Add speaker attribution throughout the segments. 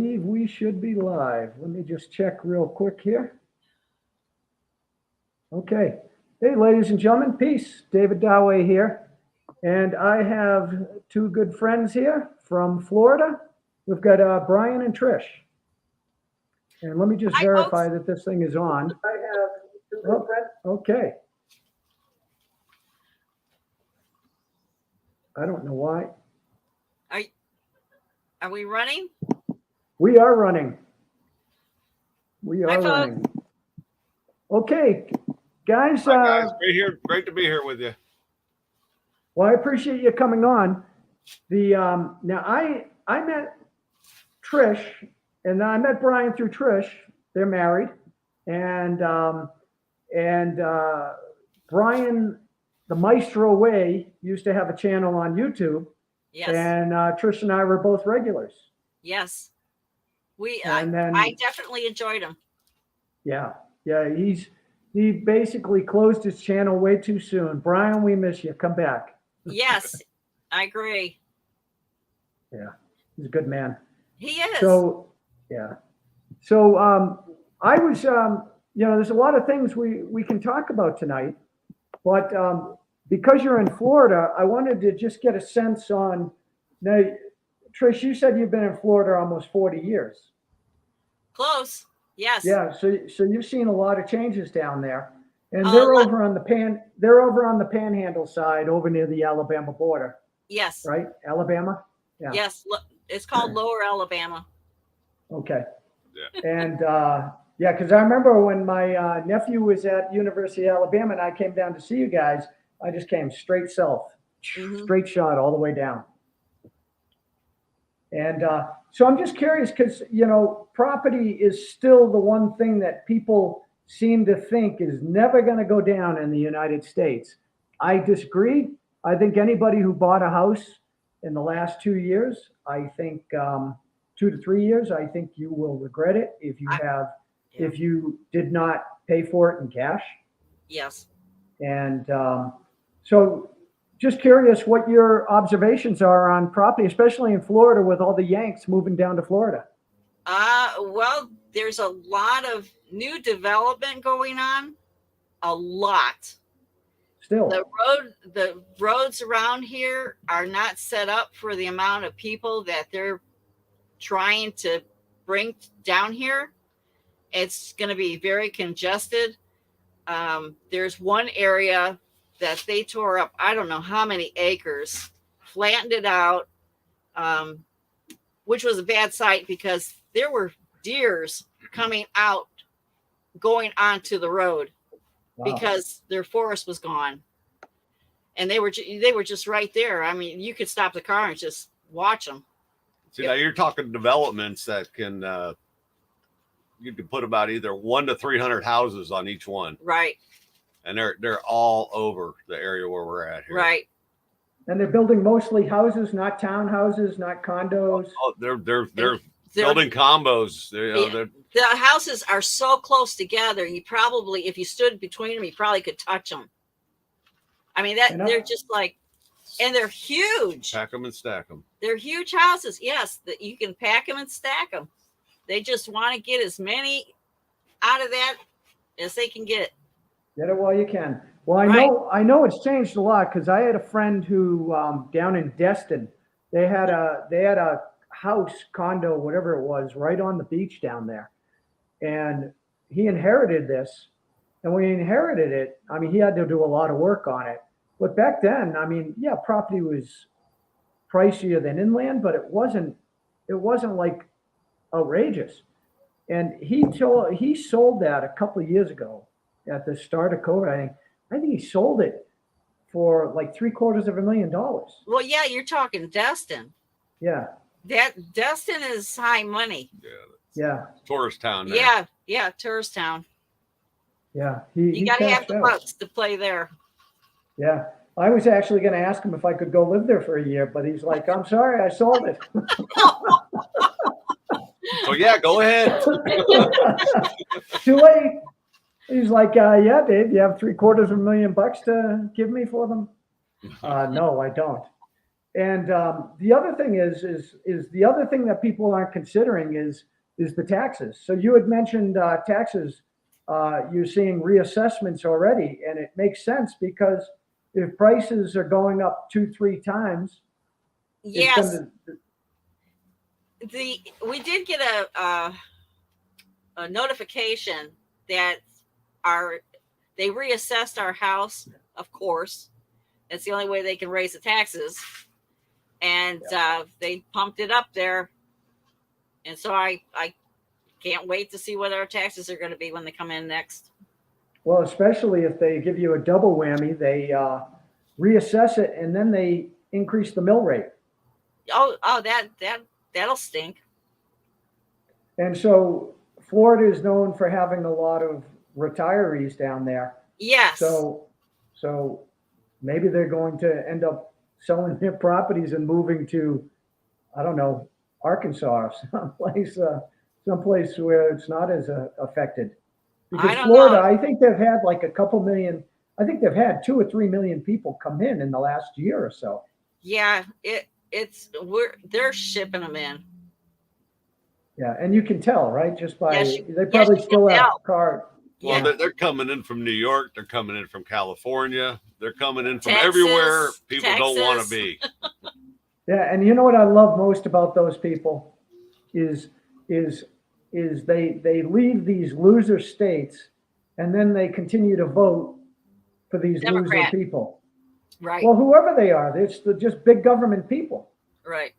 Speaker 1: We should be live. Let me just check real quick here. Okay. Hey, ladies and gentlemen, peace. David Dawei here. And I have two good friends here from Florida. We've got Brian and Trish. And let me just verify that this thing is on. I have two good friends. Okay. I don't know why.
Speaker 2: Are we running?
Speaker 1: We are running. We are running. Okay, guys.
Speaker 3: Hi guys, great to be here with you.
Speaker 1: Well, I appreciate you coming on. Now I met Trish, and I met Brian through Trish. They're married, and Brian, the Maestro Way, used to have a channel on YouTube.
Speaker 2: Yes.
Speaker 1: And Trish and I were both regulars.
Speaker 2: Yes. I definitely enjoyed him.
Speaker 1: Yeah. He basically closed his channel way too soon. Brian, we miss you. Come back.
Speaker 2: Yes, I agree.
Speaker 1: Yeah, he's a good man.
Speaker 2: He is.
Speaker 1: So, yeah. So I was, there's a lot of things we can talk about tonight, but because you're in Florida, I wanted to just get a sense on, now, Trish, you said you've been in Florida almost 40 years.
Speaker 2: Close. Yes.
Speaker 1: Yeah. So you've seen a lot of changes down there, and they're over on the Panhandle side, over near the Alabama border.
Speaker 2: Yes.
Speaker 1: Right. Alabama. Yeah.
Speaker 2: Yes. It's called Lower Alabama.
Speaker 1: Okay.
Speaker 3: Yeah.
Speaker 1: And because I remember when my nephew was at University of Alabama and I came down to see you guys, I just came straight south, straight shot all the way down. And so I'm just curious because, property is still the one thing that people seem to think is never going to go down in the United States. I disagree. I think anybody who bought a house in the last 2 years, I think 2 to 3 years, I think you will regret it if you did not pay for it in cash.
Speaker 2: Yes.
Speaker 1: And so just curious what your observations are on property, especially in Florida with all the Yanks moving down to Florida.
Speaker 2: Well, there's a lot of new development going on. A lot.
Speaker 1: Still.
Speaker 2: The roads around here are not set up for the amount of people that they're trying to bring down here. It's going to be very congested. There's one area that they tore up, I don't know how many acres, flattened it out, which was a bad sight because there were deers coming out, going onto the road. Wow. Because their forest was gone. And they were just right there. I mean, you could stop the car and just watch them.
Speaker 3: See, now you're talking developments that can, you can put about either 100 to 300 houses on each one.
Speaker 2: Right.
Speaker 3: And they're all over the area where we're at here.
Speaker 2: Right.
Speaker 1: And they're building mostly houses, not townhouses, not condos.
Speaker 3: Oh, they're building combos.
Speaker 2: The houses are so close together. You probably, if you stood between them, you probably could touch them. I mean, they're just like, and they're huge.
Speaker 3: Pack them and stack them.
Speaker 2: They're huge houses. Yes, that you can pack them and stack them. They just want to get as many out of that as they can get.
Speaker 1: Get it while you can. Well, I know it's changed a lot because I had a friend who down in Destin, they had a house, condo, whatever it was, right on the beach down there, and he inherited this. And when he inherited it, I mean, he had to do a lot of work on it. But back then, I mean, yeah, property was pricier than inland, but it wasn't like outrageous. And he sold that a couple of years ago at the start of COVID. I think he sold it for like $750,000.
Speaker 2: Well, yeah, you're talking Destin.
Speaker 1: Yeah.
Speaker 2: That Destin is high money.
Speaker 1: Yeah.
Speaker 3: Tourist town. There.
Speaker 2: Yeah, tourist town.
Speaker 1: Yeah.
Speaker 2: You got to have the bucks to play there.
Speaker 1: Yeah. I was actually going to ask him if I could go live there for a year, but he's like, I'm sorry, I sold it.
Speaker 3: So yeah, go ahead.
Speaker 1: Too late. He's like, yeah, Dave, you have $750,000 to give me for them? No, I don't. And the other thing is the other thing that people aren't considering is the taxes. So you had mentioned taxes. You're seeing reassessments already, and it makes sense because if prices are going up 2-3 times, it's going
Speaker 2: Yes,
Speaker 1: to.
Speaker 2: we did get a notification that they reassessed our house. Of course, that's the only way they can raise the taxes, and they pumped it up there. And so I can't wait to see what our taxes are going to be when they come in next.
Speaker 1: Well, especially if they give you a double whammy, they reassess it and then they increase the mill rate.
Speaker 2: Oh, that'll stink.
Speaker 1: And so Florida is known for having a lot of retirees down there.
Speaker 2: Yes.
Speaker 1: So maybe they're going to end up selling their properties and moving to, I don't know, Arkansas or someplace where it's not as affected. Because
Speaker 2: I don't
Speaker 1: Florida,
Speaker 2: know.
Speaker 1: I think they've had like a couple million. I think they've had 2 or 3 million people come in the last year or so.
Speaker 2: Yeah, they're shipping them in.
Speaker 1: Yeah, and you can tell, right? Just by they
Speaker 2: yes,
Speaker 1: probably
Speaker 2: you
Speaker 1: still
Speaker 2: can
Speaker 1: have
Speaker 2: tell.
Speaker 1: cars.
Speaker 3: Well,
Speaker 2: Yeah.
Speaker 3: they're coming in from New York. They're coming in from California. They're coming in from
Speaker 2: Texas,
Speaker 3: everywhere people don't want
Speaker 2: Texas.
Speaker 3: to be.
Speaker 1: Yeah, and you know what I love most about those people is they leave these loser states and then they continue to vote for these loser
Speaker 2: Democrat.
Speaker 1: people.
Speaker 2: Right.
Speaker 1: Well, whoever they are, it's just big government people.
Speaker 2: Right.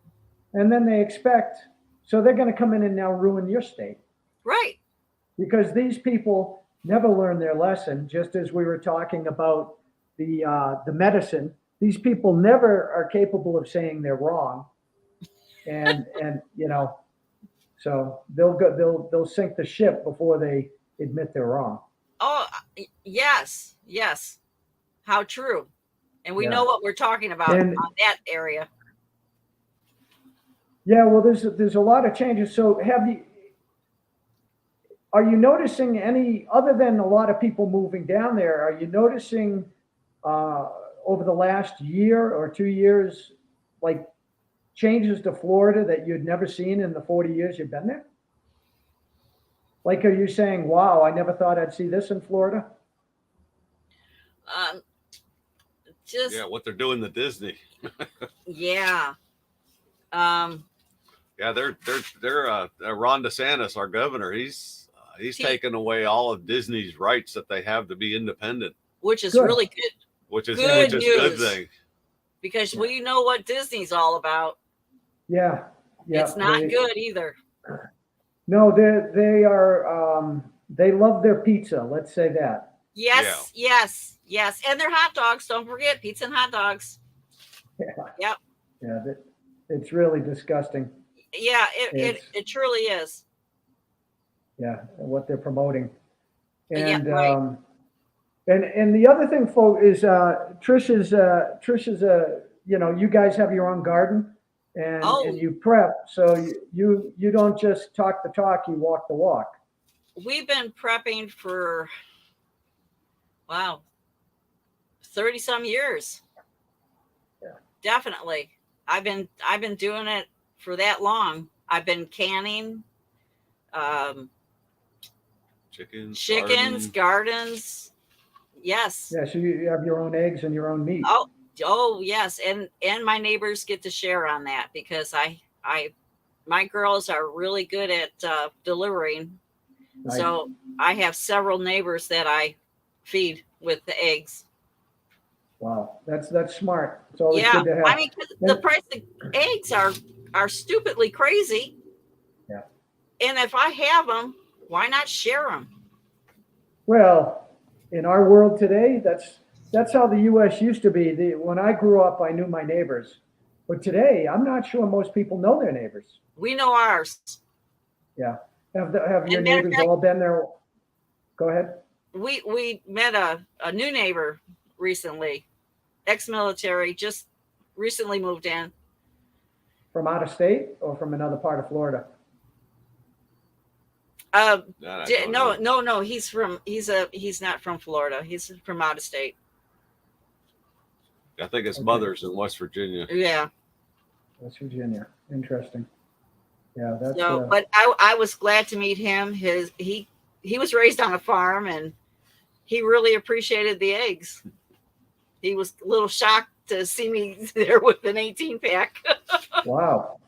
Speaker 1: And then they expect, so they're going to come in and now ruin your state.
Speaker 2: Right.
Speaker 1: Because these people never learn their lesson, just as we were talking about the medicine. These people never are capable of saying they're wrong. And you know, so they'll sink the ship before they admit they're wrong.
Speaker 2: Oh, yes. Yes. How true. And we
Speaker 1: Yeah.
Speaker 2: know what we're talking about
Speaker 1: And-
Speaker 2: on that area.
Speaker 1: Yeah, well, there's a lot of changes. So are you noticing any, other than a lot of people moving down there, are you noticing over the last year or 2 years, like changes to Florida that you'd never seen in the 40 years you've been there? Like, are you saying, wow, I never thought I'd see this in Florida?
Speaker 2: Just
Speaker 3: Yeah, what they're doing to Disney.
Speaker 2: yeah.
Speaker 3: Yeah, they're Ron DeSantis, our governor. He's taken away all of Disney's rights that they have to be independent,
Speaker 2: Which is
Speaker 1: Good.
Speaker 2: really good
Speaker 3: which is
Speaker 2: Good
Speaker 3: a good
Speaker 2: news.
Speaker 3: thing.
Speaker 2: because we know what Disney's all about.
Speaker 1: Yeah.
Speaker 2: It's not good either.
Speaker 1: No, they are, they love their pizza. Let's say that.
Speaker 2: Yes, yes, yes. And their hot dogs. Don't forget pizza and hot dogs.
Speaker 1: Yeah, it's really disgusting.
Speaker 2: Yeah,
Speaker 1: It's-
Speaker 2: it truly is.
Speaker 1: Yeah, what they're promoting.
Speaker 2: Yeah,
Speaker 1: And
Speaker 2: right.
Speaker 1: and the other thing, folks, is Trish is you know, you guys have your own garden and
Speaker 2: Oh.
Speaker 1: and you prep, so you don't just talk the talk, you walk the walk.
Speaker 2: We've been prepping for 30 some years.
Speaker 1: Yeah.
Speaker 2: Definitely. I've been doing it for that long. I've been canning chickens, gardens. Yes.
Speaker 1: Yeah, so you have your own eggs and your own meat.
Speaker 2: Oh yes. And my neighbors get to share on that because my girls are really good at delivering.
Speaker 1: Nice.
Speaker 2: So I have several neighbors that I feed with the eggs.
Speaker 1: Wow, that's smart. It's always
Speaker 2: Yeah,
Speaker 1: good to have.
Speaker 2: I mean, 'cause the price of eggs are stupidly crazy.
Speaker 1: Yeah.
Speaker 2: And if I have them, why not share them?
Speaker 1: Well, in our world today, that's how the U.S. used to be. When I grew up, I knew my neighbors, but today, I'm not sure most people know their neighbors.
Speaker 2: We know ours.
Speaker 1: Yeah, have your
Speaker 2: And matter of
Speaker 1: neighbors
Speaker 2: fact-
Speaker 1: all been there? Go ahead.
Speaker 2: We met a new neighbor recently, ex-military, just recently moved in.
Speaker 1: From out of state or from another part of Florida?
Speaker 2: No. He's not from Florida. He's from out of state.
Speaker 3: I think his mother's in West Virginia.
Speaker 2: Yeah.
Speaker 1: West Virginia. Interesting. Yeah, that's.
Speaker 2: So, but I was glad to meet him. He was raised on a farm, and he really appreciated the eggs. He was a little shocked to see me there with an 18 pack.
Speaker 1: Wow.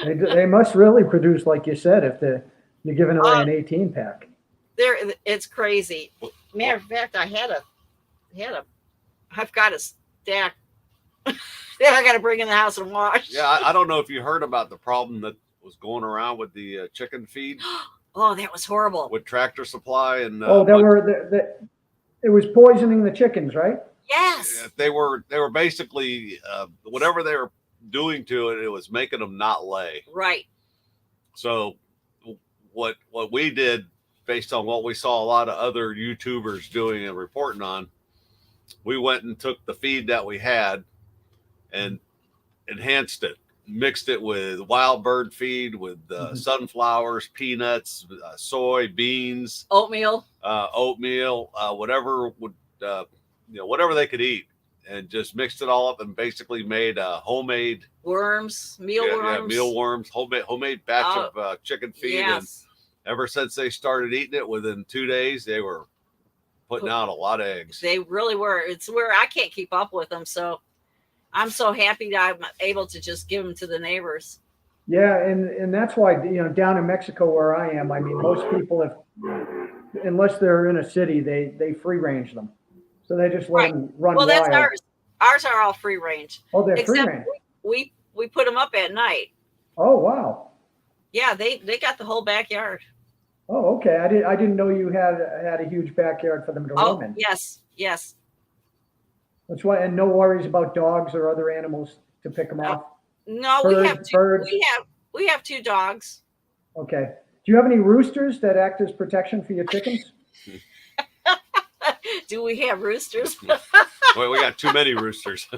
Speaker 1: They must really produce, like you said, if you're giving away an 18 pack.
Speaker 2: It's crazy. Matter of fact, I've got a stack that I got to bring in the house and wash.
Speaker 3: Yeah, I don't know if you heard about the problem that was going around with the chicken feed.
Speaker 2: Oh, that was horrible.
Speaker 3: With Tractor Supply and
Speaker 1: it was poisoning the chickens, right?
Speaker 2: Yes.
Speaker 3: They were basically whatever they were doing to it, it was making them not lay.
Speaker 2: Right.
Speaker 3: So what we did, based on what we saw a lot of other YouTubers doing and reporting on, we went and took the feed that we had and enhanced it, mixed it with wild bird feed, with sunflowers, peanuts, soy, beans,
Speaker 2: oatmeal,
Speaker 3: whatever would whatever they could eat, and just mixed it all up and basically made homemade mealworms, homemade batch of chicken feed.
Speaker 2: Yes.
Speaker 3: And ever since they started eating it, within 2 days, they were putting out a lot of eggs.
Speaker 2: They really were. It's where I can't keep up with them. So I'm so happy that I'm able to just give them to the neighbors.
Speaker 1: Yeah. And that's why, down in Mexico where I am, I mean, most people, unless they're in a city, they free range them. So they just let them run wild.
Speaker 2: Well, that's ours. Ours are all free range.
Speaker 1: Oh, they're free range.
Speaker 2: We put them up at night.
Speaker 1: Oh, wow.
Speaker 2: Yeah, they got the whole backyard.
Speaker 1: Oh, okay. I didn't know you had a huge backyard for them to roam in.
Speaker 2: Yes.
Speaker 1: That's why, and no worries about dogs or other animals to pick them off.
Speaker 2: No,
Speaker 1: Birds.
Speaker 2: we have 2 dogs.
Speaker 1: Okay. Do you have any roosters that act as protection for your chickens?
Speaker 2: Do we have roosters?
Speaker 3: Well, we got too many roosters.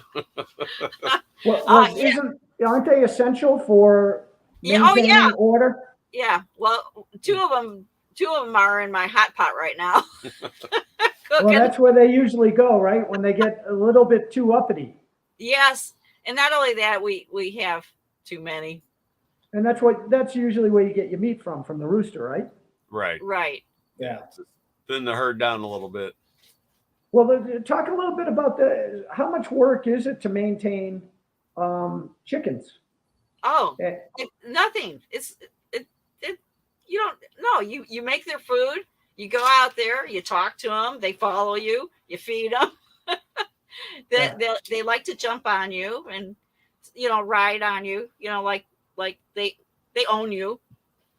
Speaker 1: Aren't they essential for maintaining order?
Speaker 2: Yeah. Well, two of them are in my hot pot right now.
Speaker 1: Well, that's where they usually go, right? When they get a little bit too uppity.
Speaker 2: Yes. And not only that, we have too many.
Speaker 1: And that's usually where you get your meat from the rooster, right?
Speaker 3: Right.
Speaker 1: Yeah.
Speaker 3: Thin the herd down a little bit.
Speaker 1: Well, talk a little bit about how much work is it to maintain chickens?
Speaker 2: Oh, nothing. You make their food. You go out there, you talk to them, they follow you, you feed them. They like to jump on you and ride on you. Like they own you.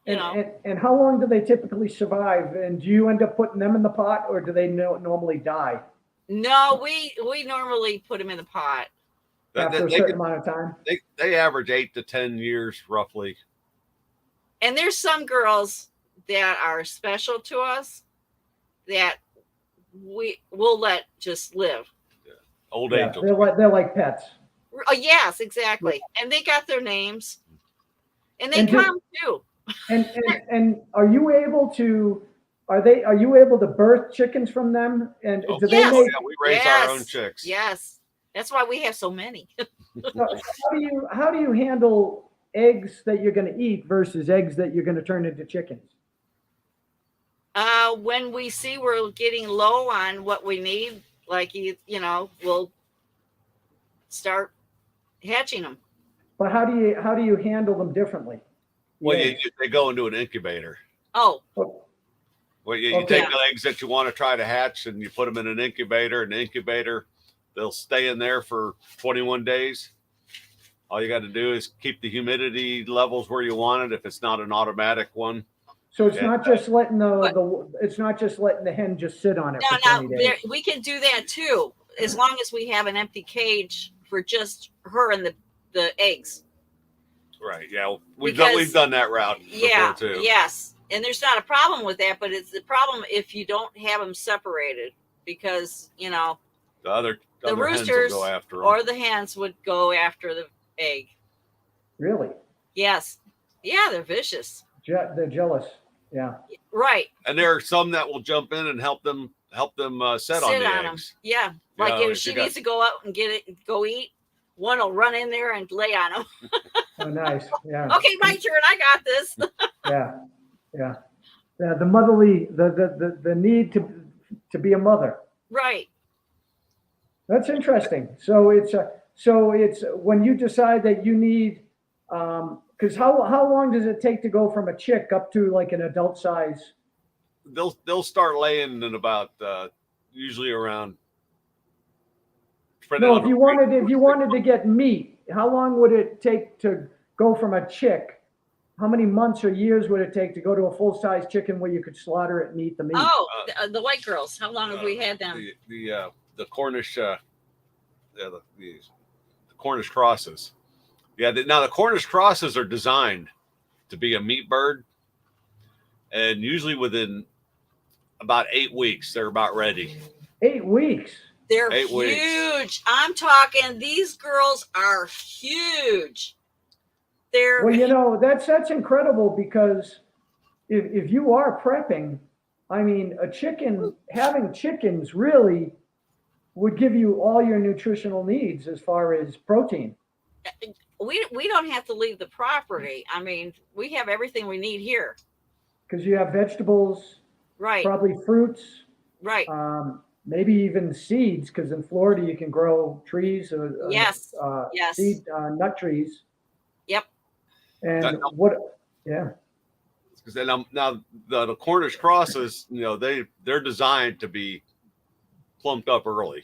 Speaker 1: And how long do they typically survive? And do you end up putting them in the pot, or do they normally die?
Speaker 2: No, we normally put them in the pot
Speaker 1: after a certain amount of time.
Speaker 3: They average 8 to 10 years roughly.
Speaker 2: And there's some girls that are special to us that we'll let just live.
Speaker 3: Yeah. Old angels.
Speaker 1: They're like pets.
Speaker 2: Oh, yes, exactly. Yeah. And they got their names, and they come too.
Speaker 1: And are you able to birth chickens from them? And
Speaker 3: we raise our own chicks.
Speaker 2: Yes. That's why we have so many.
Speaker 1: How do you handle eggs that you're going to eat versus eggs that you're going to turn into chickens?
Speaker 2: When we see we're getting low on what we need, like we'll start hatching them.
Speaker 1: But how do you handle them differently?
Speaker 3: Well, they go into an incubator.
Speaker 2: Oh.
Speaker 3: Well, you take the eggs that you want to try to hatch, and you put them in an incubator. And the incubator, they'll stay in there for 21 days. All you got to do is keep the humidity levels where you want it. If it's not an automatic one.
Speaker 1: So it's not just letting the hen just sit on it.
Speaker 2: No, we can do that too, as long as we have an empty cage for just her and the eggs.
Speaker 3: Right. Yeah, we've done that route before too.
Speaker 2: Yes, and there's not a problem with that, but it's the problem if you don't have them separated, because the roosters
Speaker 3: go after them.
Speaker 2: Or the hens would go after the egg.
Speaker 1: Really?
Speaker 2: Yes. Yeah, they're vicious.
Speaker 1: They're jealous. Yeah.
Speaker 2: Right.
Speaker 3: And there are some that will jump in and help them set on the eggs.
Speaker 2: Yeah. Like if she needs to go out and go eat, one will run in there and lay on them.
Speaker 1: Oh, nice. Yeah.
Speaker 2: Okay, my turn. I got this.
Speaker 1: Yeah. Yeah. The motherly, the need to be a mother.
Speaker 2: Right.
Speaker 1: That's interesting. So it's when you decide that you need, because how long does it take to go from a chick up to like an adult size?
Speaker 3: They'll start laying in about usually around.
Speaker 1: No, if you wanted to get meat, how long would it take to go from a chick? How many months or years would it take to go to a full size chicken where you could slaughter it and eat the meat?
Speaker 2: Oh, the white girls. How long have we had them?
Speaker 3: The Cornish the Cornish crosses. Yeah, now the Cornish crosses are designed to be a meat bird, and usually within about 8 weeks they're about ready.
Speaker 1: 8 weeks.
Speaker 2: They're
Speaker 3: 8
Speaker 2: huge.
Speaker 3: weeks.
Speaker 2: I'm talking. These girls are huge. They're
Speaker 1: Well, that's incredible because if you are prepping, I mean, having chickens really would give you all your nutritional needs as far as protein.
Speaker 2: we don't have to leave the property. I mean, we have everything we need here.
Speaker 1: Because you have vegetables,
Speaker 2: Right.
Speaker 1: probably fruits,
Speaker 2: Right.
Speaker 1: maybe even seeds. Because in Florida you can grow trees or
Speaker 2: Yes. Yes.
Speaker 1: seed nut trees.
Speaker 2: Yep.
Speaker 1: And yeah.
Speaker 3: Because now the Cornish crosses, they're designed to be plumped up early,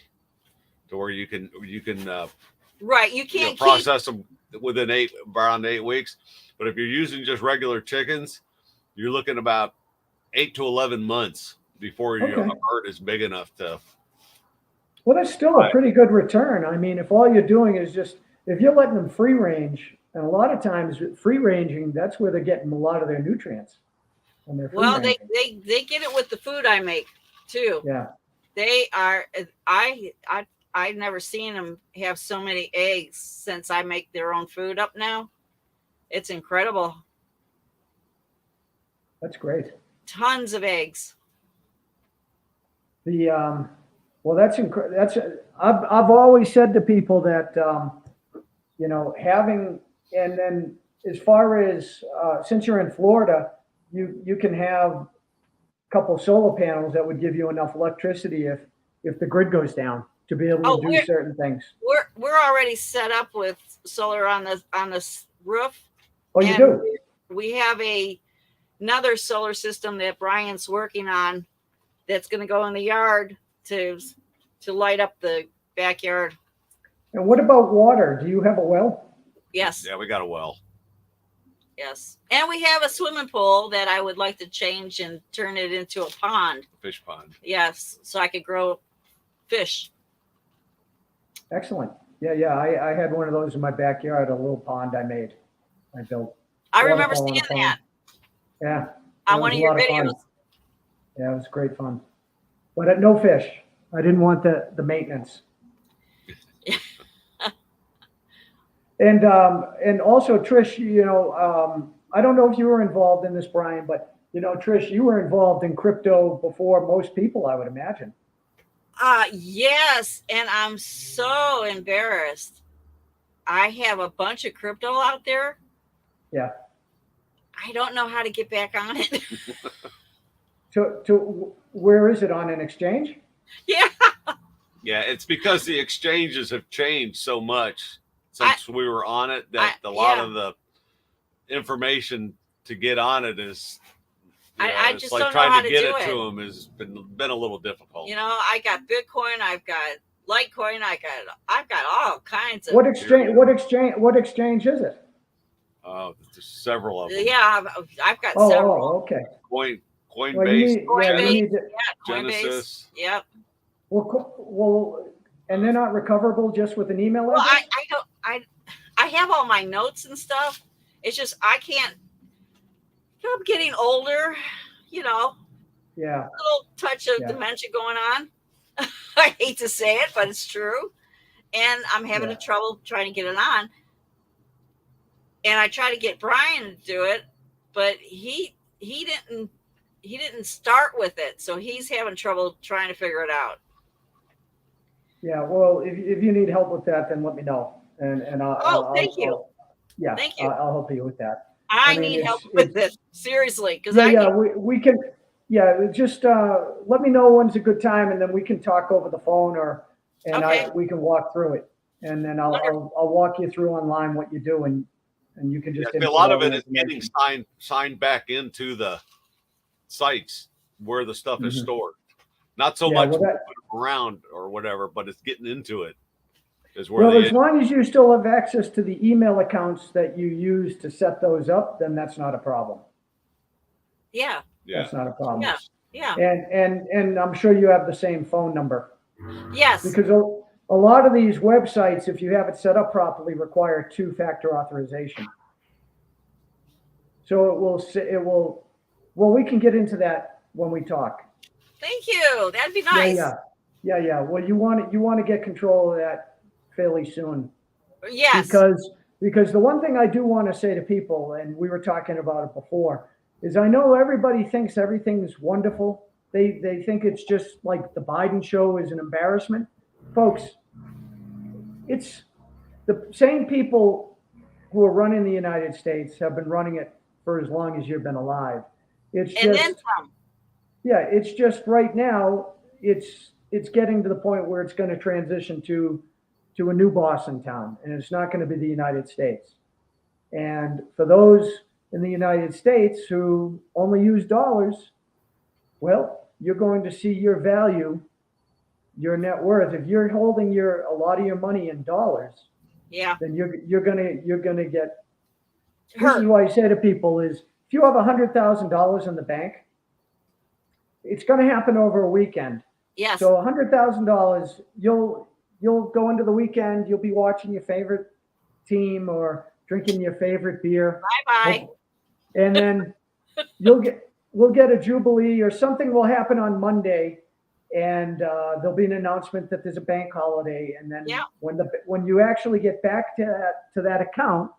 Speaker 3: to where you can
Speaker 2: Right. You can't
Speaker 3: process them within around 8 weeks. But if you're using just regular chickens, you're looking about 8 to 11 months before a bird is big enough to.
Speaker 1: Well, that's still a pretty good return. I mean, if all you're doing is if you're letting them free range, and a lot of times free ranging, that's where they're getting a lot of their nutrients. When they're free ranging.
Speaker 2: they get it with the food I make too.
Speaker 1: Yeah.
Speaker 2: They are. I've never seen them have so many eggs since I make their own food up now. It's incredible.
Speaker 1: That's great.
Speaker 2: Tons of eggs.
Speaker 1: Well, I've always said to people that having, and then as far as since you're in Florida, you can have a couple solar panels that would give you enough electricity if the grid goes down to be able to do certain things.
Speaker 2: We're already set up with solar on the roof.
Speaker 1: Oh, you do?
Speaker 2: We have another solar system that Brian's working on that's going to go in the yard to light up the backyard.
Speaker 1: And what about water? Do you have a well?
Speaker 2: Yes.
Speaker 3: Yeah, we got a well.
Speaker 2: Yes. And we have a swimming pool that I would like to change and turn it into a pond.
Speaker 3: Fish pond.
Speaker 2: Yes. So I could grow fish.
Speaker 1: Excellent. Yeah. I had one of those in my backyard, a little pond I built.
Speaker 2: I remember seeing that.
Speaker 1: Yeah.
Speaker 2: On one of your videos.
Speaker 1: Yeah, it was great fun. But no fish. I didn't want the maintenance. And also, Trish, I don't know if you were involved in this, Brian, but Trish, you were involved in crypto before most people, I would imagine.
Speaker 2: Yes, and I'm so embarrassed. I have a bunch of crypto out there.
Speaker 1: Yeah.
Speaker 2: I don't know how to get back on it.
Speaker 1: To where is it, on an exchange?
Speaker 2: Yeah.
Speaker 3: Yeah, it's because the exchanges have changed so much since we were on it that a lot of the information to get on it is
Speaker 2: I
Speaker 3: it's
Speaker 2: just
Speaker 3: like
Speaker 2: don't know
Speaker 3: trying
Speaker 2: how
Speaker 3: to
Speaker 2: to
Speaker 3: get
Speaker 2: do
Speaker 3: it
Speaker 2: it.
Speaker 3: to them has been a little difficult.
Speaker 2: I got Bitcoin, I've got Litecoin, I've got all kinds of.
Speaker 1: What exchange is it?
Speaker 3: There's several of them.
Speaker 2: Yeah, I've got several.
Speaker 1: Oh, okay.
Speaker 3: Coinbase,
Speaker 2: Coinbase.
Speaker 3: Genesis.
Speaker 2: Yep.
Speaker 1: Well, and they're not recoverable just with an email address?
Speaker 2: Well, I have all my notes and stuff. It's just I can't. I'm getting older,
Speaker 1: Yeah.
Speaker 2: A little touch of dementia going on. I hate to say it, but it's true. And I'm having trouble trying to get it on. And I try to get Brian to do it, but he didn't start with it, so he's having trouble trying to figure it out.
Speaker 1: Yeah, well, if you need help with that, then let me know. and
Speaker 2: Thank you.
Speaker 1: Yeah,
Speaker 2: Thank you.
Speaker 1: I'll help you with that.
Speaker 2: I
Speaker 1: mean,
Speaker 2: need help with this, seriously, because
Speaker 1: we can, just let me know when's a good time, and then we can talk over the phone, we can walk through it, and then I'll walk you through online what you do, and you can just
Speaker 3: a lot of it is getting signed back into the sites where the stuff is stored. Not so much put them around or whatever, but it's getting into it. As
Speaker 1: long as you still have access to the email accounts that you use to set those up, then that's not a problem.
Speaker 2: Yeah.
Speaker 1: That's not a problem.
Speaker 2: Yeah.
Speaker 1: And I'm sure you have the same phone number.
Speaker 2: Yes.
Speaker 1: Because a lot of these websites, if you have it set up properly, require 2-factor authorization. So well, we can get into that when we talk.
Speaker 2: Thank you. That'd be nice.
Speaker 1: Yeah. Well, you want to get control of that fairly soon.
Speaker 2: Yes.
Speaker 1: Because the one thing I do want to say to people, and we were talking about it before, is I know everybody thinks everything's wonderful. They think it's just like the Biden show is an embarrassment. Folks, it's the same people who are running the United States have been running it for as long as you've been alive. It's just right now, it's getting to the point where it's going to transition to a new boss in town, and it's not going to be the United States. And for those in the United States who only use dollars, well, you're going to see your value, your net worth. If you're holding a lot of your money in dollars, then you're gonna get hurt. This is why I say to people is, if you have $100,000 in the bank, it's going to happen over a weekend.
Speaker 2: Yes.
Speaker 1: So $100,000, you'll go into the weekend, you'll be watching your favorite team or drinking your favorite beer.
Speaker 2: Bye-bye.
Speaker 1: And then we'll get a Jubilee or something will happen on Monday, and there'll be an announcement that there's a bank holiday. And then when you actually get back to that account,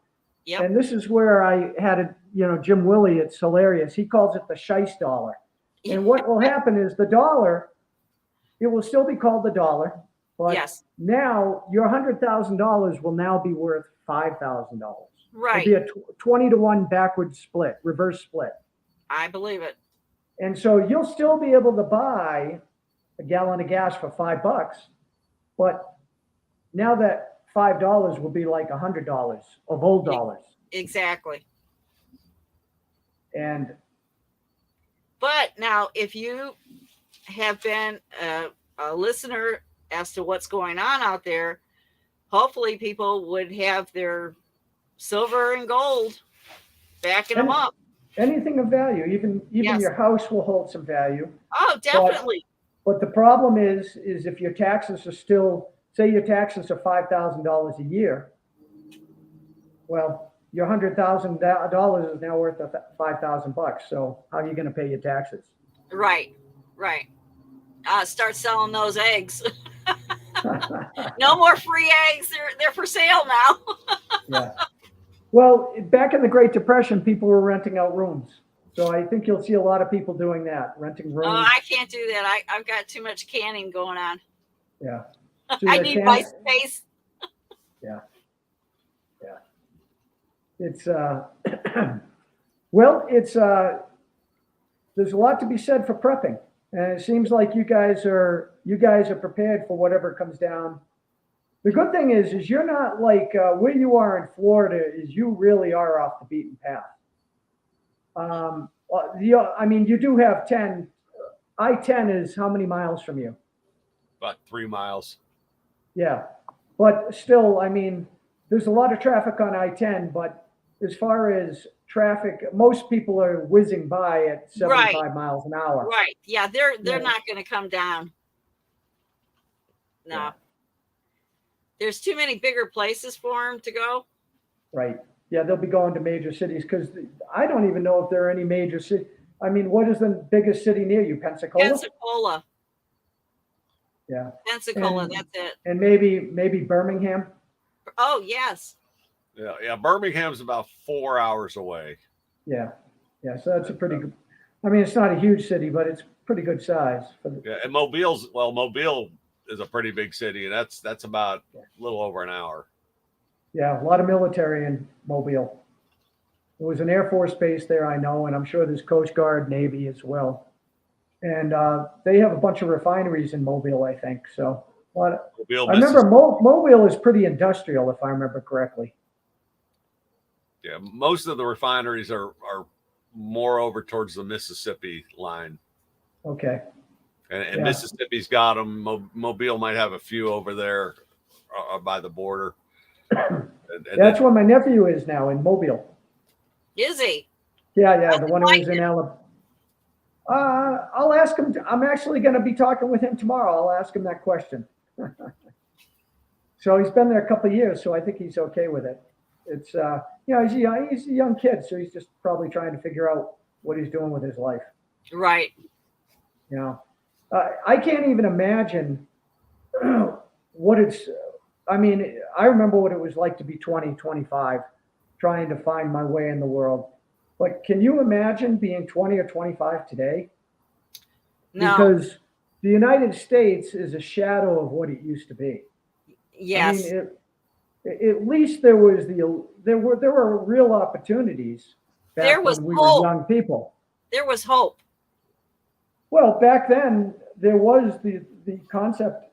Speaker 1: and this is where I had Jim Willie, it's hilarious. He calls it the shice dollar. And what will happen is the dollar, it will still be called the dollar, but now your $100,000 will now be worth $5,000.
Speaker 2: Right.
Speaker 1: It'll be a 20-to-1 backwards split, reverse split.
Speaker 2: I believe it.
Speaker 1: And so you'll still be able to buy a gallon of gas for $5, but now that $5 will be like $100 of old dollars.
Speaker 2: Exactly.
Speaker 1: But
Speaker 2: now, if you have been a listener as to what's going on out there, hopefully people would have their silver and gold backing them up.
Speaker 1: Anything of value, even your house will hold some value.
Speaker 2: Oh, definitely.
Speaker 1: But the problem is if your taxes are still, say your taxes are $5,000 a year, well, your $100,000 is now worth $5,000. So how are you going to pay your taxes?
Speaker 2: Right. Start selling those eggs. No more free eggs. They're for sale now.
Speaker 1: Yeah. Well, back in the Great Depression, people were renting out rooms. So I think you'll see a lot of people doing that, renting rooms.
Speaker 2: Oh, I can't do that. I've got too much canning going on.
Speaker 1: Yeah.
Speaker 2: I need my space.
Speaker 1: Yeah. It's well, it's there's a lot to be said for prepping, and it seems like you guys are prepared for whatever comes down. The good thing is you're not like where you are in Florida. Is you really are off the beaten path. I mean, you do have 10. I-10 is how many miles from you?
Speaker 3: About 3 miles.
Speaker 1: Yeah, but still, I mean, there's a lot of traffic on I-10, but as far as traffic, most people are whizzing by at 75 miles an hour.
Speaker 2: Right. Yeah, they're not going to come down. No. Yeah. There's too many bigger places for them to go.
Speaker 1: Right. Yeah, they'll be going to major cities because I don't even know if there are any major cities. I mean, what is the biggest city near you? Pensacola?
Speaker 2: Pensacola.
Speaker 1: Yeah.
Speaker 2: Pensacola, that's it.
Speaker 1: And maybe Birmingham?
Speaker 2: Oh, yes.
Speaker 3: Yeah. Birmingham's about 4 hours away.
Speaker 1: Yeah. So that's a pretty good. I mean, it's not a huge city, but it's pretty good size.
Speaker 3: And Mobile is a pretty big city, and that's about a little over an hour.
Speaker 1: Yeah, a lot of military in Mobile. There was an Air Force base there, I know, and I'm sure there's Coast Guard, Navy as well. And they have a bunch of refineries in Mobile, I think. So,
Speaker 3: Mobile,
Speaker 1: I remember
Speaker 3: Mississippi.
Speaker 1: Mobile is pretty industrial, if I remember correctly.
Speaker 3: Yeah, most of the refineries are more over towards the Mississippi line,
Speaker 1: Okay.
Speaker 3: and
Speaker 1: Yeah.
Speaker 3: Mississippi's got them. Mobile might have a few over there by the border. And
Speaker 1: That's where my nephew is now, in Mobile.
Speaker 2: Is he?
Speaker 1: Yeah,
Speaker 2: What's
Speaker 1: the
Speaker 2: he
Speaker 1: one who
Speaker 2: like
Speaker 1: was in
Speaker 2: it?
Speaker 1: Alabama. I'll ask him. I'm actually going to be talking with him tomorrow. I'll ask him that question. So he's been there a couple of years, so I think he's okay with it. It's he's a young kid, so he's just probably trying to figure out what he's doing with his life.
Speaker 2: Right.
Speaker 1: You know, I can't even imagine what it's. I mean, I remember what it was like to be 20, 25, trying to find my way in the world. But can you imagine being 20 or 25 today?
Speaker 2: No.
Speaker 1: Because the United States is a shadow of what it used to be.
Speaker 2: Yes.
Speaker 1: I mean, at least there were real opportunities back
Speaker 2: There was
Speaker 1: when we
Speaker 2: hope.
Speaker 1: were young people.
Speaker 2: There was hope.
Speaker 1: Well, back then there was the concept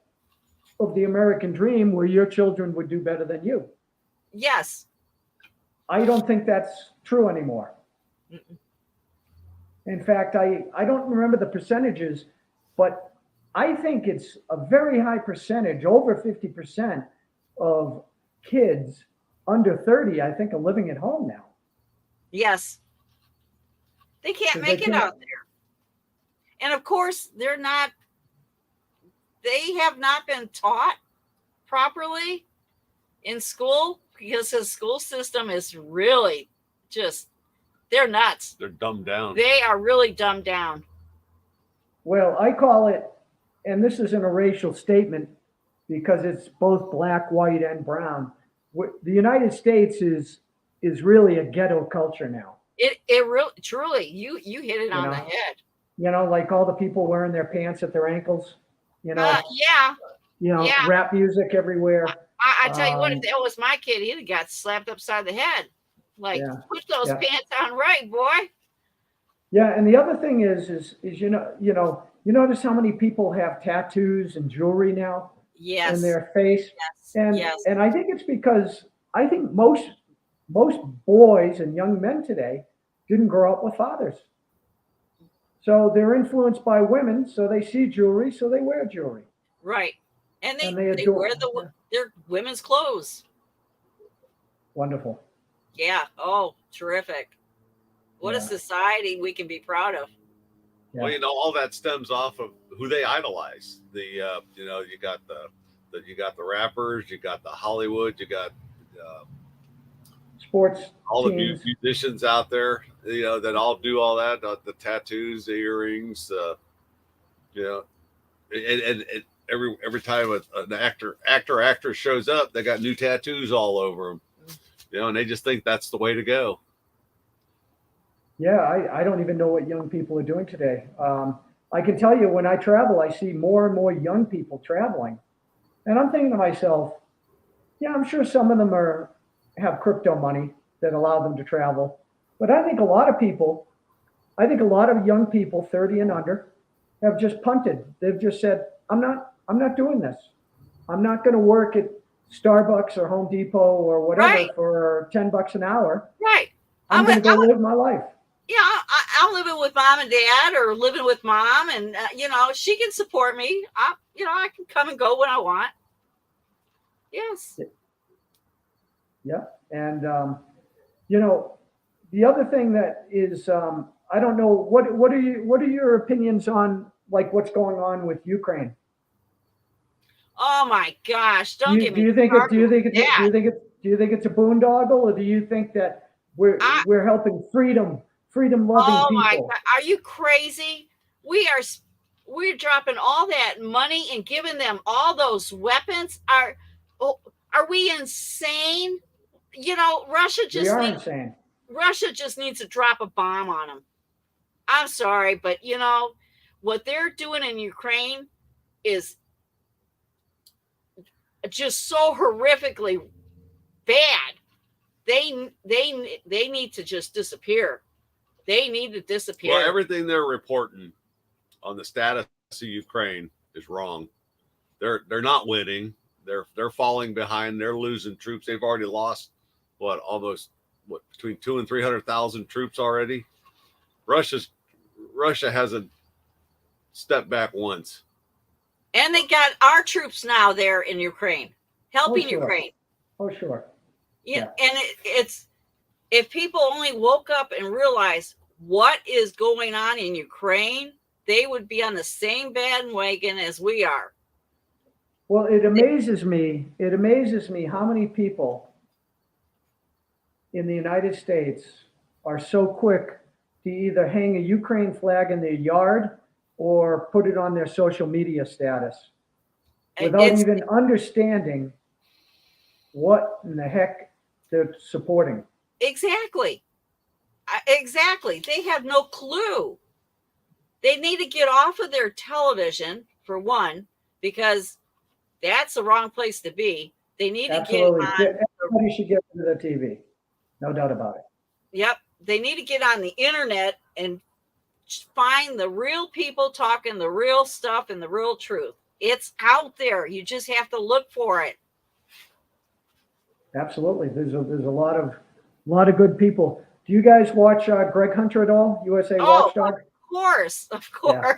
Speaker 1: of the American dream where your children would do better than you.
Speaker 2: Yes.
Speaker 1: I don't think that's true anymore.
Speaker 2: Mm-mm.
Speaker 1: In fact, I don't remember the percentages, but I think it's a very high percentage, over 50% of kids under 30, I think, are living at home now.
Speaker 2: Yes. They can't
Speaker 1: 'Cause
Speaker 2: make
Speaker 1: they
Speaker 2: it
Speaker 1: can't-
Speaker 2: out there. And of course, they have not been taught properly in school because the school system is really just, they're nuts.
Speaker 3: they're dumbed down.
Speaker 2: They are really dumbed down.
Speaker 1: Well, I call it, and this isn't a racial statement because it's both black, white, and brown. The United States is really a ghetto culture now.
Speaker 2: It really, truly, you hit it on the head.
Speaker 1: You know, like all the people wearing their pants at their ankles. You know,
Speaker 2: Yeah. Yeah.
Speaker 1: rap music everywhere.
Speaker 2: I tell you what, if that was my kid, he'd have got slapped upside the head. Like,
Speaker 1: Yeah.
Speaker 2: put those
Speaker 1: Yeah.
Speaker 2: pants on right, boy.
Speaker 1: Yeah, and the other thing is you notice how many people have tattoos and jewelry now
Speaker 2: Yes.
Speaker 1: in their face,
Speaker 2: Yes.
Speaker 1: and
Speaker 2: yes.
Speaker 1: and I think it's because I think most boys and young men today didn't grow up with fathers, so they're influenced by women, so they see jewelry, so they wear jewelry.
Speaker 2: Right. And
Speaker 1: And
Speaker 2: they
Speaker 1: adore-
Speaker 2: wear their women's clothes.
Speaker 1: Wonderful.
Speaker 2: Yeah. Oh, terrific. What a
Speaker 1: Yeah.
Speaker 2: society we can be proud of.
Speaker 1: Yeah.
Speaker 3: Well, all that stems off of who they idolize. You got the rappers, you got the Hollywood, you got
Speaker 1: Sports
Speaker 3: all the
Speaker 1: teams.
Speaker 3: musicians out there, that all do all that, the tattoos, the earrings, and every time an actor shows up, they got new tattoos all over them, and they just think that's the way to go.
Speaker 1: Yeah, I don't even know what young people are doing today. I can tell you when I travel, I see more and more young people traveling. And I'm thinking to myself, yeah, I'm sure some of them have crypto money that allow them to travel. But I think a lot of young people 30 and under have just punted. They've just said, I'm not doing this. I'm not going to work at Starbucks or Home Depot or whatever
Speaker 2: Right.
Speaker 1: for $10 an hour.
Speaker 2: Right.
Speaker 1: I'm going to go live my life.
Speaker 2: Yeah, I'm living with mom and dad or living with mom and, she can support me. I can come and go when I want. Yes.
Speaker 1: Yeah. And, the other thing that is, I don't know, what are your opinions on like what's going on with Ukraine?
Speaker 2: Oh my gosh. Don't get me
Speaker 1: Do you think
Speaker 2: started with
Speaker 1: it's a boondoggle, or do you think that we're helping freedom loving
Speaker 2: Oh
Speaker 1: people?
Speaker 2: my God. Are you crazy? We're dropping all that money and giving them all those weapons. Are we insane? Russia just needs to drop a bomb on them. I'm sorry, but what they're doing in Ukraine is just so horrifically bad. They need to just disappear. They need to disappear.
Speaker 3: Well, everything they're reporting on the status of Ukraine is wrong. They're not winning. They're falling behind. They're losing troops. They've already lost almost between 200,000 and 300,000 troops already. Russia hasn't stepped back once.
Speaker 2: And they got our troops now there in Ukraine, helping Ukraine.
Speaker 1: Oh, sure.
Speaker 2: Yeah. And it's, if people only woke up and realized what is going on in Ukraine, they would be on the same bandwagon as we are.
Speaker 1: Well, it amazes me how many people in the United States are so quick to either hang a Ukraine flag in their yard or put it on their social media status without even understanding what in the heck they're supporting.
Speaker 2: Exactly. Exactly. They have no clue. They need to get off of their television, for one, because that's the wrong place to be. They need to get on.
Speaker 1: Everybody should get into the TV. No doubt about it.
Speaker 2: Yep. They need to get on the internet and find the real people talking the real stuff and the real truth. It's out there. You just have to look for it.
Speaker 1: Absolutely. There's a lot of good people. Do you guys watch Greg Hunter at all? USA Watchdog?
Speaker 2: Of course.
Speaker 1: Yeah.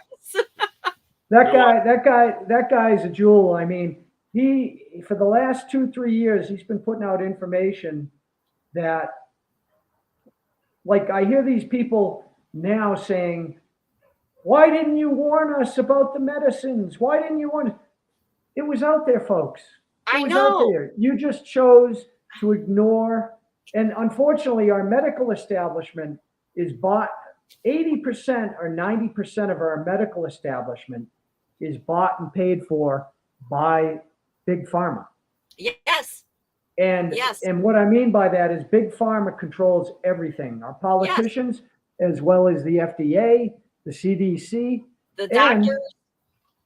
Speaker 1: That guy is a jewel. I mean, he, for the last 2-3 years, he's been putting out information that, like, I hear these people now saying, why didn't you warn us about the medicines? Why didn't you warn us? It was out there, folks.
Speaker 2: I know.
Speaker 1: You just chose to ignore. And unfortunately, our medical establishment is bought. 80% or 90% of our medical establishment is bought and paid for by big pharma.
Speaker 2: Yes.
Speaker 1: And what I mean by that is big pharma controls everything. Our politicians, as well as the FDA, the CDC,
Speaker 2: the doctors.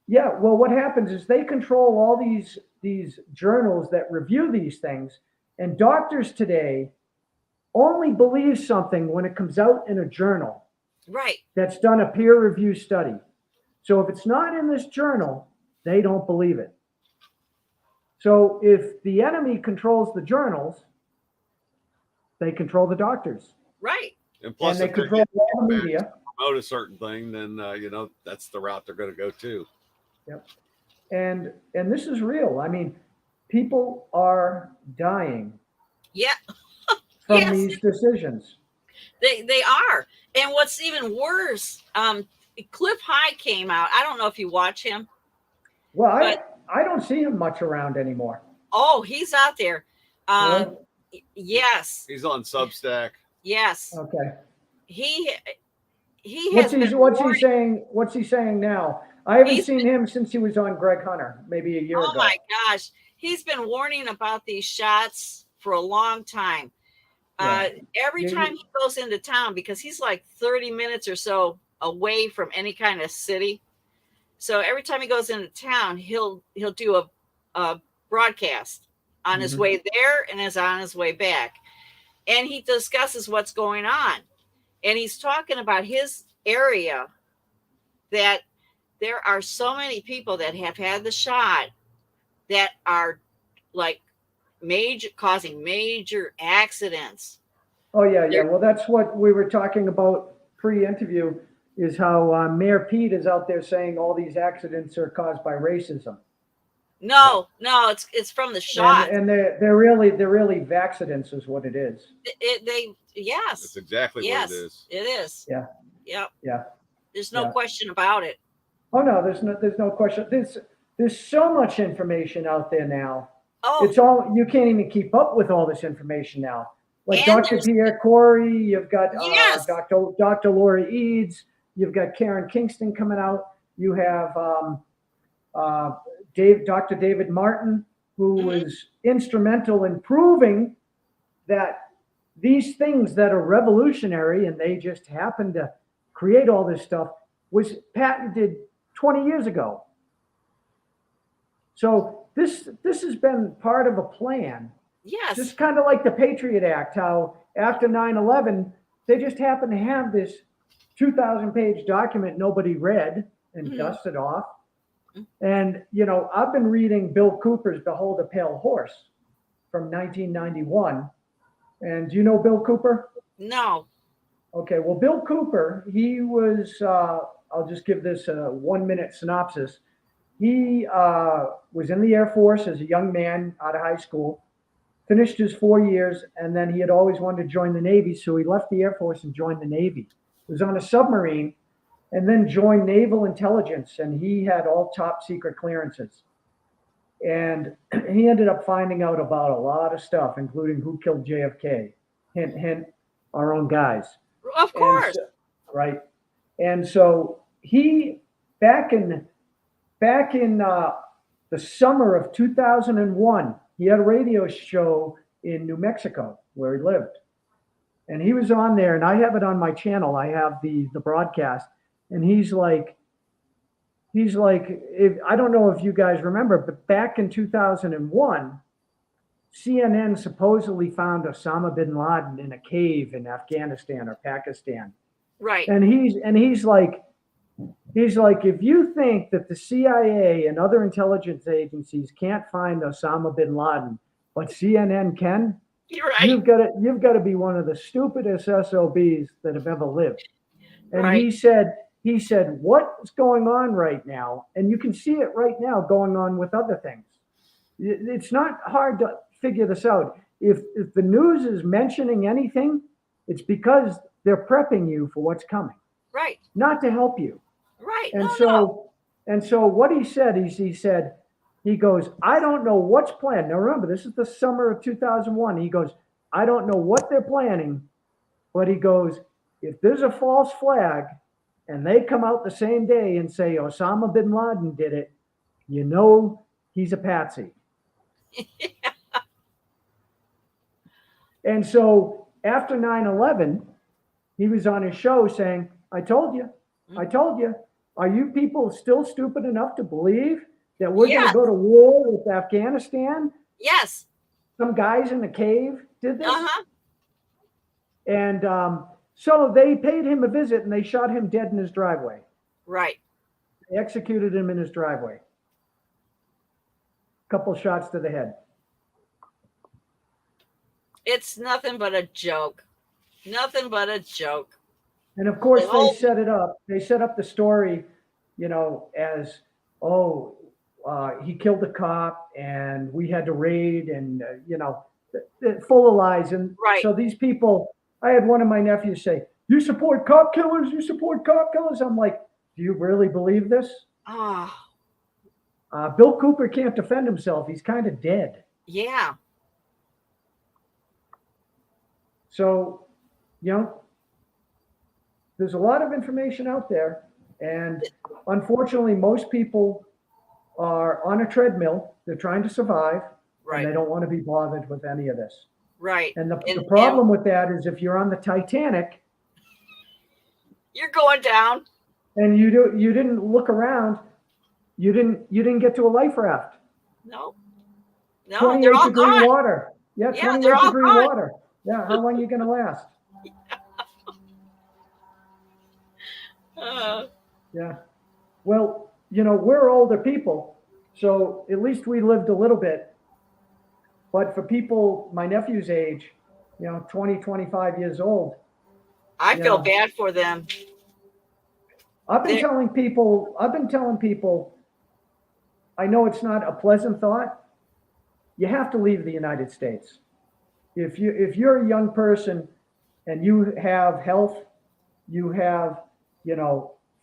Speaker 1: Yeah, well, what happens is they control all these journals that review these things, and doctors today only believe something when it comes out in a journal.
Speaker 2: Right.
Speaker 1: That's done a peer review study. So if it's not in this journal, they don't believe it. So if the enemy controls the journals, they control the doctors.
Speaker 2: Right.
Speaker 3: And plus,
Speaker 1: they control all the media.
Speaker 3: Promote a certain thing, then that's the route they're going to go to.
Speaker 1: Yep. And this is real. I mean, people are dying.
Speaker 2: Yeah.
Speaker 1: From these decisions.
Speaker 2: They are. And what's even worse, Cliff High came out. I don't know if you watch him.
Speaker 1: Well, I don't see him much around anymore.
Speaker 2: Oh, he's out there.
Speaker 1: Really?
Speaker 2: Yes.
Speaker 3: He's on Substack.
Speaker 2: Yes.
Speaker 1: Okay.
Speaker 2: He
Speaker 1: what's he saying now? I haven't seen him since he was on Greg Hunter, maybe a year ago.
Speaker 2: Oh my gosh. He's been warning about these shots for a long time. Every time he goes into town, because he's like 30 minutes or so away from any kind of city. So every time he goes into town, he'll do a broadcast on his way there and is on his way back. And he discusses what's going on. And he's talking about his area, that there are so many people that have had the shot that are like causing major accidents.
Speaker 1: Oh yeah. Well, that's what we were talking about pre-interview, is how Mayor Pete is out there saying all these accidents are caused by racism.
Speaker 2: No, it's from the shot.
Speaker 1: And they're really vaccidents is what it is.
Speaker 2: Yes.
Speaker 3: That's exactly what it is.
Speaker 2: It is.
Speaker 1: Yeah.
Speaker 2: Yep.
Speaker 1: Yeah.
Speaker 2: There's no question about it.
Speaker 1: Oh no, there's no question. There's so much information out there now.
Speaker 2: Oh,
Speaker 1: it's all, you can't even keep up with all this information now. Like Dr. Pierre Corey, you've got Dr. Lori Eads, you've got Karen Kingston coming out. You have Dr. David Martin, who was instrumental in proving that these things that are revolutionary, and they just happen to create all this stuff, was patented 20 years ago. So this has been part of a plan
Speaker 2: Yes.
Speaker 1: Just kind of like the Patriot Act, how after 9/11, they just happened to have this 2,000-page document nobody read and
Speaker 2: Mhm.
Speaker 1: dusted off.
Speaker 2: Mhm.
Speaker 1: And, I've been reading Bill Cooper's Behold a Pale Horse from 1991. And do you know Bill Cooper?
Speaker 2: No.
Speaker 1: Okay, well, Bill Cooper, he was, I'll just give this a 1-minute synopsis. He was in the Air Force as a young man out of high school, finished his 4 years, and then he had always wanted to join the Navy, so he left the Air Force and joined the Navy. He was on a submarine and then joined Naval Intelligence, and he had all top secret clearances. And he ended up finding out about a lot of stuff, including who killed JFK. Hint, hint, our own guys.
Speaker 2: Of course.
Speaker 1: Right. And so he, back in the summer of 2001, he had a radio show in New Mexico where he lived. And he was on there, and I have it on my channel. I have the broadcast, and he's like, I don't know if you guys remember, but back in 2001, CNN supposedly found Osama bin Laden in a cave in Afghanistan or Pakistan.
Speaker 2: Right.
Speaker 1: And he's like, if you think that the CIA and other intelligence agencies can't find Osama bin Laden, but CNN can,
Speaker 2: You're right.
Speaker 1: you've got to be one of the stupidest SOBs that have ever lived. And
Speaker 2: Right.
Speaker 1: he said, what's going on right now? And you can see it right now going on with other things. It's not hard to figure this out. If the news is mentioning anything, it's because they're prepping you for what's coming.
Speaker 2: Right.
Speaker 1: Not to help you.
Speaker 2: Right.
Speaker 1: And
Speaker 2: No.
Speaker 1: so what he said is he goes, I don't know what's planned. Now remember, this is the summer of 2001. He goes, I don't know what they're planning, but he goes, if there's a false flag and they come out the same day and say Osama bin Laden did it, he's a patsy. And so after 9/11, he was on his show saying, I told you. Are you people still stupid enough to believe that we're going to go to war with Afghanistan?
Speaker 2: Yes.
Speaker 1: Some guys in a cave did this.
Speaker 2: Uh-huh.
Speaker 1: And so they paid him a visit and they shot him dead in his driveway.
Speaker 2: Right.
Speaker 1: They executed him in his driveway. Couple shots to the head.
Speaker 2: It's nothing but a joke. Nothing but a joke.
Speaker 1: And of course, they set it up. They set up the story, as, he killed a cop and we had to raid and, full of lies. And
Speaker 2: right.
Speaker 1: So these people, I had one of my nephews say, you support cop killers? You support cop killers? I'm like, do you really believe this?
Speaker 2: Oh.
Speaker 1: Bill Cooper can't defend himself. He's kind of dead.
Speaker 2: Yeah.
Speaker 1: So, there's a lot of information out there. And unfortunately, most people are on a treadmill. They're trying to survive.
Speaker 2: Right.
Speaker 1: And they don't want to be bothered with any of this.
Speaker 2: Right.
Speaker 1: And the problem with that is if you're on the Titanic,
Speaker 2: you're going down.
Speaker 1: And you didn't look around, you didn't get to a life raft.
Speaker 2: No,
Speaker 1: 28-degree water. Yeah, 28-degree water. Yeah, how long are you going to last? Yeah. Well, we're older people, so at least we lived a little bit. But for people my nephew's age, 20, 25 years old.
Speaker 2: I feel bad for them.
Speaker 1: I've been telling people, I know it's not a pleasant thought. You have to leave the United States. If you're a young person and you have health, you have,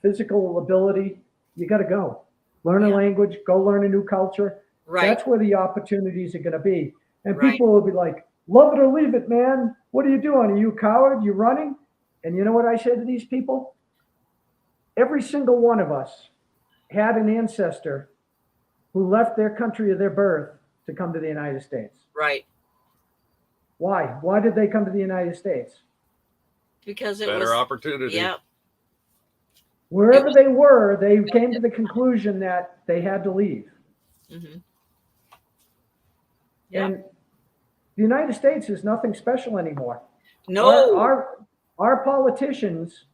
Speaker 1: physical ability, you got to go. Learn a language, go learn a new culture.
Speaker 2: Right.
Speaker 1: That's where the opportunities are going to be. And people will be like, love it or leave it, man. What are you doing? Are you a coward? You running? And you know what I say to these people? Every single one of us had an ancestor who left their country of their birth to come to the United States.
Speaker 2: Right.
Speaker 1: Why? Why did they come to the United States?
Speaker 2: Because it
Speaker 3: was better opportunity.
Speaker 2: Yeah.
Speaker 1: Wherever they were, they came to the conclusion that they had to leave.
Speaker 2: Mm-hmm.
Speaker 1: And, The United States is nothing special anymore.
Speaker 2: No.
Speaker 1: Our politicians,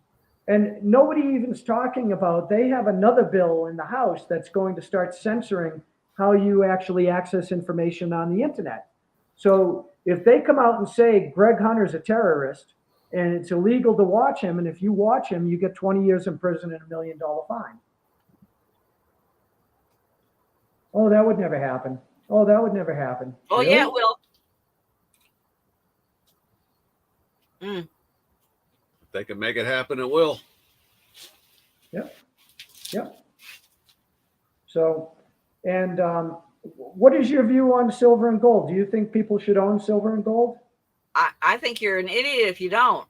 Speaker 1: and nobody even's talking about, they have another bill in the House that's going to start censoring how you actually access information on the internet. So if they come out and say Greg Hunter's a terrorist and it's illegal to watch him, and if you watch him, you get 20 years in prison and $1 million fine. Oh, that would never happen. Oh, that would never happen.
Speaker 2: Oh,
Speaker 1: Really?
Speaker 2: yeah, it will.
Speaker 3: If they can make it happen, it will.
Speaker 1: Yep. So, and what is your view on silver and gold? Do you think people should own silver and gold?
Speaker 2: I think you're an idiot if you don't.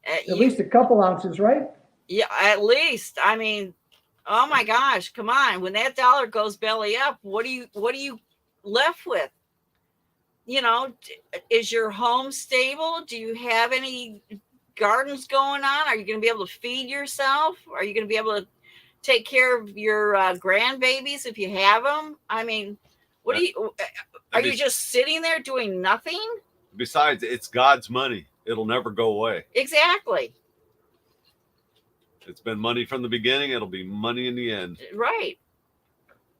Speaker 1: At least a couple ounces, right?
Speaker 2: Yeah, at least. I mean, oh my gosh, come on. When that dollar goes belly up, what are you left with? You know, is your home stable? Do you have any gardens going on? Are you going to be able to feed yourself? Are you going to be able to take care of your grandbabies if you have them? I mean, are you just sitting there doing nothing?
Speaker 3: Besides, it's God's money. It'll never go away.
Speaker 2: Exactly.
Speaker 3: It's been money from the beginning. It'll be money in the end.
Speaker 2: Right.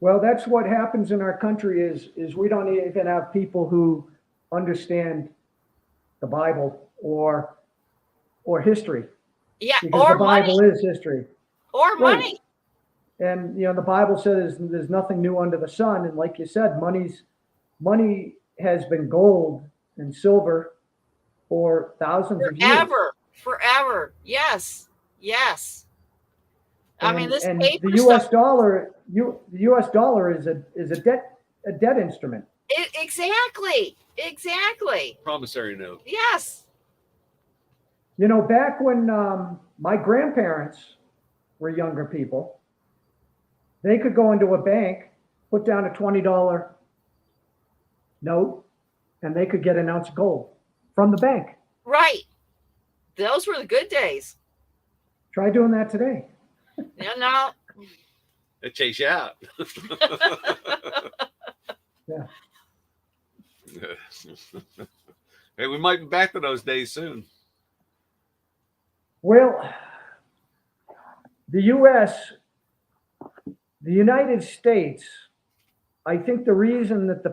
Speaker 1: Well, that's what happens in our country is we don't even have people who understand the Bible or history.
Speaker 2: Yeah,
Speaker 1: because
Speaker 2: or
Speaker 1: the Bible
Speaker 2: money.
Speaker 1: is history.
Speaker 2: Or money.
Speaker 1: And the Bible says there's nothing new under the sun. And like you said, money has been gold and silver for thousands of years.
Speaker 2: Forever. Yes. I mean, this
Speaker 1: and
Speaker 2: paper
Speaker 1: the U.S. dollar, the U.S. dollar is a debt instrument.
Speaker 2: Exactly.
Speaker 3: Promissory note.
Speaker 2: Yes.
Speaker 1: Back when my grandparents were younger people, they could go into a bank, put down a $20 note, and they could get an ounce of gold from the bank.
Speaker 2: Right. Those were the good days.
Speaker 1: Try doing that today.
Speaker 2: No.
Speaker 3: They chase you out.
Speaker 1: Yeah.
Speaker 3: Hey, we might be back to those days soon.
Speaker 1: Well, the United States, I think the reason that the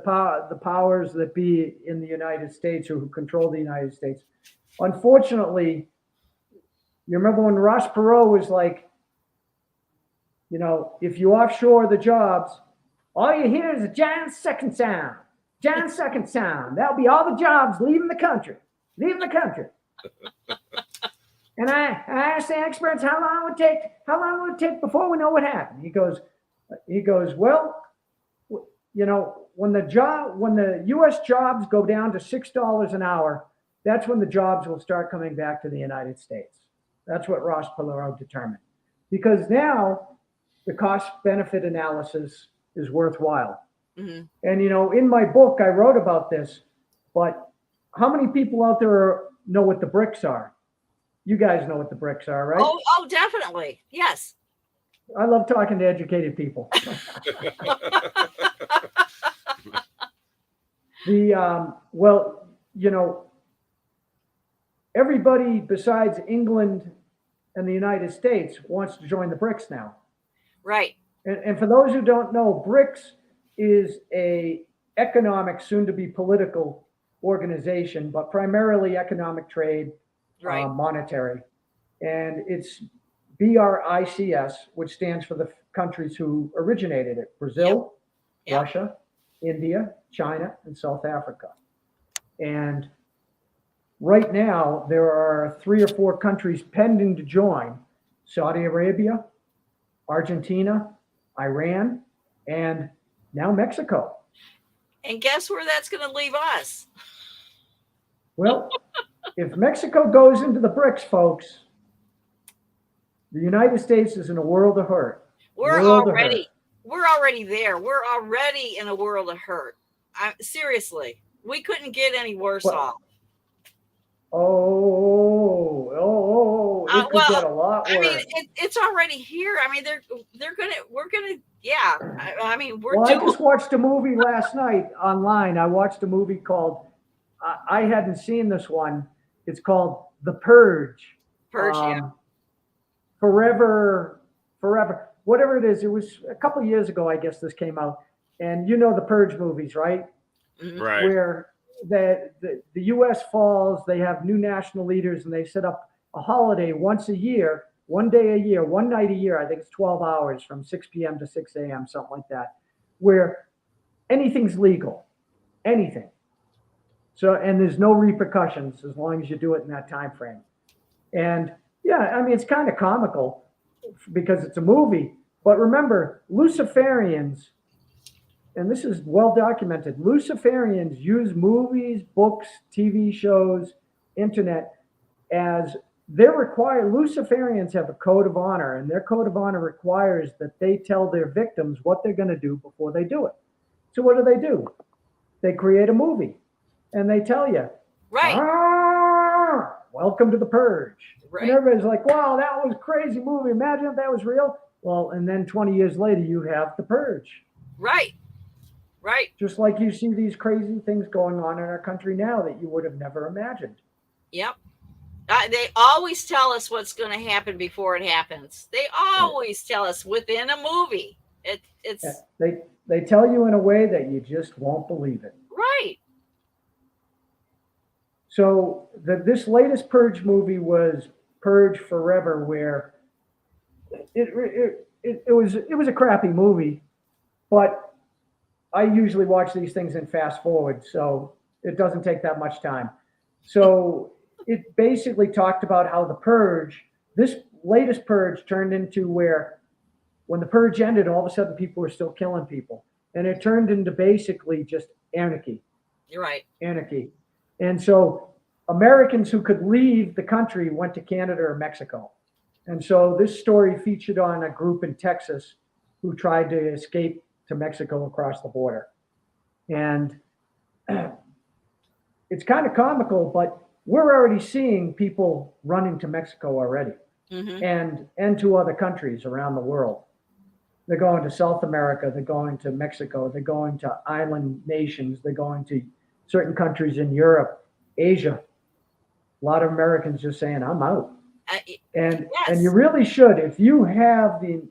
Speaker 1: powers that be in the United States or who control the United States, unfortunately, you remember when Ross Perot was like, if you offshore the jobs, all you hear is a giant second sound. That'll be all the jobs leaving the country. And I asked the experts how long would it take before we know what happened. He goes, well, when the U.S. jobs go down to $6 an hour, that's when the jobs will start coming back to the United States. That's what Ross Perot determined. Because now the cost-benefit analysis is worthwhile. Mm-hmm. And, in my book, I wrote about this, but how many people out there know what the BRICS are? You guys know what the BRICS are, right?
Speaker 2: Oh, definitely. Yes.
Speaker 1: I love talking to educated people. Everybody besides England and the United States wants to join the BRICS now.
Speaker 2: Right.
Speaker 1: And for those who don't know, BRICS is a economic, soon to be political organization, but primarily economic trade, right. Monetary. And it's BRICS, which stands for the countries who originated it: Brazil, yep. Russia, India, China, and South Africa. And right now, there are 3 or 4 countries pending to join: Saudi Arabia, Argentina, Iran, and now Mexico.
Speaker 2: And guess where that's going to leave us?
Speaker 1: Well, if Mexico goes into the BRICS, folks, the United States is in a world of hurt.
Speaker 2: We're already there. We're already in a world of hurt. Seriously, we couldn't get any worse off.
Speaker 1: It could get a lot worse.
Speaker 2: I mean, it's already here. I mean, we're gonna Yeah. I mean, we're
Speaker 1: Well, I
Speaker 2: doing
Speaker 1: just watched a movie last night online. I watched a movie called, I hadn't seen this one. It's called The Purge.
Speaker 2: purge. Yeah.
Speaker 1: Um, forever, whatever it is. It was a couple of years ago, I guess this came out. And you know the Purge movies, right?
Speaker 2: Mhm.
Speaker 3: Right.
Speaker 1: Where the U.S. falls, they have new national leaders, and they set up a holiday once a year, one day a year, one night a year. I think it's 12 hours from 6 p.m. to 6 a.m., something like that, where anything's legal, anything. So, and there's no repercussions as long as you do it in that time frame. And yeah, I mean, it's kind of comical because it's a movie. But remember, Luciferians, and this is well documented, Luciferians use movies, books, TV shows, internet as they're required. Luciferians have a code of honor, and their code of honor requires that they tell their victims what they're going to do before they do it. So what do? They create a movie, and they tell you,
Speaker 2: Right.
Speaker 1: welcome to the Purge.
Speaker 2: Right.
Speaker 1: And everybody's like, wow, that was a crazy movie. Imagine if that was real. Well, and then 20 years later, you have the Purge.
Speaker 2: Right. Right.
Speaker 1: Just like you see these crazy things going on in our country now that you would have never imagined.
Speaker 2: Yep. They always tell us what's going to happen before it happens. They always tell us within a movie. It's
Speaker 1: they tell you in a way that you just won't believe it.
Speaker 2: right.
Speaker 1: So this latest Purge movie was Purge Forever, where it was a crappy movie, but I usually watch these things in fast forward, so it doesn't take that much time. So it basically talked about how the Purge, this latest Purge, turned into where when the Purge ended, all of a sudden people were still killing people, and it turned into basically just anarchy.
Speaker 2: You're right.
Speaker 1: Anarchy. And so Americans who could leave the country went to Canada or Mexico. And so this story featured on a group in Texas who tried to escape to Mexico across the border. And it's kind of comical, but we're already seeing people running to Mexico already, and to other countries around the world. They're going to South America, they're going to Mexico, they're going to island nations, they're going to certain countries in Europe, Asia. A lot of Americans just saying, I'm out. And you really should. If you have the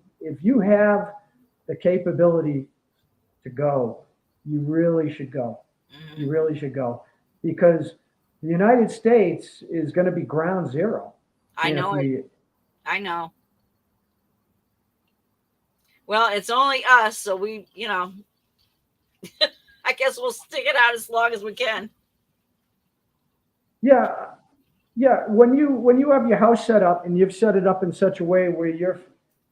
Speaker 1: capability to go, you really should go. You really should go, because the United States is going to be ground zero.
Speaker 2: I know it. I know. Well, it's only us, so we, I guess we'll stick it out as long as we can.
Speaker 1: Yeah. When you have your house set up and you've set it up in such a way where you're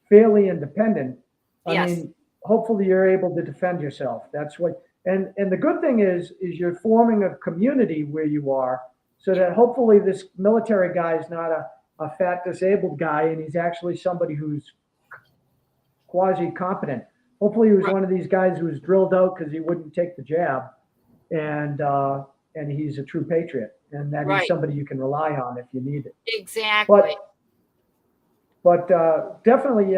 Speaker 1: fairly independent, I mean, hopefully you're able to defend yourself. That's what, and the good thing is you're forming a community where you are, so that hopefully this military guy is not a fat disabled guy, and he's actually somebody who's quasi competent. Hopefully he was one of these guys who was drilled out because he wouldn't take the jab, and he's a true patriot, and that he's somebody you can rely on if you need it.
Speaker 2: Exactly.
Speaker 1: But definitely,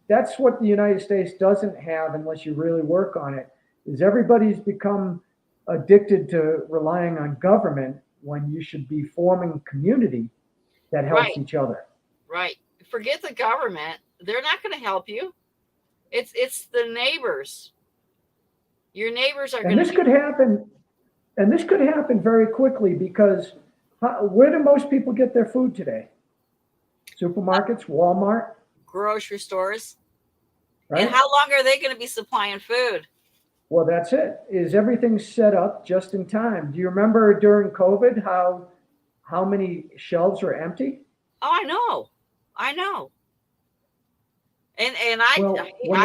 Speaker 1: that's what the United States doesn't have unless you really work on it, is everybody's become addicted to relying on government when you should be forming community that helps each other. Right.
Speaker 2: Forget the government. They're not going to help you. It's the neighbors. Your neighbors are going to.
Speaker 1: This could happen very quickly, because where do most people get their food today? Supermarkets, Walmart,
Speaker 2: grocery stores.
Speaker 1: Right?
Speaker 2: And how long are they going to be supplying food?
Speaker 1: Well, that's it. Is everything set up just in time? Do you remember during COVID how many shelves were empty?
Speaker 2: Oh, I know. And
Speaker 1: when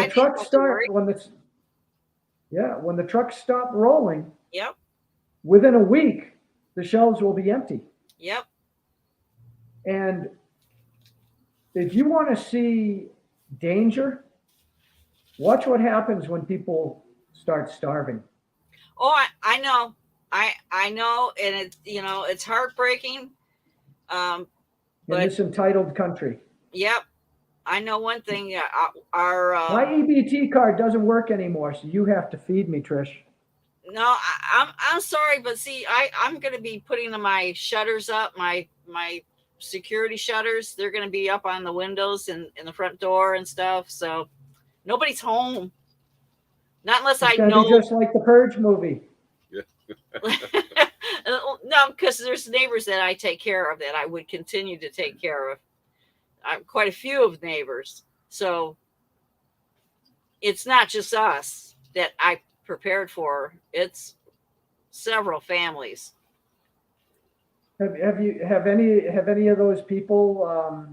Speaker 1: the trucks stop rolling, within a week the shelves will be empty.
Speaker 2: Yep.
Speaker 1: And if you want to see danger, watch what happens when people start starving.
Speaker 2: Oh, I know. I know, and it's heartbreaking.
Speaker 1: In this entitled country.
Speaker 2: Yep. I know one thing. Our
Speaker 1: My EBT card doesn't work anymore, so you have to feed me, Trish.
Speaker 2: no, I'm sorry, but see, I'm going to be putting my shutters up, my security shutters. They're going to be up on the windows and in the front door and stuff. So nobody's home, not unless
Speaker 1: It's
Speaker 2: I
Speaker 1: going to
Speaker 2: know.
Speaker 1: be just like the Purge movie.
Speaker 2: No, because there's neighbors that I take care of that I would continue to take care of. I'm quite a few of neighbors, so it's not just us that I prepared for. It's several families.
Speaker 1: Have any of those people?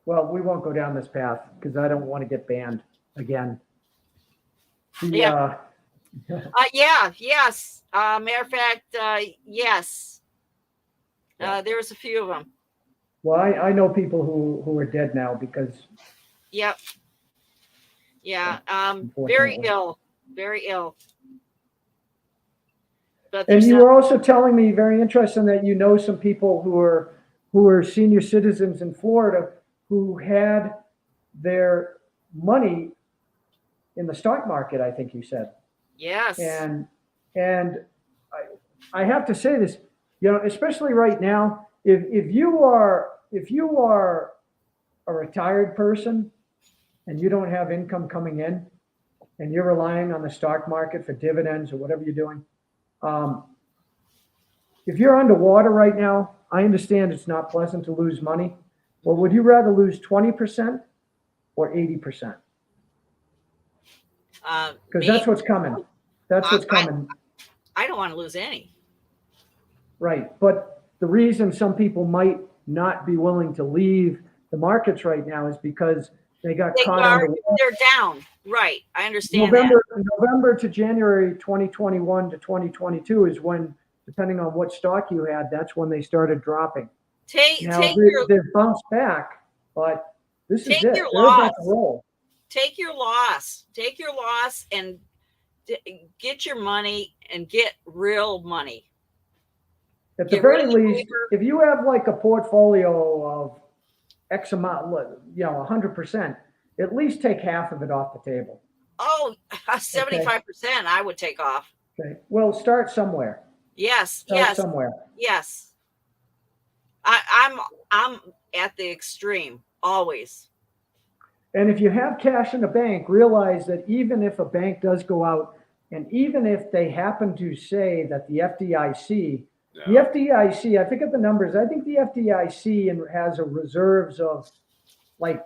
Speaker 1: Well, we won't go down this path because I don't want to get banned again.
Speaker 2: Yeah. Yes. Matter of fact, yes. There was a few of them.
Speaker 1: Well, I know people who are dead now because.
Speaker 2: Yep. Yeah. Very ill. Very ill. But
Speaker 1: and you were also telling me, very interesting, that you know some people who are senior citizens in Florida who had their money in the stock market, I think you said.
Speaker 2: Yes.
Speaker 1: And I have to say this, especially right now, if you are a retired person and you don't have income coming in and you're relying on the stock market for dividends or whatever you're doing, if you're underwater right now, I understand it's not pleasant to lose money. Well, would you rather lose 20% or 80%? Because that's what's coming. That's what's coming.
Speaker 2: I don't want to lose any.
Speaker 1: Right. But the reason some people might not be willing to leave the markets right now is because they got caught underwater.
Speaker 2: They're down. Right. I understand
Speaker 1: November to January 2021 to 2022 is when, depending on what stock you had, that's when they started dropping. They've bounced back, but this is it. They're about to roll.
Speaker 2: Take your loss. Take your loss and get your money and get real money.
Speaker 1: At the very least, if you have like a portfolio of X amount, 100%, at least take half of it off the table.
Speaker 2: Oh, 75% I would take off.
Speaker 1: Okay. Well, start somewhere.
Speaker 2: Yes.
Speaker 1: Start somewhere.
Speaker 2: Yes. I'm at the extreme always.
Speaker 1: And if you have cash in the bank, realize that even if a bank does go out, and even if they happen to say that the FDIC, I forget the numbers, I think the FDIC has a reserves of like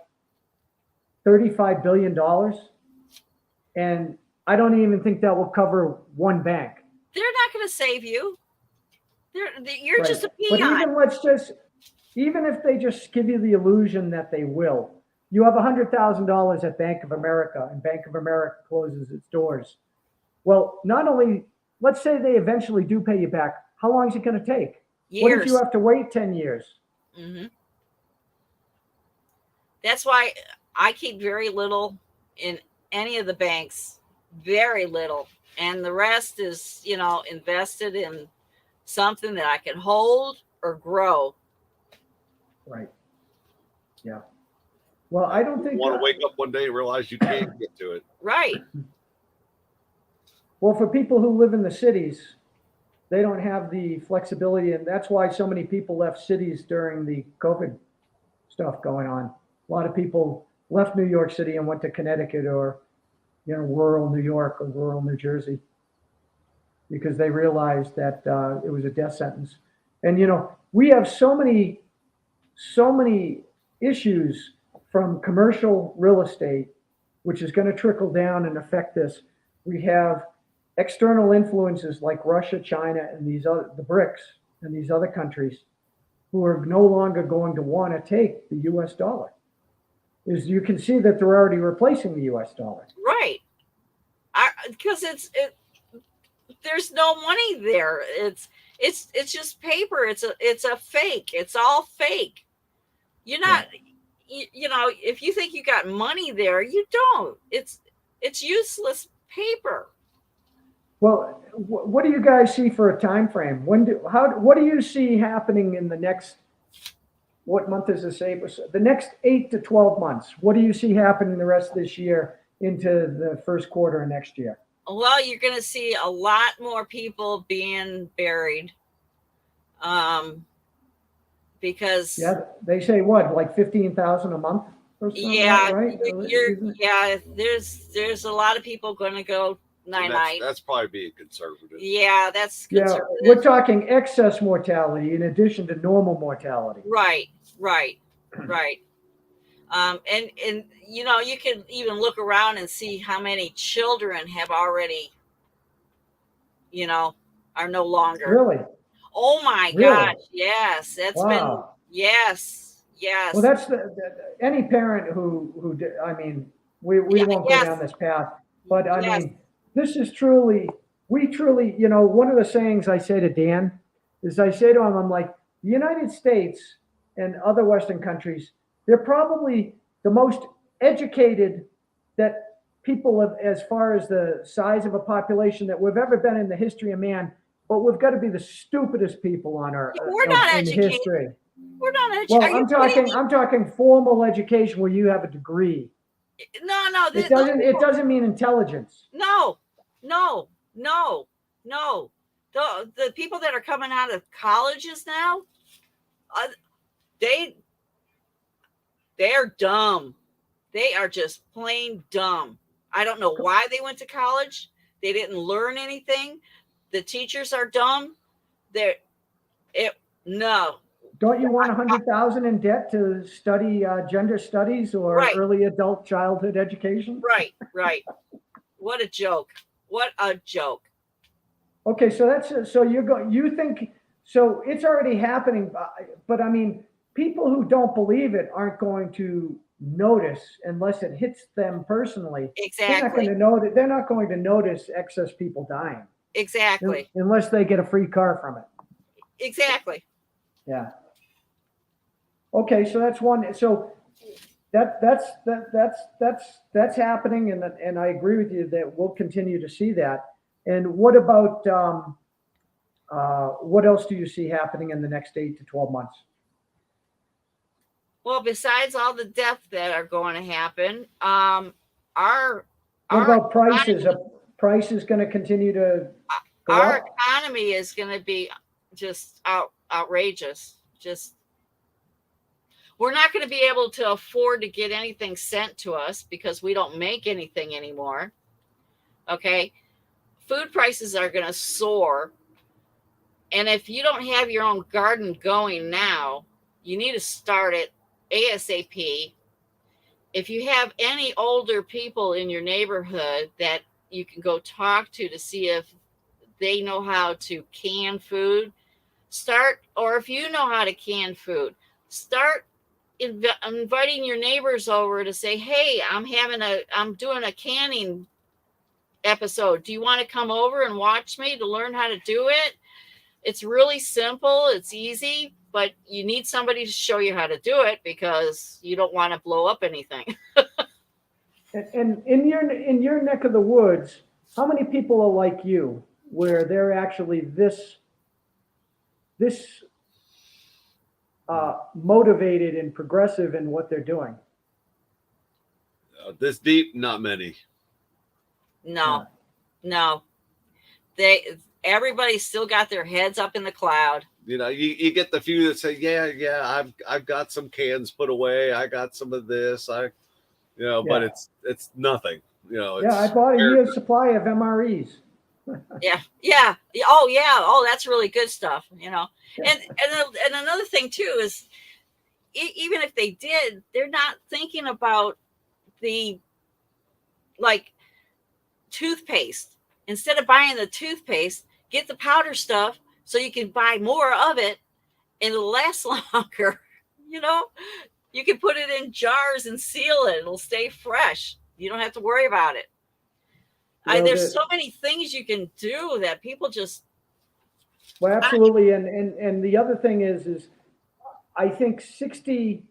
Speaker 1: $35 billion. And I don't even think that will cover one bank.
Speaker 2: They're not going to save you. You're right. Just a peon.
Speaker 1: But even if they just give you the illusion that they will, you have $100,000 at Bank of America and Bank of America closes its doors. Well, not only, let's say they eventually do pay you back. How long is it going to take?
Speaker 2: Years.
Speaker 1: What if you have to wait 10 years?
Speaker 2: Mm-hmm. That's why I keep very little in any of the banks, very little. And the rest is, invested in something that I can hold or grow.
Speaker 1: Right. Yeah. Well, I don't think
Speaker 3: you want to wake up one day and realize you can't get to it.
Speaker 2: Right.
Speaker 1: Well, for people who live in the cities, they don't have the flexibility, and that's why so many people left cities during the COVID stuff going on. A lot of people left New York City and went to Connecticut or, rural New York or rural New Jersey because they realized that it was a death sentence. And, we have so many issues from commercial real estate, which is going to trickle down and affect this. We have external influences like Russia, China, and the BRICS and these other countries who are no longer going to want to take the US dollar. You can see that they're already replacing the US dollar.
Speaker 2: Right. Because there's no money there. It's just paper. It's a fake. It's all fake. You're not, if you think you got money there, you don't. It's useless paper.
Speaker 1: Well, what do you guys see for a time frame? What do you see happening in the next, what month is this? April? The next 8 to 12 months. What do you see happening the rest of this year into the first quarter of next year?
Speaker 2: Well, you're going to see a lot more people being buried. Because
Speaker 1: they say what, like 15,000 a month or something, right?
Speaker 2: There's a lot of people going to go night.
Speaker 3: That's probably being conservative.
Speaker 2: Yeah, that's conservative.
Speaker 1: Yeah, we're talking excess mortality in addition to normal mortality.
Speaker 2: Right. And you can even look around and see how many children have already, are no longer.
Speaker 1: Really?
Speaker 2: Oh my gosh! Yes, that's been yes.
Speaker 1: Well, that's any parent who I mean, we won't go down this path, but I mean, this is we truly, one of the sayings I say to Dan is I say to him, I'm like, the United States and other Western countries, they're probably the most educated that people have, as far as the size of a population that we've ever been in the history of man. But we've got to be the stupidest people on our in history.
Speaker 2: We're not educated.
Speaker 1: Well, I'm talking formal education where you have a degree.
Speaker 2: No.
Speaker 1: It doesn't mean intelligence.
Speaker 2: No. The people that are coming out of colleges now, they're dumb. They are just plain dumb. I don't know why they went to college. They didn't learn anything. The teachers are dumb. No.
Speaker 1: Don't you want 100,000 in debt to study gender studies or early adult childhood education?
Speaker 2: Right. What a joke.
Speaker 1: Okay, so you think so it's already happening, but I mean, people who don't believe it aren't going to notice unless it hits them personally.
Speaker 2: Exactly.
Speaker 1: They're not going to notice excess people dying.
Speaker 2: Exactly.
Speaker 1: Unless they get a free car from it.
Speaker 2: Exactly.
Speaker 1: Yeah. Okay, so that's one. So that's happening, and I agree with you that we'll continue to see that. And what about what else do you see happening in the next 8 to 12 months?
Speaker 2: Well, besides all the deaths that are going to happen,
Speaker 1: what about prices? Prices going to continue to go
Speaker 2: our
Speaker 1: up?
Speaker 2: economy is going to be just outrageous. We're not going to be able to afford to get anything sent to us because we don't make anything anymore. Okay. Food prices are going to soar. And if you don't have your own garden going now, you need to start it ASAP. If you have any older people in your neighborhood that you can go talk to see if they know how to can food, or if you know how to can food, start inviting your neighbors over to say, hey, I'm doing a canning episode. Do you want to come over and watch me to learn how to do it? It's really simple. It's easy, but you need somebody to show you how to do it because you don't want to blow up anything.
Speaker 1: And in your neck of the woods, how many people are like you where they're actually this motivated and progressive in what they're doing?
Speaker 3: This deep, not many.
Speaker 2: No. Everybody's still got their heads up in the cloud.
Speaker 3: You get the few that say, yeah, I've got some cans put away. I got some of this. But it's nothing.
Speaker 1: I bought a year's supply of MREs.
Speaker 2: Yeah. Oh, that's really good stuff. And another thing too is, even if they did, they're not thinking about the toothpaste. Instead of buying the toothpaste, get the powder stuff so you can buy more of it and it'll last longer. You can put it in jars and seal it. It'll stay fresh. You don't have to worry about it. There's so many things you can do that people just.
Speaker 1: Well, absolutely. And the other thing is I think 60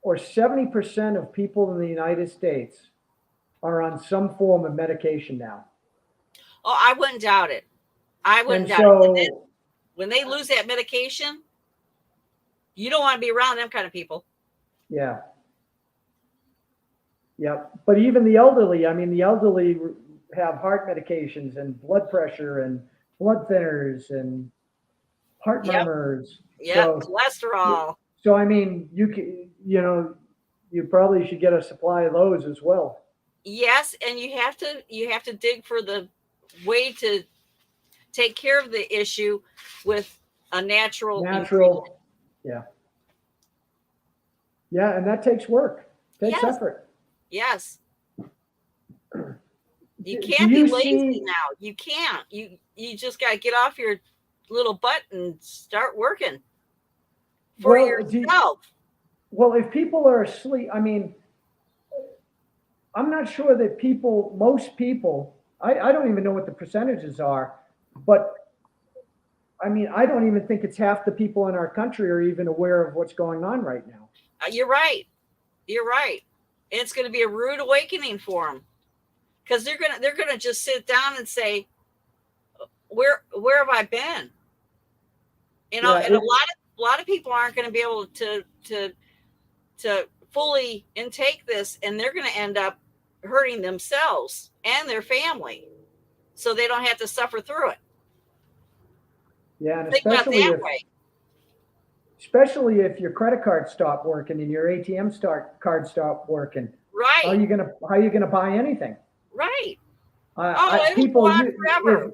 Speaker 1: or 70% of people in the United States are on some form of medication now.
Speaker 2: Oh, I wouldn't doubt it. When they lose that medication, You don't want to be around them kind of people.
Speaker 1: Yeah. Yeah. But even the elderly, I mean, the elderly have heart medications and blood pressure and blood thinners and heart
Speaker 2: Yep.
Speaker 1: murmurs.
Speaker 2: Yep. Cholesterol.
Speaker 1: So I mean, you probably should get a supply of those as well.
Speaker 2: Yes, and you have to dig for the way to take care of the issue with a natural ingredient.
Speaker 1: Yeah. Yeah, and that takes work. Takes effort.
Speaker 2: Yes. You
Speaker 1: Do
Speaker 2: can't be
Speaker 1: you
Speaker 2: lazy
Speaker 1: see-
Speaker 2: now. You can't. You just got to get off your little butt and start working for yourself.
Speaker 1: Well, if people are asleep, I mean, I'm not sure that most people, I don't even know what the percentages are, but I mean, I don't even think it's half the people in our country are even aware of what's going on right now.
Speaker 2: You're right. You're right. And it's going to be a rude awakening for them, because they're gonna just sit down and say, where have I been? You know, and a lot of people aren't going to be able to fully intake this, and they're going to end up hurting themselves and their family, so they don't have to suffer through it.
Speaker 1: Yeah, and
Speaker 2: Think about that way.
Speaker 1: Especially if your credit card stopped working and your ATM card stopped working.
Speaker 2: Right.
Speaker 1: How are you gonna buy anything?
Speaker 2: Right.
Speaker 1: People,
Speaker 2: forever.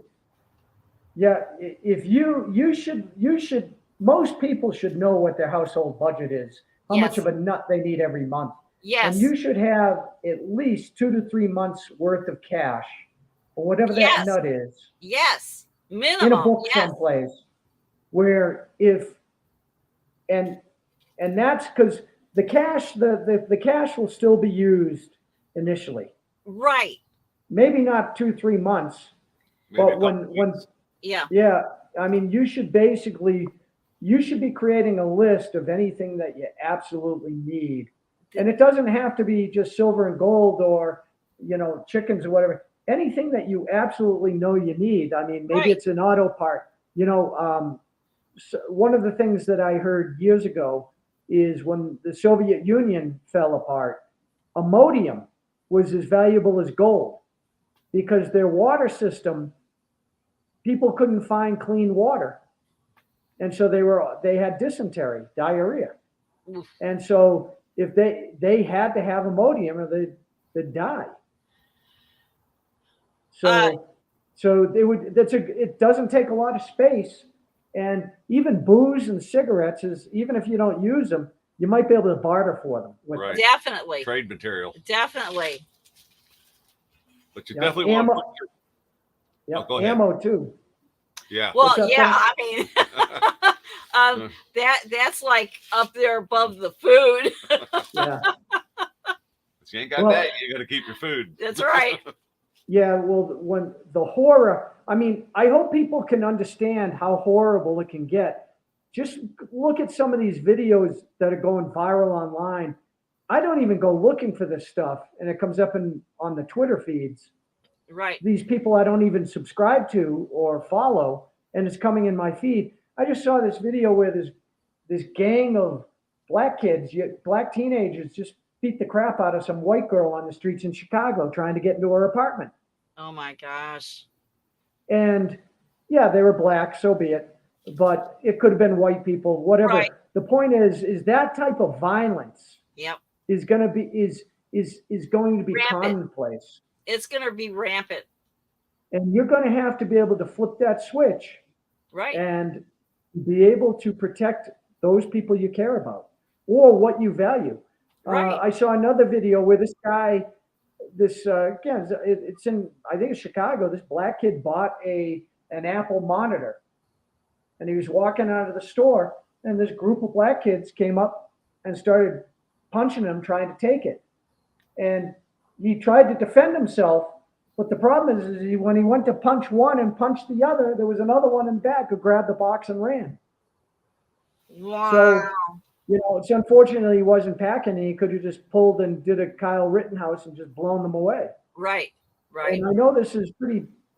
Speaker 1: Most people should know what their household budget is, how much of a nut they need every month.
Speaker 2: Yes.
Speaker 1: And you should have at least 2 to 3 months worth of cash, or whatever that nut is.
Speaker 2: Yes. Minimum.
Speaker 1: In a book someplace, where and that's because the cash will still be used initially.
Speaker 2: Right.
Speaker 1: Maybe not 2-3 months, but when I mean, you should be creating a list of anything that you absolutely need. And it doesn't have to be just silver and gold or, chickens or whatever. Anything that you absolutely know you need. I mean, maybe it's an auto part. So one of the things that I heard years ago is when the Soviet Union fell apart, ammonium was as valuable as gold, because their water system, people couldn't find clean water. And so they had dysentery, diarrhea. And so if they had to have ammonium or they'd die. So it doesn't take a lot of space. And even booze and cigarettes even if you don't use them, you might be able to barter for them.
Speaker 3: Right.
Speaker 2: Definitely.
Speaker 3: Trade material.
Speaker 2: Definitely.
Speaker 3: But you definitely want to put
Speaker 1: ammo too.
Speaker 3: Yeah.
Speaker 2: Well, I mean, that's like up there above the food.
Speaker 1: Yeah.
Speaker 3: If you ain't got that, you got to keep your food.
Speaker 2: That's right.
Speaker 1: Yeah, well, when the horror, I mean, I hope people can understand how horrible it can get. Just look at some of these videos that are going viral online. I don't even go looking for this stuff, and it comes up on the Twitter feeds.
Speaker 2: Right.
Speaker 1: These people I don't even subscribe to or follow, and it's coming in my feed. I just saw this video where this gang of black teenagers just beat the crap out of some white girl on the streets in Chicago trying to get into her apartment.
Speaker 2: Oh my gosh.
Speaker 1: And yeah, they were black, so be it. But it could have been white people, whatever.
Speaker 2: Right.
Speaker 1: The point is that type of violence is going to be rampant. Commonplace.
Speaker 2: It's going to be rampant.
Speaker 1: And you're going to have to be able to flip that switch.
Speaker 2: Right.
Speaker 1: And be able to protect those people you care about or what you value. Right. I saw another video where this guy, again, it's in, I think it's Chicago. This black kid bought an Apple monitor, and he was walking out of the store, and this group of black kids came up and started punching him, trying to take it. And he tried to defend himself, but the problem is when he went to punch one and punch the other, there was another one in back who grabbed the box and ran.
Speaker 2: Wow.
Speaker 1: So, it's unfortunately he wasn't packing, and he could have just pulled and did a Kyle Rittenhouse and just blown them away.
Speaker 2: Right. Right.
Speaker 1: And I know this is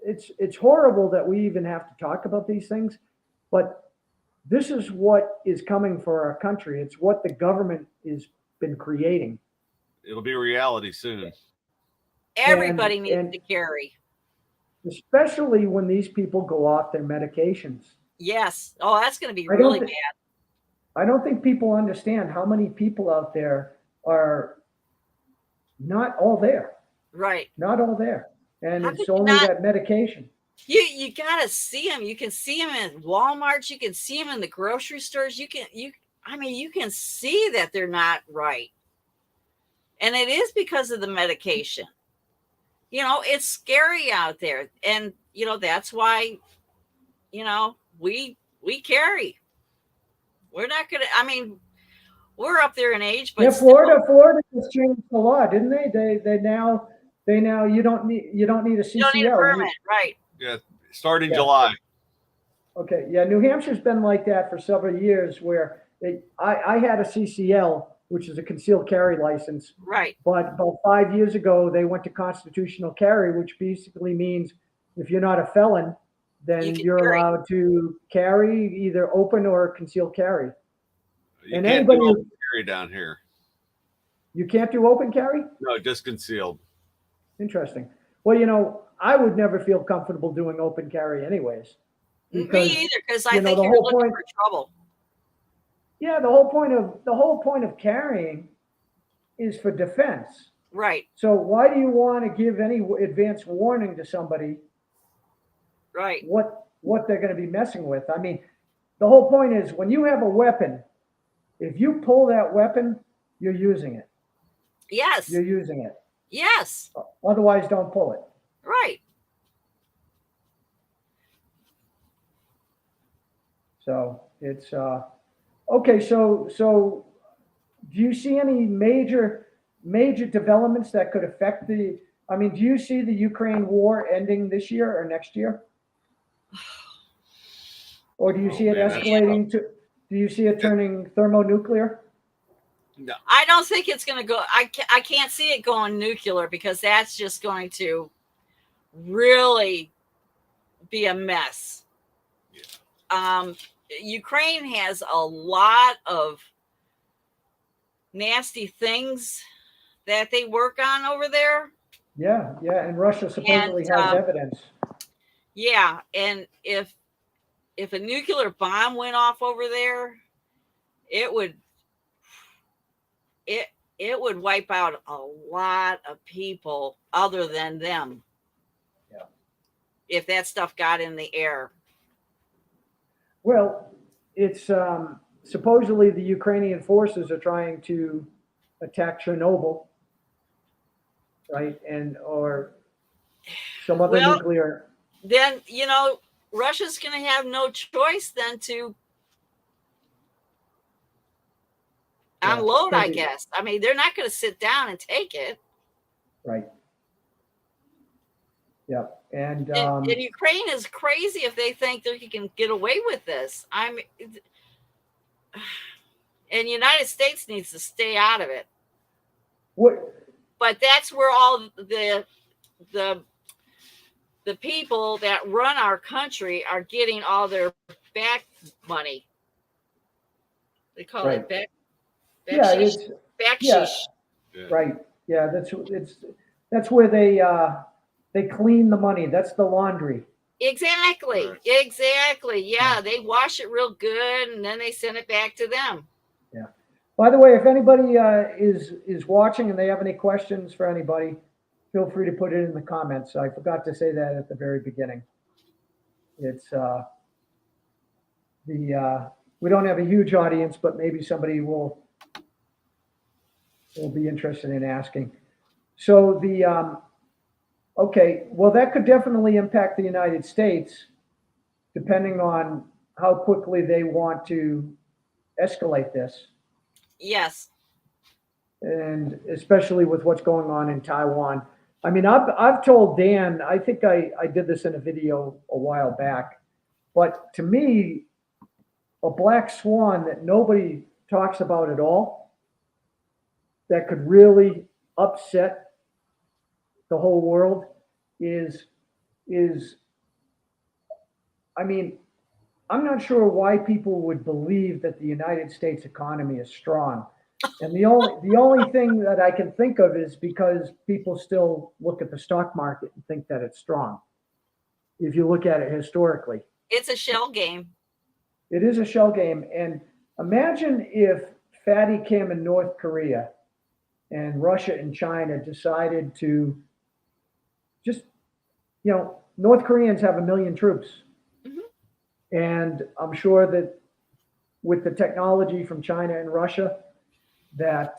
Speaker 1: it's horrible that we even have to talk about these things, but this is what is coming for our country. It's what the government has been creating.
Speaker 3: It'll be reality soon.
Speaker 2: Everybody needs
Speaker 1: and
Speaker 2: to carry.
Speaker 1: especially when these people go off their medications.
Speaker 2: Yes. Oh, that's going to be
Speaker 1: I don't
Speaker 2: really
Speaker 1: thi-
Speaker 2: bad.
Speaker 1: I don't think people understand how many people out there are not all there,
Speaker 2: Right.
Speaker 1: not all there. And
Speaker 2: How
Speaker 1: it's
Speaker 2: could you
Speaker 1: only
Speaker 2: not?
Speaker 1: that medication.
Speaker 2: You gotta see them. You can see them in Walmart. You can see them in the grocery stores. You can see that they're not right, and it is because of the medication. It's scary out there, and that's why we carry. We're not gonna. I mean, we're up there in age, but
Speaker 1: Yeah,
Speaker 2: still,
Speaker 1: Florida just changed the law, didn't they? They now you don't need a
Speaker 2: you don't need a
Speaker 1: CCL.
Speaker 2: permit, right?
Speaker 3: Yeah, starting
Speaker 1: Yeah.
Speaker 3: July.
Speaker 1: Okay, yeah, New Hampshire's been like that for several years where I had a CCL, which is a concealed carry license,
Speaker 2: Right.
Speaker 1: but about 5 years ago, they went to constitutional carry, which basically means if you're not a felon,
Speaker 2: You
Speaker 1: then
Speaker 2: can
Speaker 1: you're
Speaker 2: carry.
Speaker 1: allowed to carry either open or concealed carry.
Speaker 3: You
Speaker 1: And
Speaker 3: can't
Speaker 1: anybody
Speaker 3: do
Speaker 1: who-
Speaker 3: open carry down here.
Speaker 1: You can't do open carry?
Speaker 3: No, just concealed.
Speaker 1: Interesting. Well, I would never feel comfortable doing open carry anyways.
Speaker 2: Me
Speaker 1: Because,
Speaker 2: either, because I
Speaker 1: you know,
Speaker 2: think
Speaker 1: the
Speaker 2: you're
Speaker 1: whole
Speaker 2: looking
Speaker 1: point-
Speaker 2: for trouble.
Speaker 1: Yeah, the whole point of carrying is for defense.
Speaker 2: Right.
Speaker 1: So why do you want to give any advance warning to somebody
Speaker 2: Right.
Speaker 1: what they're going to be messing with? I mean, the whole point is when you have a weapon, if you pull that weapon, you're using it.
Speaker 2: Yes.
Speaker 1: You're using it.
Speaker 2: Yes.
Speaker 1: Otherwise, don't pull it.
Speaker 2: Right.
Speaker 1: So it's okay. So do you see any major developments that could affect the? I mean, do you see the Ukraine war ending this year or next year? Or do you see it
Speaker 3: man, that's
Speaker 1: escalating to? Do you see it turning thermonuclear?
Speaker 3: No.
Speaker 2: I don't think it's going to go. I can't see it going nuclear because that's just going to really be a mess.
Speaker 3: Yeah.
Speaker 2: Ukraine has a lot of nasty things that they work on over there.
Speaker 1: Yeah, and Russia supposedly has evidence.
Speaker 2: Yeah, and if a nuclear bomb went off over there, it would wipe out a lot of people other than them.
Speaker 1: Yeah.
Speaker 2: If that stuff got in the air.
Speaker 1: Well, it's supposedly the Ukrainian forces are trying to attack Chernobyl, right? Or some other nuclear.
Speaker 2: Then, Russia's going to have no choice then to unload, I guess. I mean, they're not going to sit down and take it.
Speaker 1: Right. Yeah. And
Speaker 2: Ukraine is crazy if they think they can get away with this. And the United States needs to stay out of it. But that's where all the people that run our country are getting all their back money. They call it back.
Speaker 1: Yeah,
Speaker 2: backsheesh.
Speaker 3: Yeah.
Speaker 1: Right. Yeah, that's where they clean the money. That's the laundry.
Speaker 2: Exactly.
Speaker 3: Right.
Speaker 2: Exactly. Yeah, they wash it real good and then they send it back to them.
Speaker 1: Yeah. By the way, if anybody is watching and they have any questions for anybody, feel free to put it in the comments. I forgot to say that at the very beginning. It's we don't have a huge audience, but maybe somebody will be interested in asking. So okay, well, that could definitely impact the United States, depending on how quickly they want to escalate this.
Speaker 2: Yes.
Speaker 1: And especially with what's going on in Taiwan. I mean, I've told Dan, I think I did this in a video a while back, but to me, a black swan that nobody talks about at all, that could really upset the whole world is I mean, I'm not sure why people would believe that the United States economy is strong. And the only thing that I can think of is because people still look at the stock market and think that it's strong. If you look at it historically,
Speaker 2: It's a shell game.
Speaker 1: it is a shell game. And imagine if Fatty Kim in North Korea and Russia and China decided to just, North Koreans have 1 million troops.
Speaker 2: Mhm.
Speaker 1: And I'm sure that with the technology from China and Russia, that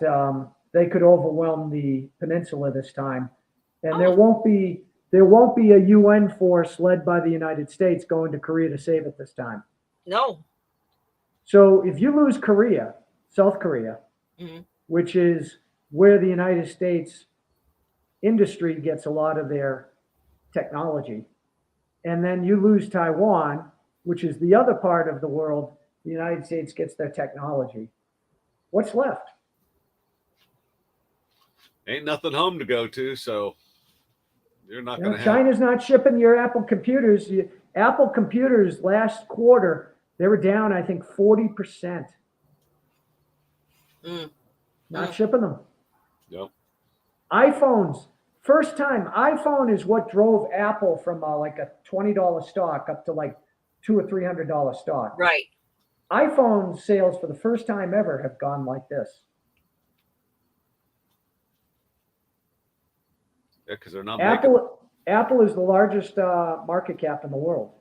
Speaker 1: they could overwhelm the peninsula this time, and there
Speaker 2: Oh,
Speaker 1: won't be a UN force led by the United States going to Korea to save it this time.
Speaker 2: no.
Speaker 1: So if you lose Korea, South Korea,
Speaker 2: Mhm.
Speaker 1: which is where the United States industry gets a lot of their technology, and then you lose Taiwan, which is the other part of the world the United States gets their technology, what's left?
Speaker 3: Ain't nothing home to go to, so you're not going to have.
Speaker 1: China's not shipping your Apple computers. Apple computers last quarter, they were down, I think, 40%.
Speaker 2: Mm.
Speaker 1: Not shipping them.
Speaker 3: Nope.
Speaker 1: iPhones, first time. iPhone is what drove Apple from like a $20 stock up to like $200 or $300 stock.
Speaker 2: Right.
Speaker 1: iPhone sales for the first time ever have gone like this.
Speaker 3: Yeah, because they're not making.
Speaker 1: Apple is the largest market cap in the world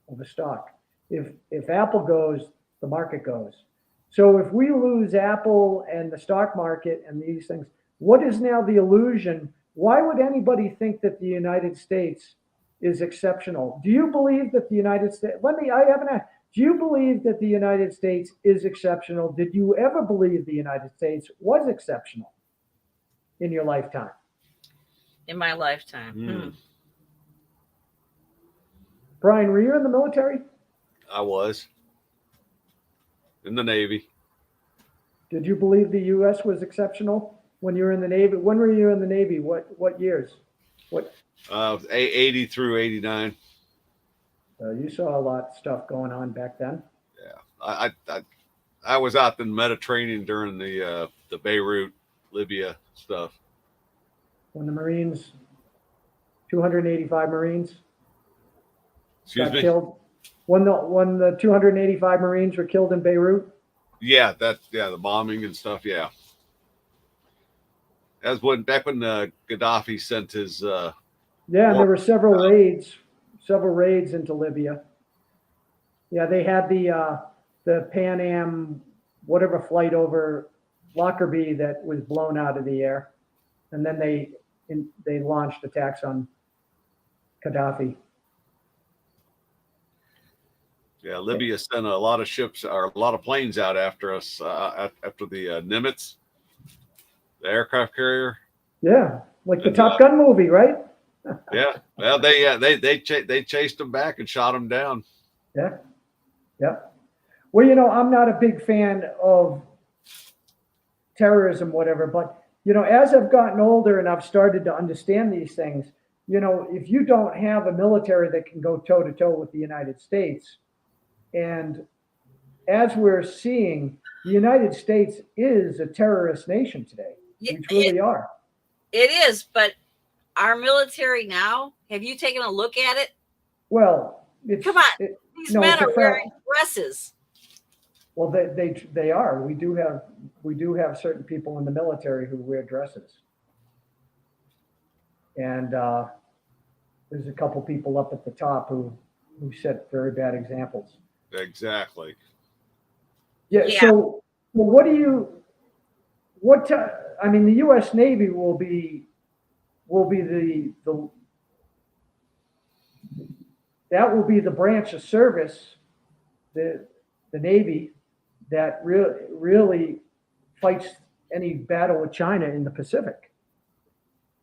Speaker 1: of the stock. If Apple goes, the market goes. So if we lose Apple and the stock market and these things, what is now the illusion? Why would anybody think that the United States is exceptional? Do you believe that the United States, I haven't asked, do you believe that the United States is exceptional? Did you ever believe the United States was exceptional in your lifetime?
Speaker 2: In my lifetime.
Speaker 3: Mm.
Speaker 1: Brian, were you in the military?
Speaker 3: I was in the Navy.
Speaker 1: Did you believe the U.S. was exceptional when you were in the Navy? When were you in the Navy? What years? What?
Speaker 3: 80 through 89.
Speaker 1: You saw a lot of stuff going on back then.
Speaker 3: Yeah, I was out in the Mediterranean during the Beirut, Libya stuff.
Speaker 1: When the Marines, 285 Marines
Speaker 3: Excuse me?
Speaker 1: killed. When the 285 Marines were killed in Beirut.
Speaker 3: Yeah, the bombing and stuff. Yeah, as back when Gaddafi sent his.
Speaker 1: And there were several raids into Libya. Yeah, they had the Pan Am whatever flight over Lockerbie that was blown out of the air, and then they launched attacks on Gaddafi.
Speaker 3: Yeah, Libya sent a lot of ships or a lot of planes out after us after the Nimitz, the aircraft carrier.
Speaker 1: Yeah, like the Top Gun movie, right?
Speaker 3: Yeah, well, they chased them back and shot them down.
Speaker 1: Yeah. Well, I'm not a big fan of terrorism, whatever, but as I've gotten older and I've started to understand these things, if you don't have a military that can go toe to toe with the United States, and as we're seeing, the United States is a terrorist nation today. We truly are.
Speaker 2: It is, but our military now, have you taken a look at it?
Speaker 1: Well,
Speaker 2: come on. These men are wearing dresses.
Speaker 1: Well, they are. We do have certain people in the military who wear dresses. And there's a couple people up at the top who set very bad examples.
Speaker 3: Exactly.
Speaker 1: Yeah. So the U.S. Navy will be that will be the branch of service, the Navy, that really fights any battle with China in the Pacific.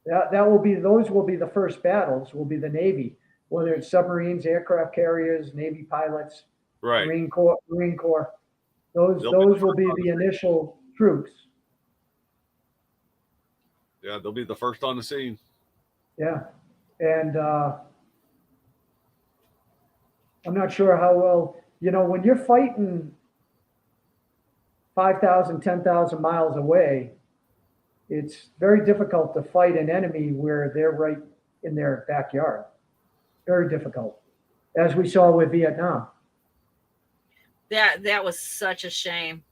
Speaker 1: Those will be the first battles, will be the Navy, whether it's submarines, aircraft carriers, Navy pilots,
Speaker 3: right.
Speaker 1: Marine Corps. Those will be the initial troops.
Speaker 3: Yeah, they'll be the first on the scene.
Speaker 1: Yeah. And I'm not sure how well when you're fighting 5,000, 10,000 miles away, it's very difficult to fight an enemy where they're right in their backyard. Very difficult, as we saw with Vietnam.
Speaker 2: That was such a shame.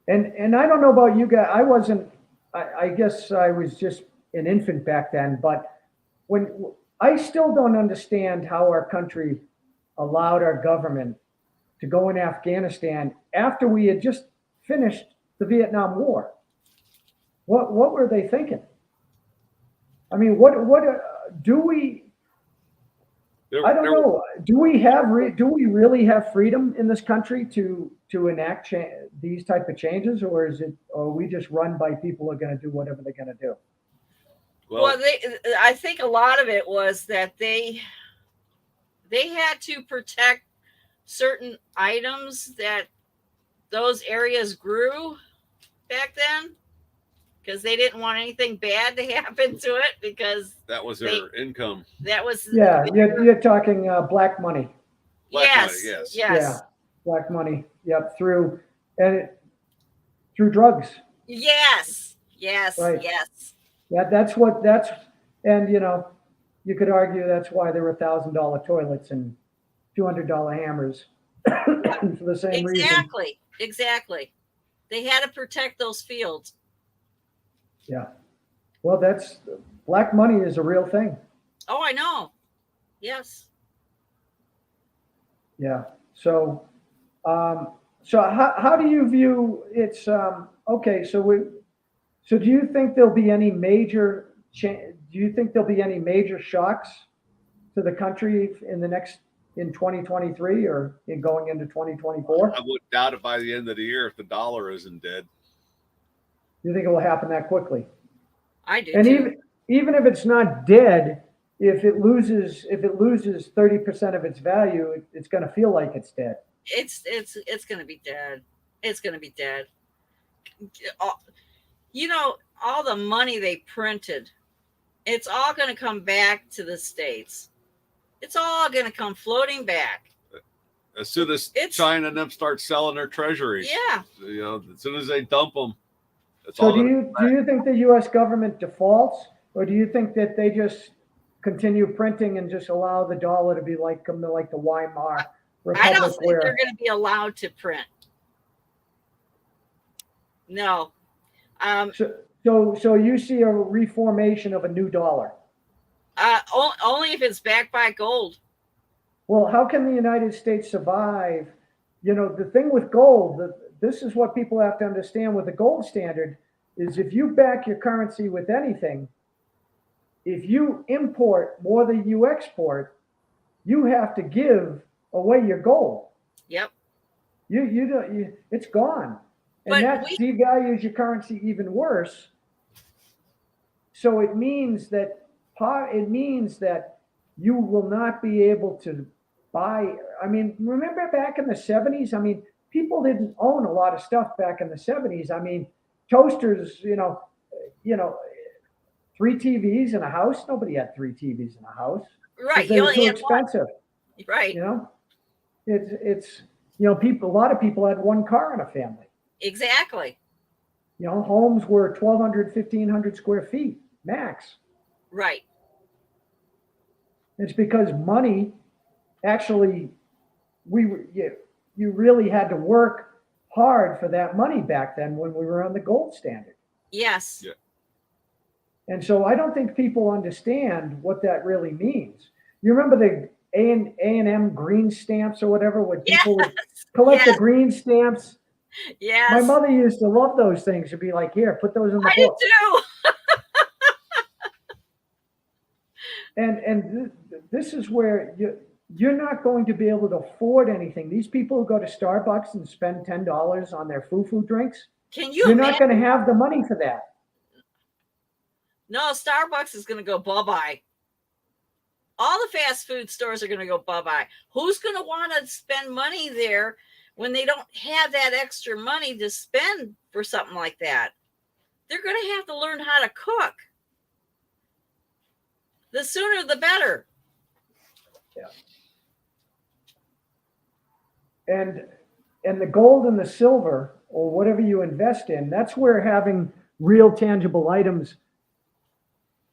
Speaker 1: And I don't know about you guys. I guess I was just an infant back then, but when I still don't understand how our country allowed our government to go in Afghanistan after we had just finished the Vietnam War. What were they thinking? I mean, what do we? I don't know. Do we really have freedom in this country to enact these type of changes, or are we just run by people who are going to do whatever they're going to do?
Speaker 2: Well, I think a lot of it was that they had to protect certain items that those areas grew back then, because they didn't want anything bad to happen to it, because
Speaker 3: that was their income.
Speaker 2: That was
Speaker 1: you're talking black money.
Speaker 3: Black money, yes.
Speaker 1: Yeah, black money. Yep, through drugs.
Speaker 2: Yes.
Speaker 1: Right.
Speaker 2: Yes.
Speaker 1: And you could argue that's why there were $1,000 toilets and $200 hammers for the same reason.
Speaker 2: Exactly. They had to protect those fields.
Speaker 1: Yeah. Well, black money is a real thing.
Speaker 2: Oh, I know. Yes.
Speaker 1: Yeah. So how do you view it's okay? So do you think there'll be any major shocks to the country in 2023 or in going into 2024?
Speaker 3: I would doubt it by the end of the year if the dollar isn't dead.
Speaker 1: You think it will happen that quickly?
Speaker 2: I do.
Speaker 1: And
Speaker 2: too.
Speaker 1: even if it's not dead, if it loses 30% of its value, it's going to feel like it's dead.
Speaker 2: It's going to be dead. It's going to be dead. All the money they printed, it's all going to come back to the States. It's all going to come floating back.
Speaker 3: As soon as China and them start selling their treasuries.
Speaker 2: Yeah.
Speaker 3: As soon as they dump them.
Speaker 1: So do you think the U.S. government defaults, or do you think that they just continue printing and just allow the dollar to be like the Weimar Republic?
Speaker 2: I don't think they're going to be allowed to print. No.
Speaker 1: So you see a reformation of a new dollar?
Speaker 2: Only if it's backed by gold.
Speaker 1: Well, how can the United States survive? The thing with gold, this is what people have to understand with the gold standard, is if you back your currency with anything, if you import more than you export, you have to give away your gold.
Speaker 2: Yep.
Speaker 1: It's gone. And
Speaker 2: But
Speaker 1: that devalues your currency even worse. So it means that you will not be able to buy. I mean, remember back in the 70s? I mean, people didn't own a lot of stuff back in the 70s. I mean, toasters, 3 TVs in a house. Nobody had 3 TVs in a house.
Speaker 2: Right.
Speaker 1: They were too expensive.
Speaker 2: Right.
Speaker 1: It's a lot of people had one car in a family.
Speaker 2: Exactly.
Speaker 1: Homes were 1,200, 1,500 square feet max.
Speaker 2: Right.
Speaker 1: It's because money actually, you really had to work hard for that money back then when we were on the gold standard.
Speaker 2: Yes.
Speaker 3: Yeah.
Speaker 1: And so I don't think people understand what that really means. You remember the A&M green stamps or whatever, when people would collect the green stamps?
Speaker 2: Yes.
Speaker 1: My mother used to love those things. She'd be like, here, put those in the book.
Speaker 2: I did too.
Speaker 1: And this is where you're not going to be able to afford anything. These people who go to Starbucks and spend $10 on their foo-foo drinks, you're not going to have the money for that.
Speaker 2: No, Starbucks is going to go bye-bye. All the fast food stores are going to go bye-bye. Who's going to want to spend money there when they don't have that extra money to spend for something like that? They're going to have to learn how to cook. The sooner the better.
Speaker 1: Yeah. and the gold and the silver or whatever you invest in, that's where having real tangible items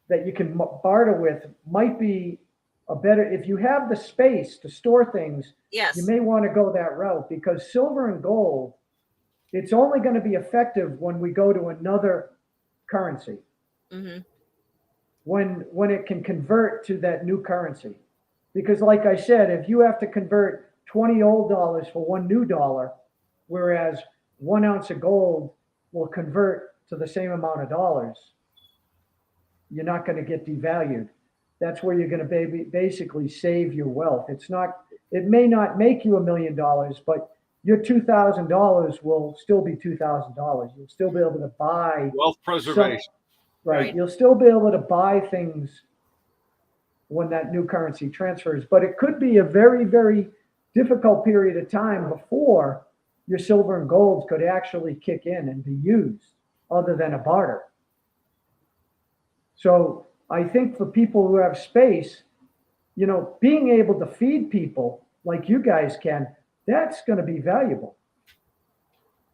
Speaker 1: that you can barter with might be a better, if you have the space to store things,
Speaker 2: Yes.
Speaker 1: you may want to go that route, because silver and gold, it's only going to be effective when we go to another currency.
Speaker 2: Mm-hmm.
Speaker 1: When it can convert to that new currency. Because like I said, if you have to convert 20 old dollars for one new dollar, whereas 1 ounce of gold will convert to the same amount of dollars, you're not going to get devalued. That's where you're going to basically save your wealth. It may not make you $1 million, but your $2,000 will still be $2,000. You'll still be able to buy
Speaker 3: Wealth preservation.
Speaker 1: Right. You'll still be able to buy things when that new currency transfers, but it could be a very, very difficult period of time before your silver and gold could actually kick in and be used other than a barter. So I think for people who have space, being able to feed people like you guys can, that's going to be valuable.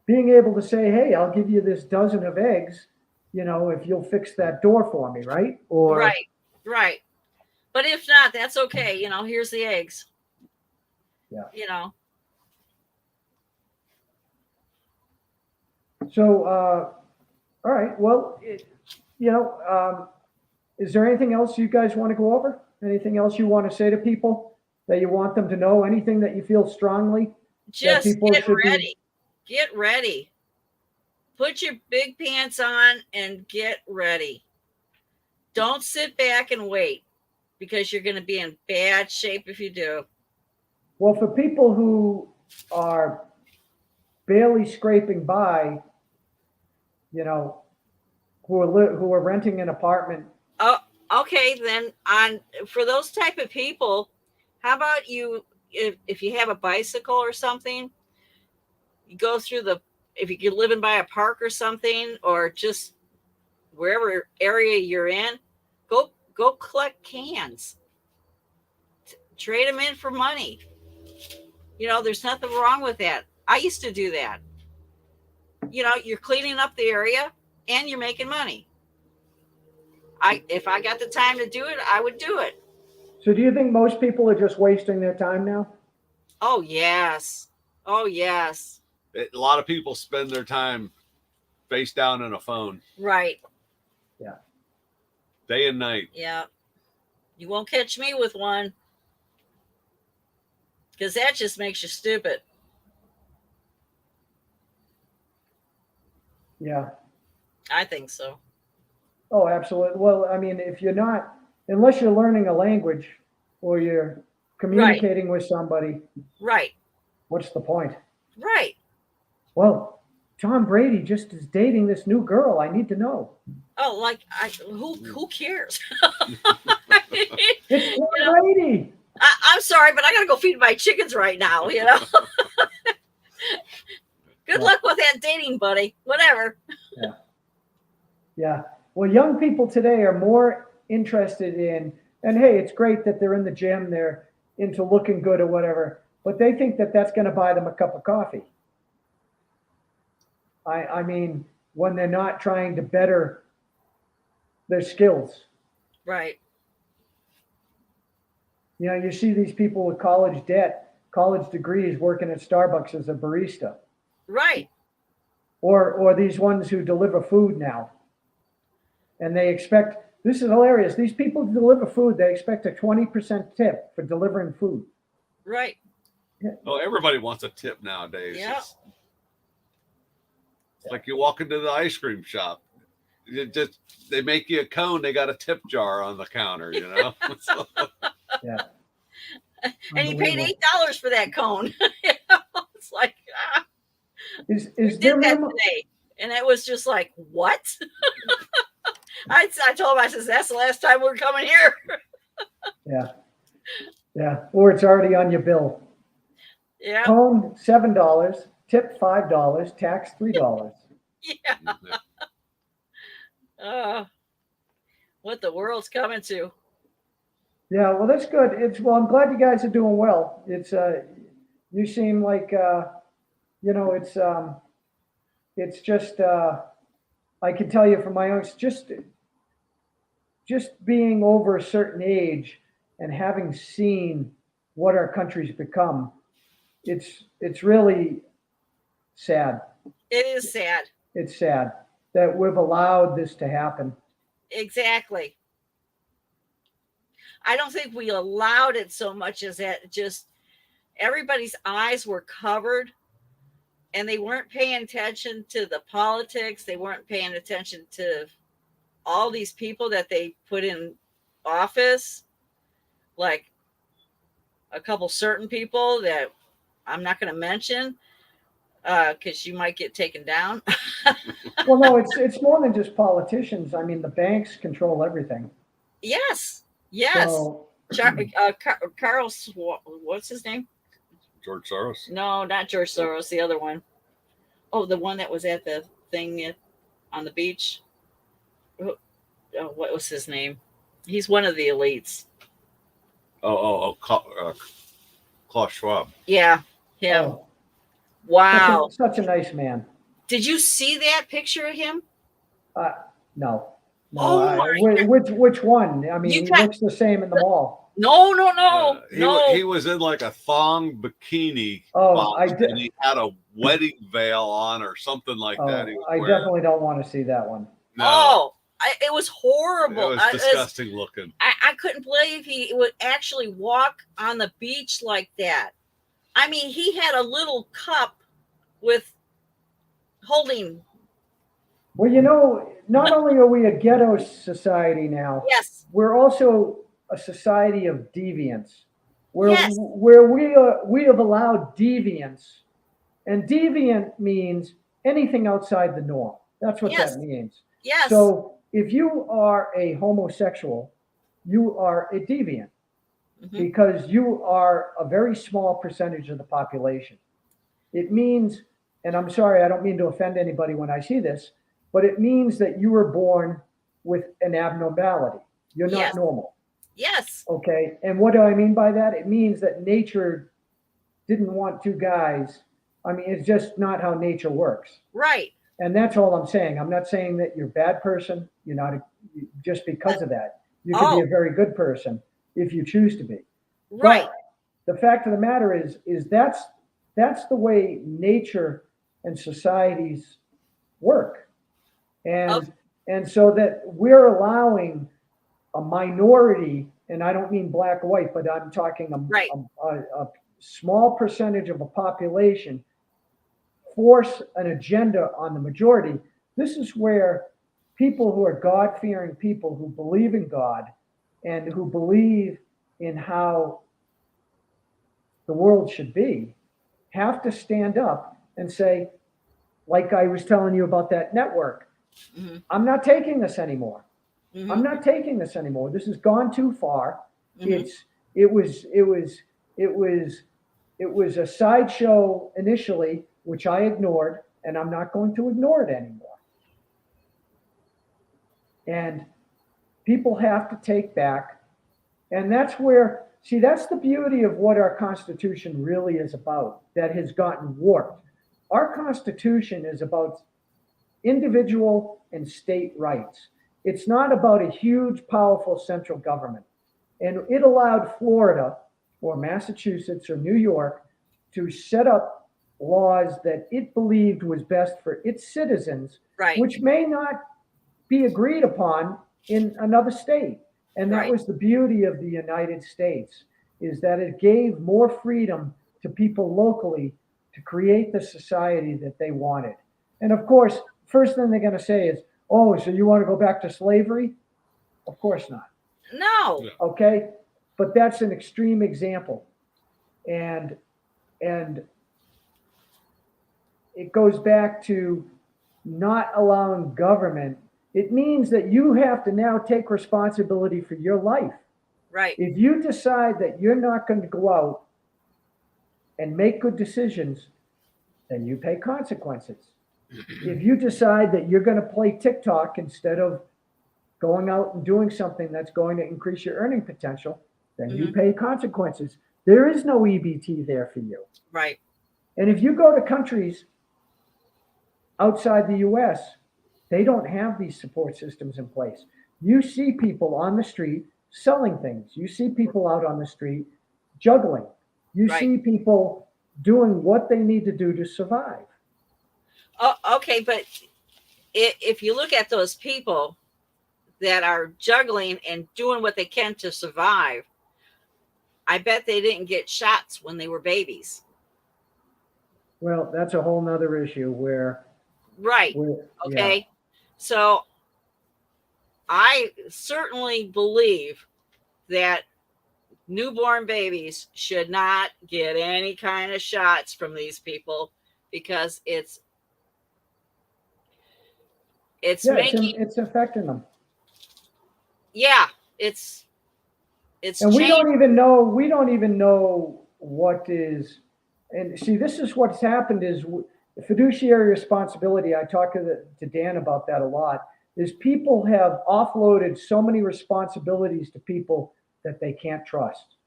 Speaker 1: Being able to say, hey, I'll give you this dozen of eggs, if you'll fix that door for me, right? Or
Speaker 2: right. But if not, that's okay. Here's the eggs.
Speaker 1: Yeah. So, all right. Well, is there anything else you guys want to go over? Anything else you want to say to people that you want them to know? Anything that you feel strongly?
Speaker 2: Just get ready. Get ready. Put your big pants on and get ready. Don't sit back and wait, because you're going to be in bad shape if you do.
Speaker 1: Well, for people who are barely scraping by, who are renting an apartment.
Speaker 2: Oh, okay. Then for those type of people, how about you, if you have a bicycle or something, you go through if you're living by a park or something, or just wherever area you're in, go collect cans. Trade them in for money. There's nothing wrong with that. I used to do that. You're cleaning up the area and you're making money. If I got the time to do it, I would do it.
Speaker 1: So do you think most people are just wasting their time now?
Speaker 2: Oh, yes. Oh, yes.
Speaker 3: A lot of people spend their time face down in a phone.
Speaker 2: Right.
Speaker 1: Yeah.
Speaker 3: Day and night.
Speaker 2: Yeah. You won't catch me with one, because that just makes you stupid.
Speaker 1: Yeah.
Speaker 2: I think so.
Speaker 1: Oh, absolutely. Well, I mean, unless you're learning a language or you're communicating with somebody.
Speaker 2: Right.
Speaker 1: What's the point?
Speaker 2: Right.
Speaker 1: Well, Tom Brady just is dating this new girl. I need to know.
Speaker 2: Oh, who cares?
Speaker 1: It's Tom Brady.
Speaker 2: I'm sorry, but I got to go feed my chickens right now, Good luck with that dating, buddy. Whatever.
Speaker 1: Yeah. Well, young people today are more interested in, and hey, it's great that they're in the gym, they're into looking good or whatever, but they think that that's going to buy them a cup of coffee. I mean, when they're not trying to better their skills.
Speaker 2: Right.
Speaker 1: You see these people with college debt, college degrees, working at Starbucks as a barista.
Speaker 2: Right.
Speaker 1: Or these ones who deliver food now. And they expect, this is hilarious, these people who deliver food, they expect a 20% tip for delivering food.
Speaker 2: Right.
Speaker 1: Yeah.
Speaker 3: Oh, everybody wants a tip nowadays.
Speaker 2: Yeah.
Speaker 3: It's like you walk into the ice cream shop. They make you a cone. They got a tip jar on the counter,
Speaker 1: Yeah.
Speaker 2: And you paid $8 for that cone. It's like,
Speaker 1: is
Speaker 2: did
Speaker 1: there
Speaker 2: that today, and it was just like, what? I told him, I said, that's the last time we're coming here.
Speaker 1: Yeah. Or it's already on your bill.
Speaker 2: Yeah.
Speaker 1: Cone $7, tip $5, tax $3.
Speaker 2: Yeah. What the world's coming to.
Speaker 1: Yeah, well, that's good. I'm glad you guys are doing well. It's You seem like, it's just, I can tell you from my own, it's just being over a certain age and having seen what our country's become, it's really sad.
Speaker 2: It is sad.
Speaker 1: It's sad that we've allowed this to happen.
Speaker 2: Exactly. I don't think we allowed it so much as that just everybody's eyes were covered and they weren't paying attention to the politics. They weren't paying attention to all these people that they put in office, like a couple certain people that I'm not going to mention because you might get taken down.
Speaker 1: Well, no, it's more than just politicians. I mean, the banks control everything.
Speaker 2: Yes.
Speaker 1: So,
Speaker 2: Carl, what's his name?
Speaker 3: George Soros.
Speaker 2: No, not George Soros. The other one. Oh, the one that was at the thing on the beach. Oh, what was his name? He's one of the elites.
Speaker 3: Klaus Schwab.
Speaker 2: Yeah, him.
Speaker 1: oh,
Speaker 2: Wow.
Speaker 1: such a nice man.
Speaker 2: Did you see that picture of him?
Speaker 1: No.
Speaker 2: Oh my
Speaker 1: which one? I mean,
Speaker 2: You
Speaker 1: he
Speaker 2: got-
Speaker 1: looks the same in the mall.
Speaker 2: No.
Speaker 3: He was in like a thong bikini.
Speaker 1: Oh,
Speaker 3: box,
Speaker 1: I did-
Speaker 3: and he had a wedding veil on or something like that. He was
Speaker 1: I
Speaker 3: wearing.
Speaker 1: definitely don't want to see that one.
Speaker 3: No,
Speaker 2: Oh, it was horrible.
Speaker 3: it was disgusting looking.
Speaker 2: I couldn't believe he would actually walk on the beach like that. I mean, he had a little cup with holding.
Speaker 1: Well, not only are we a ghetto society now,
Speaker 2: Yes.
Speaker 1: we're also a society of deviance, where
Speaker 2: Yes.
Speaker 1: we have allowed deviance, and deviant means anything outside the norm. That's what
Speaker 2: Yes.
Speaker 1: that means.
Speaker 2: Yes.
Speaker 1: So if you are a homosexual, you are a deviant
Speaker 2: Mhm.
Speaker 1: because you are a very small percentage of the population. It means, and I'm sorry, I don't mean to offend anybody when I see this, but it means that you were born with an abnormality. You're not
Speaker 2: Yes.
Speaker 1: normal.
Speaker 2: Yes.
Speaker 1: Okay. And what do I mean by that? It means that nature didn't want two guys. I mean, it's just not how nature works.
Speaker 2: Right.
Speaker 1: And that's all I'm saying. I'm not saying that you're a bad person. You're not just because of that. You could be a very good person if you choose to be.
Speaker 2: Right.
Speaker 1: But the fact of the matter is that's the way nature and societies work. And so that we're allowing a minority, and I don't mean black or white, but I'm talking a small percentage of a population force an agenda on the majority. This is where people who are God-fearing people who believe in God and who believe in how the world should be have to stand up and say, like I was telling you about that network,
Speaker 2: Mm-hmm.
Speaker 1: I'm not taking this anymore.
Speaker 2: Mm-hmm.
Speaker 1: I'm not taking this anymore. This has gone too far.
Speaker 2: Mm-hmm.
Speaker 1: It was a sideshow initially, which I ignored, and I'm not going to ignore it anymore. And people have to take back, and that's where, see, that's the beauty of what our Constitution really is about, that has gotten warped. Our Constitution is about individual and state rights. It's not about a huge, powerful central government. And it allowed Florida or Massachusetts or New York to set up laws that it believed was best for its citizens,
Speaker 2: Right.
Speaker 1: which may not be agreed upon in another state. And that
Speaker 2: Right.
Speaker 1: was the beauty of the United States, is that it gave more freedom to people locally to create the society that they wanted. And of course, first thing they're going to say is, oh, so you want to go back to slavery? Of course not.
Speaker 2: No.
Speaker 3: Yeah.
Speaker 1: Okay. But that's an extreme example. And it goes back to not allowing government. It means that you have to now take responsibility for your life.
Speaker 2: Right.
Speaker 1: If you decide that you're not going to go out and make good decisions, then you pay consequences. If you decide that you're going to play TikTok instead of going out and doing something that's going to increase your earning potential, then you pay consequences. There is no EBT there for you.
Speaker 2: Right.
Speaker 1: And if you go to countries outside the US, they don't have these support systems in place. You see people on the street selling things. You see people out on the street juggling. You
Speaker 2: Right.
Speaker 1: see people doing what they need to do to survive.
Speaker 2: Oh, okay, but if you look at those people that are juggling and doing what they can to survive, I bet they didn't get shots when they were babies.
Speaker 1: Well, that's a whole nother issue where,
Speaker 2: Right. Okay.
Speaker 1: Yeah.
Speaker 2: So I certainly believe that newborn babies should not get any kind of shots from these people because it's making
Speaker 1: it's affecting them.
Speaker 2: Yeah, it's
Speaker 1: And we
Speaker 2: changed.
Speaker 1: don't even know what is. And see, this is what's happened is the fiduciary responsibility. I talked to Dan about that a lot. Is people have offloaded so many responsibilities to people that they can't trust,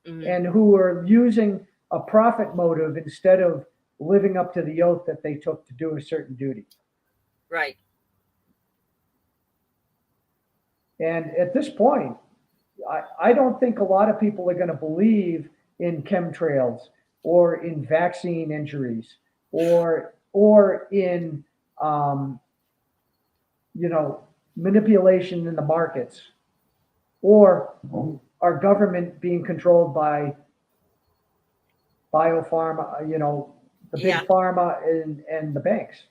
Speaker 1: and who are using a profit motive instead of living up to the oath that they took to do a certain duty.
Speaker 2: Right.
Speaker 1: And at this point, I don't think a lot of people are going to believe in chemtrails or in vaccine injuries or in manipulation in the markets or our government being controlled by biopharma, the big pharma and the banks.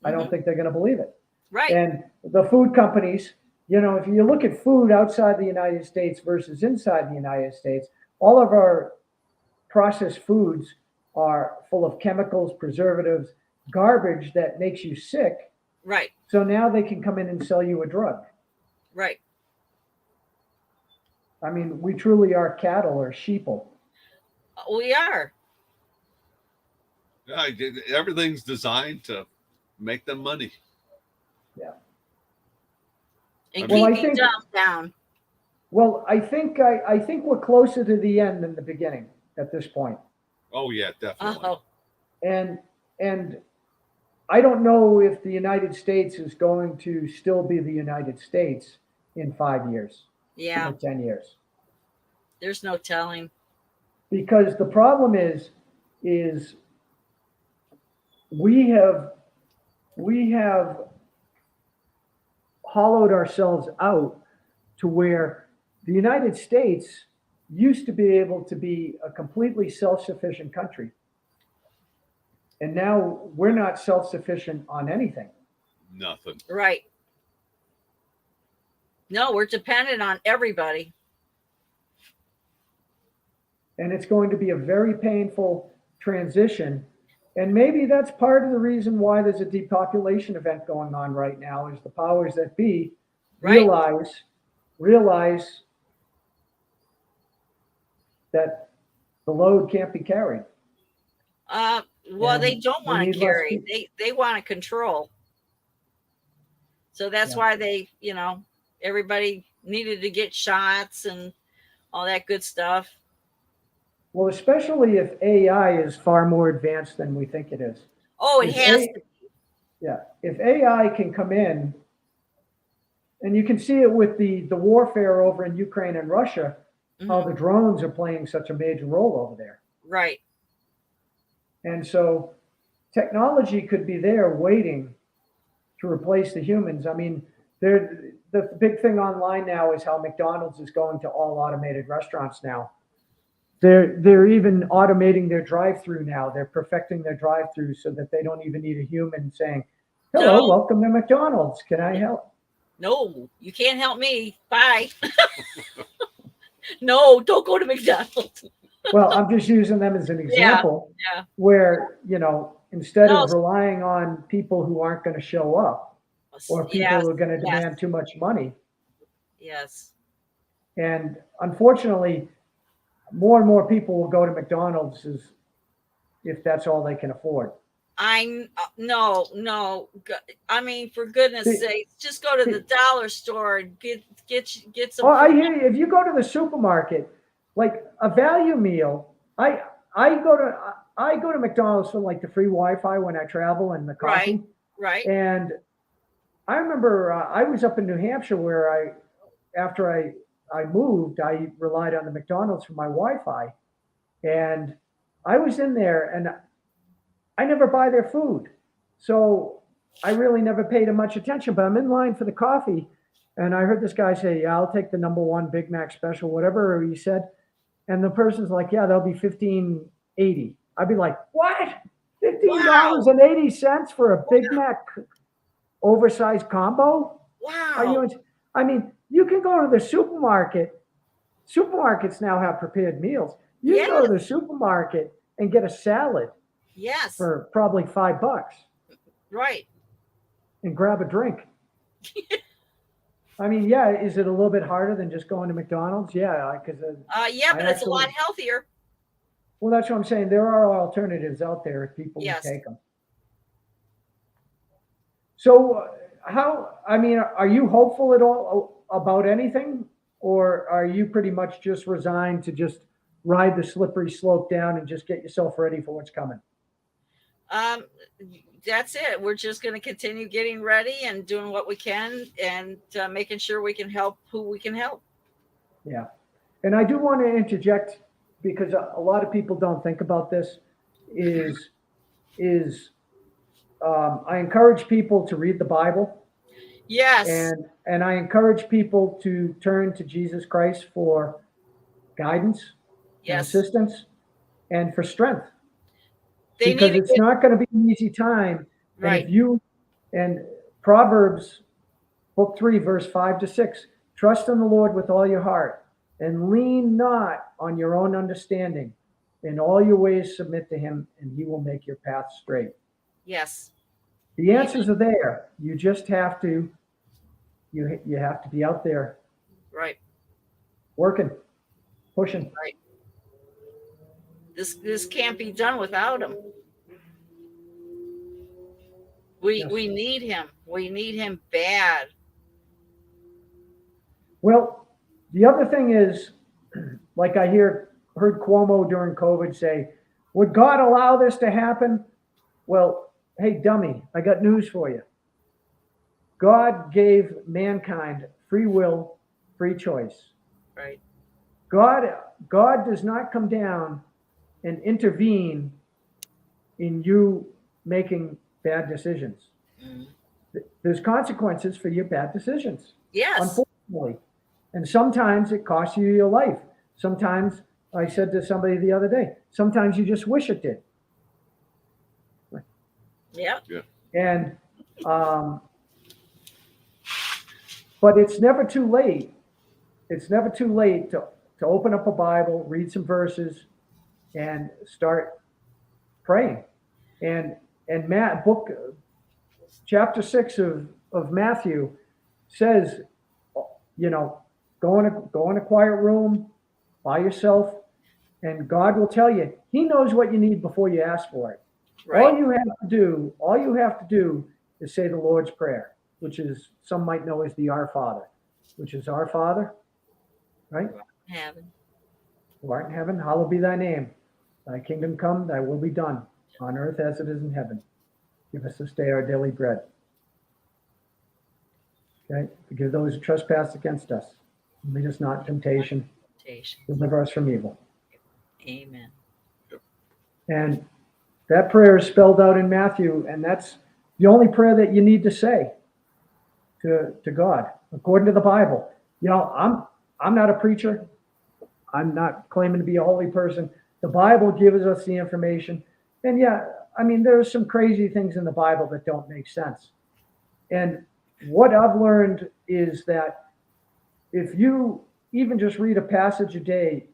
Speaker 1: I don't think they're going to believe it.
Speaker 2: Right.
Speaker 1: And the food companies, if you look at food outside the United States versus inside the United States, all of our processed foods are full of chemicals, preservatives, garbage that makes you sick.
Speaker 2: Right.
Speaker 1: So now they can come in and sell you a drug.
Speaker 2: Right.
Speaker 1: I mean, we truly are cattle or sheeple.
Speaker 2: We are.
Speaker 3: Yeah, everything's designed to make them money.
Speaker 1: Yeah.
Speaker 2: And
Speaker 1: Well,
Speaker 2: keep you down.
Speaker 1: Well, I think we're closer to the end than the beginning at this point.
Speaker 3: Oh yeah, definitely.
Speaker 1: And I don't know if the United States is going to still be the United States in 5 years.
Speaker 2: Yeah.
Speaker 1: Or 10 years.
Speaker 2: There's no telling.
Speaker 1: Because the problem is we have hollowed ourselves out to where the United States used to be able to be a completely self-sufficient country. And now we're not self-sufficient on anything.
Speaker 3: Nothing.
Speaker 2: Right. No, we're dependent on everybody.
Speaker 1: And it's going to be a very painful transition. And maybe that's part of the reason why there's a depopulation event going on right now is the powers that be realize that the load can't be carried.
Speaker 2: Well, they don't want to carry. They want to control. So that's why they, everybody needed to get shots and all that good stuff.
Speaker 1: Well, especially if AI is far more advanced than we think it is.
Speaker 2: Oh, it has to be.
Speaker 1: Yeah. If AI can come in, and you can see it with the warfare over in Ukraine and Russia, how the drones are playing such a major role over there.
Speaker 2: Right.
Speaker 1: And so technology could be there waiting to replace the humans. I mean, the big thing online now is how McDonald's is going to all automated restaurants now. They're even automating their drive-through now. They're perfecting their drive-through so that they don't even need a human saying, "Hello, welcome to McDonald's. Can I help?"
Speaker 2: No, you can't help me. Bye. No, don't go to McDonald's.
Speaker 1: Well, I'm just using them as an example where, instead of relying on people who aren't going to show up or people who are going to demand too much money.
Speaker 2: Yes.
Speaker 1: And unfortunately, more and more people will go to McDonald's if that's all they can afford.
Speaker 2: No. I mean, for goodness sakes, just go to the dollar store and get some.
Speaker 1: Oh, I hear you. If you go to the supermarket, like a value meal I go to McDonald's for like the free Wi-Fi when I travel and the
Speaker 2: Right.
Speaker 1: coffee.
Speaker 2: Right.
Speaker 1: And I remember I was up in New Hampshire where after I moved, I relied on the McDonald's for my Wi-Fi, and I was in there and I never buy their food, so I really never paid them much attention. But I'm in line for the coffee, and I heard this guy say, "Yeah, I'll take the number one Big Mac special," whatever he said, and the person's like, "Yeah, that'll be $15.80." I'd be like, "What?
Speaker 2: Wow.
Speaker 1: $15.80 for a Big Mac oversized combo? Are
Speaker 2: Wow.
Speaker 1: you? I mean, you can go to the supermarket. Supermarkets now have prepared meals. You can go
Speaker 2: Yes.
Speaker 1: to the supermarket and get a salad
Speaker 2: Yes.
Speaker 1: for probably $5
Speaker 2: Right.
Speaker 1: and grab a drink. I mean, yeah, is it a little bit harder than just going to McDonald's? Yeah, because
Speaker 2: Yeah,
Speaker 1: I
Speaker 2: but it's a lot
Speaker 1: actually,
Speaker 2: healthier.
Speaker 1: well, that's what I'm saying. There are alternatives out there if people would
Speaker 2: Yes.
Speaker 1: take them. So, I mean, are you hopeful at all about anything? Or are you pretty much just resigned to just ride the slippery slope down and just get yourself ready for what's coming?
Speaker 2: Um, that's it. We're just going to continue getting ready and doing what we can and making sure we can help who we can help.
Speaker 1: Yeah. And I do want to interject because a lot of people don't think about this is I encourage people to read the Bible,
Speaker 2: Yes.
Speaker 1: and I encourage people to turn to Jesus Christ for guidance and
Speaker 2: Yes.
Speaker 1: assistance and for strength,
Speaker 2: They need
Speaker 1: because
Speaker 2: to
Speaker 1: it's
Speaker 2: get
Speaker 1: not going to be an easy time. And
Speaker 2: right.
Speaker 1: if you and Proverbs book 3 verse 5 to 6, trust in the Lord with all your heart and lean not on your own understanding. In all your ways submit to him and he will make your path straight.
Speaker 2: Yes.
Speaker 1: The answers are there. You just have to you have to be out there
Speaker 2: Right.
Speaker 1: working, pushing.
Speaker 2: Right. This can't be done without him.
Speaker 1: Yes.
Speaker 2: We need him. We need him bad.
Speaker 1: Well, the other thing is, like I heard Cuomo during COVID say, would God allow this to happen? Well, hey, dummy, I got news for you. God gave mankind free will, free choice.
Speaker 2: Right.
Speaker 1: God does not come down and intervene in you making bad decisions.
Speaker 2: Mm.
Speaker 1: There's consequences for your bad decisions,
Speaker 2: Yes.
Speaker 1: unfortunately. And sometimes it costs you your life. Sometimes, I said to somebody the other day, sometimes you just wish it did.
Speaker 2: Yeah.
Speaker 1: And, but it's never too late. It's never too late to open up a Bible, read some verses, and start praying. And chapter 6 of Matthew says, you know, go in a quiet room by yourself, and God will tell you. He knows what you need before you ask for it.
Speaker 2: Right.
Speaker 1: All you have to do is say the Lord's Prayer, which is, some might know as the Our Father, which is our Father, right?
Speaker 2: Heaven.
Speaker 1: Who art in heaven, hallowed be thy name. Thy kingdom come, thy will be done, on earth as it is in heaven. Give us this day our daily bread. Okay? Forgive those who trespass against us. Lead us not in temptation. Deliver us from evil.
Speaker 2: Amen.
Speaker 1: And that prayer is spelled out in Matthew, and that's the only prayer that you need to say to God, according to the Bible. You know, I'm not a preacher. I'm not claiming to be a holy person. The Bible gives us the information. And yeah, I mean, there are some crazy things in the Bible that don't make sense. And what I've learned is that if you even just read a passage a day,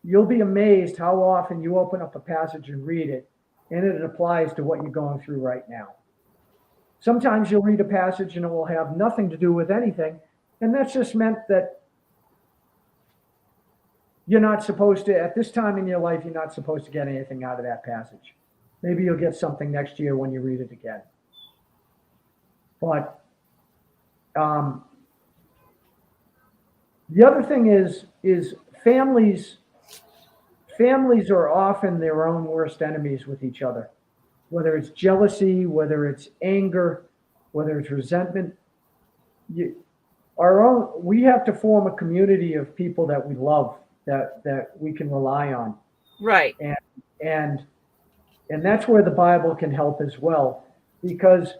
Speaker 1: you'll be amazed how often you open up a passage and read it, and it applies to what you're going through right now. Sometimes you'll read a passage and it will have nothing to do with anything, and that's just meant that you're not supposed to, at this time in your life, you're not supposed to get anything out of that passage. Maybe you'll get something next year when you read it again. But the other thing is families are often their own worst enemies with each other, whether it's jealousy, whether it's anger, whether it's resentment. We have to form a community of people that we love, that we can rely on.
Speaker 2: Right.
Speaker 1: And that's where the Bible can help as well, because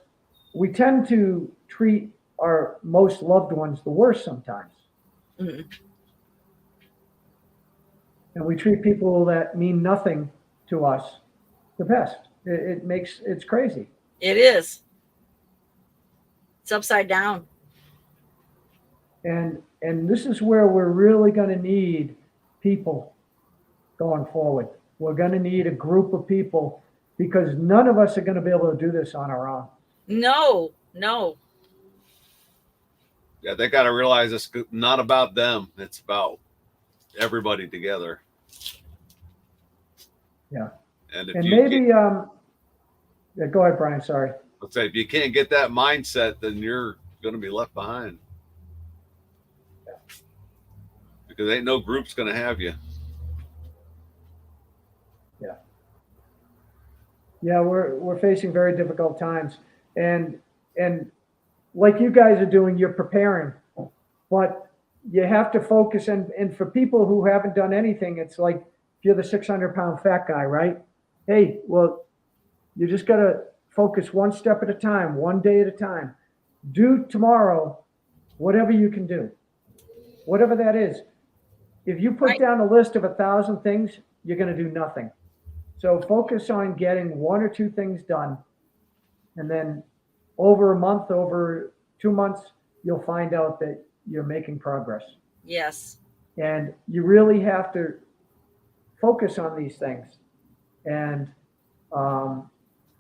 Speaker 1: we tend to treat our most loved ones the worst sometimes.
Speaker 2: Mm-hmm.
Speaker 1: And we treat people that mean nothing to us the best. It's crazy.
Speaker 2: It is. It's upside down.
Speaker 1: And this is where we're really going to need people going forward. We're going to need a group of people, because none of us are going to be able to do this on our own.
Speaker 2: No.
Speaker 3: Yeah, they got to realize it's not about them. It's about everybody together.
Speaker 1: Yeah.
Speaker 3: And if
Speaker 1: yeah, go ahead, Brian. Sorry.
Speaker 3: Let's say if you can't get that mindset, then you're going to be left behind.
Speaker 1: Yeah.
Speaker 3: Because ain't no group's going to have you.
Speaker 1: Yeah. Yeah, we're facing very difficult times, and like you guys are doing, you're preparing, but you have to focus. And for people who haven't done anything, it's like, if you're the 600-pound fat guy, right? Hey, well, you just got to focus one step at a time, one day at a time. Do tomorrow whatever you can do, whatever that is. If you put down a list of 1,000 things, you're going to do nothing. So focus on getting 1 or 2 things done. And then over a month, over 2 months, you'll find out that you're making progress.
Speaker 2: Yes.
Speaker 1: And you really have to focus on these things. And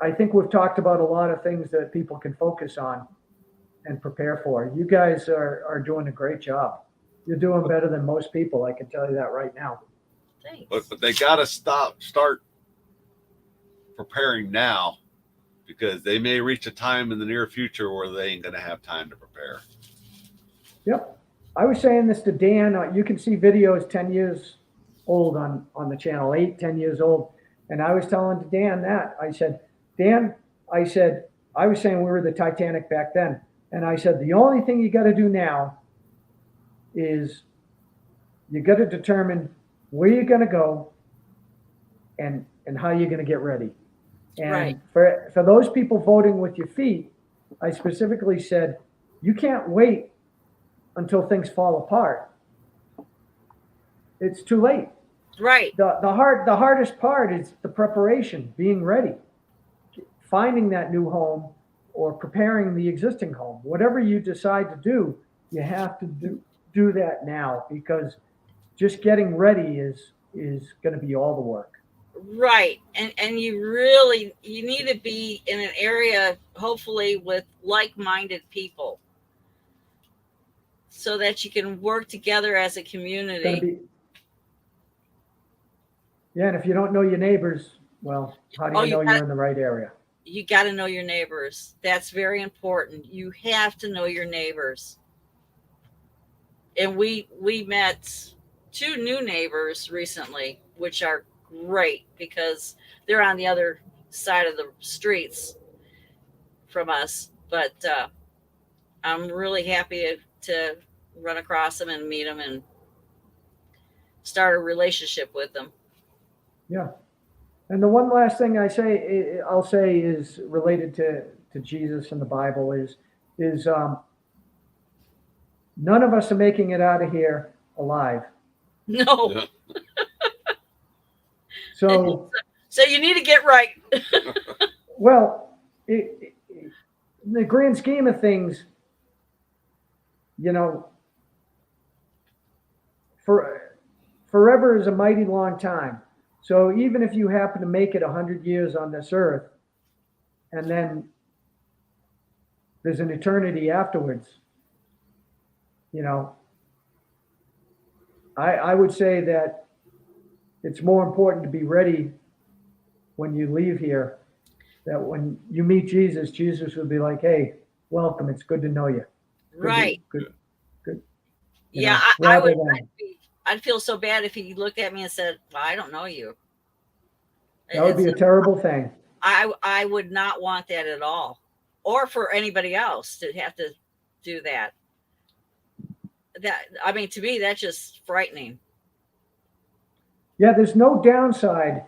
Speaker 1: I think we've talked about a lot of things that people can focus on and prepare for. You guys are doing a great job. You're doing better than most people. I can tell you that right now.
Speaker 2: Thanks.
Speaker 3: But they got to start preparing now, because they may reach a time in the near future where they ain't going to have time to prepare.
Speaker 1: Yep. I was saying this to Dan. You can see videos 10 years old on the channel, 8-10 years old. And I was telling to Dan that. I said, Dan, I was saying we were the Titanic back then. And I said, the only thing you got to do now is you got to determine where you're going to go and how you're going to get ready. And
Speaker 2: right.
Speaker 1: for those people voting with your feet, I specifically said, you can't wait until things fall apart. It's too late.
Speaker 2: Right.
Speaker 1: The hardest part is the preparation, being ready, finding that new home or preparing the existing home. Whatever you decide to do, you have to do that now, because just getting ready is going to be all the work.
Speaker 2: Right. And you need to be in an area, hopefully, with like-minded people, so that you can work together as a community.
Speaker 1: Yeah, and if you don't know your neighbors, well, how do you know you're in the right area?
Speaker 2: You got to know your neighbors. That's very important. You have to know your neighbors. And we met 2 new neighbors recently, which are great, because they're on the other side of the streets from us. But I'm really happy to run across them and meet them and start a relationship with them.
Speaker 1: Yeah. And the one last thing I'll say is related to Jesus and the Bible is none of us are making it out of here alive.
Speaker 2: No.
Speaker 3: Yeah.
Speaker 1: So
Speaker 2: you need to get right.
Speaker 1: Well, in the grand scheme of things, forever is a mighty long time. So even if you happen to make it 100 years on this earth, and then there's an eternity afterwards, I would say that it's more important to be ready when you leave here, that when you meet Jesus, Jesus will be like, hey, welcome. It's good to know you.
Speaker 2: Right.
Speaker 1: Good.
Speaker 2: Yeah, I I'd feel so bad if he looked at me and said, well, I don't know you.
Speaker 1: That would be a terrible thing.
Speaker 2: I would not want that at all, or for anybody else to have to do that. I mean, to me, that's just frightening.
Speaker 1: Yeah, there's no downside.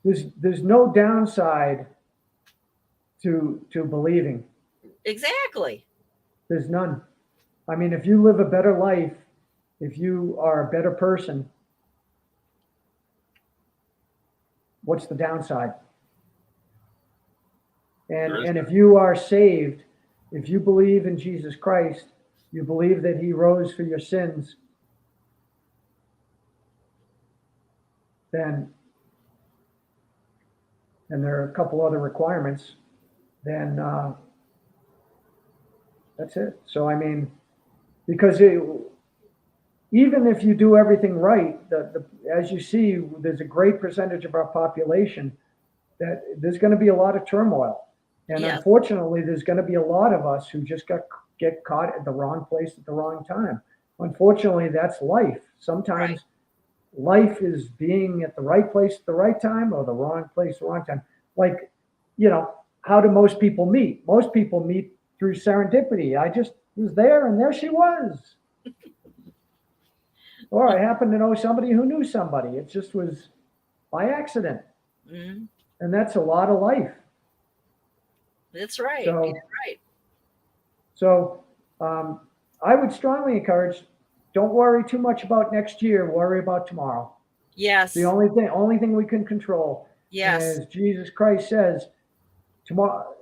Speaker 1: There's no downside to believing.
Speaker 2: Exactly.
Speaker 1: There's none. I mean, if you live a better life, if you are a better person, what's the downside? And if you are saved, if you believe in Jesus Christ, you believe that he rose for your sins, then, and there are a couple other requirements, then that's it. So, I mean, because even if you do everything right, as you see, there's a great percentage of our population that there's going to be a lot of turmoil. And
Speaker 2: Yes.
Speaker 1: Unfortunately, there's going to be a lot of us who just get caught at the wrong place at the wrong time. Unfortunately, that's life. Sometimes life is being at the right place at the right time or the wrong place at the wrong time. Like, how do most people meet? Most people meet through serendipity. I just was there and there she was. Or I happened to know somebody who knew somebody. It just was by accident.
Speaker 2: Mm-hmm.
Speaker 1: And that's a lot of life.
Speaker 2: That's right.
Speaker 1: So,
Speaker 2: you're right.
Speaker 1: So I would strongly encourage, don't worry too much about next year. Worry about tomorrow.
Speaker 2: Yes.
Speaker 1: The only thing we can control.
Speaker 2: Yes.
Speaker 1: As Jesus Christ says, tomorrow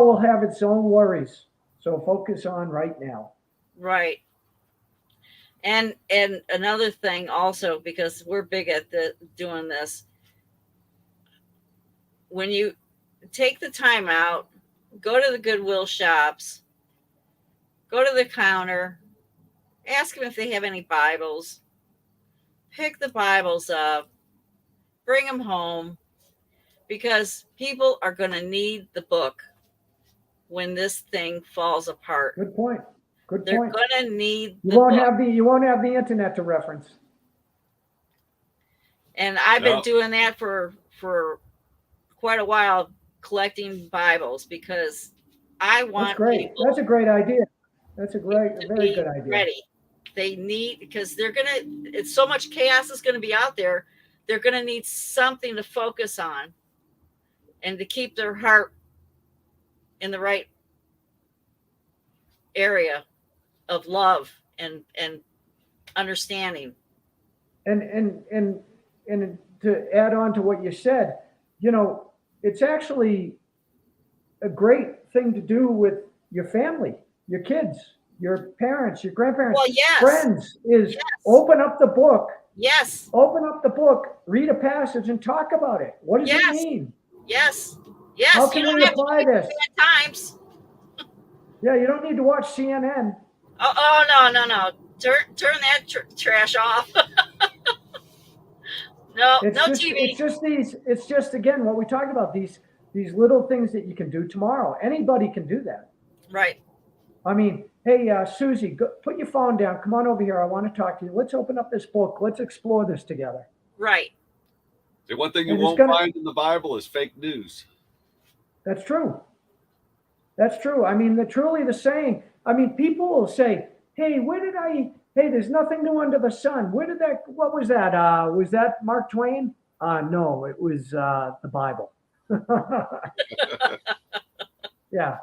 Speaker 1: will have its own worries. So focus on right now.
Speaker 2: Right. And another thing also, because we're big at doing this, when you take the time out, go to the Goodwill shops, go to the counter, ask them if they have any Bibles, pick the Bibles up, bring them home, because people are going to need the book when this thing falls apart.
Speaker 1: Good point.
Speaker 2: They're going to need
Speaker 1: you won't have the internet to reference.
Speaker 2: And I've been doing that for quite a while, collecting Bibles, because I want
Speaker 1: That's great.
Speaker 2: people.
Speaker 1: That's a great idea. That's a very good idea.
Speaker 2: Ready. They need, because it's so much chaos is going to be out there. They're going to need something to focus on and to keep their heart in the right area of love and understanding.
Speaker 1: And to add on to what you said, it's actually a great thing to do with your family, your kids, your parents, your grandparents, friends, is open up the book.
Speaker 2: Yes.
Speaker 1: Open up the book, read a passage and talk about it. What does it mean?
Speaker 2: Yes. Yes.
Speaker 1: How can we apply this?
Speaker 2: Times.
Speaker 1: Yeah, you don't need to watch CNN.
Speaker 2: Oh no. Turn that trash off. No TV.
Speaker 1: It's just again what we talked about, these little things that you can do tomorrow. Anybody can do that.
Speaker 2: Right.
Speaker 1: I mean, hey, Susie, put your phone down. Come on over here. I want to talk to you. Let's open up this book. Let's explore this together.
Speaker 2: Right.
Speaker 3: The one thing you won't find in the Bible is fake news. That's
Speaker 1: true. I mean, truly the saying. I mean, people will say, hey, there's nothing new under the sun. What was that? Was that Mark Twain? No, it was the Bible. Yeah.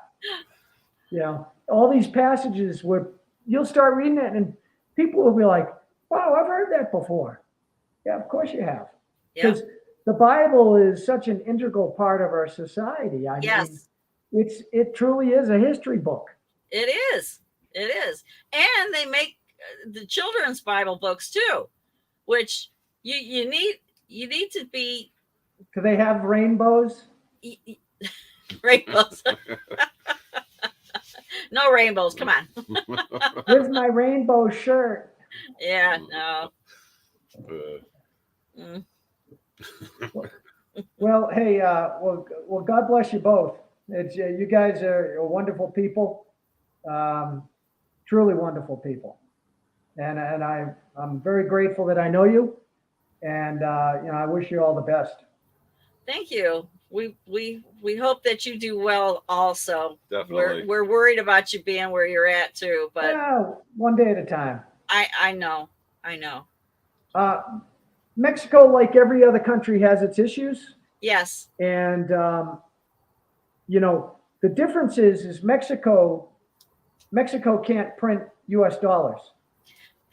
Speaker 1: All these passages where you'll start reading it and people will be like, wow, I've heard that before. Yeah, of course you have. Because the Bible is such an integral part of our society. I mean, it truly is a history book.
Speaker 2: It is. And they make the children's Bible books too, which you need to be.
Speaker 1: Do they have rainbows?
Speaker 2: Rainbows. No rainbows. Come on.
Speaker 1: Here's my rainbow shirt.
Speaker 2: Yeah, no.
Speaker 1: Well, hey, well, God bless you both. It's you guys are wonderful people, truly wonderful people. and I'm very grateful that I know you, and I wish you all the best.
Speaker 2: Thank you. We hope that you do well also.
Speaker 3: Definitely.
Speaker 2: We're worried about you being where you're at too, but
Speaker 1: Yeah, one day at a time.
Speaker 2: I know. I know.
Speaker 1: Mexico, like every other country, has its issues,
Speaker 2: Yes.
Speaker 1: and the difference is Mexico can't print U.S. dollars.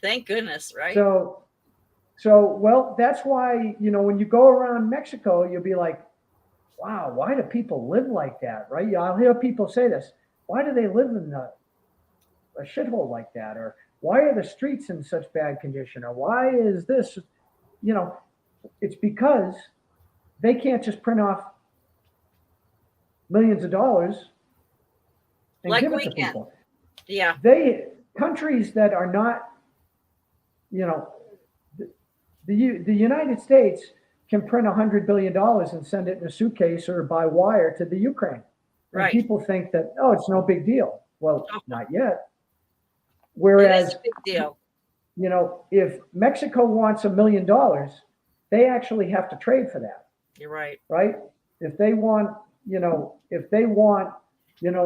Speaker 2: Thank goodness, right?
Speaker 1: Well, that's why when you go around Mexico, you'll be like, wow, why do people live like that, right? I'll hear people say this. Why do they live in a shithole like that? Or why are the streets in such bad condition? Or why is this? It's because they can't just print off millions of dollars and
Speaker 2: Like
Speaker 1: give it
Speaker 2: we
Speaker 1: to
Speaker 2: can.
Speaker 1: people.
Speaker 2: Yeah.
Speaker 1: Countries that are not, the United States can print $100 billion and send it in a suitcase or by wire to the Ukraine. And
Speaker 2: Right.
Speaker 1: people think that, oh, it's no big deal. Well, not yet.
Speaker 2: It
Speaker 1: Whereas,
Speaker 2: is a big deal.
Speaker 1: If Mexico wants $1 million, they actually have to trade for that.
Speaker 2: You're right.
Speaker 1: Right? If they want,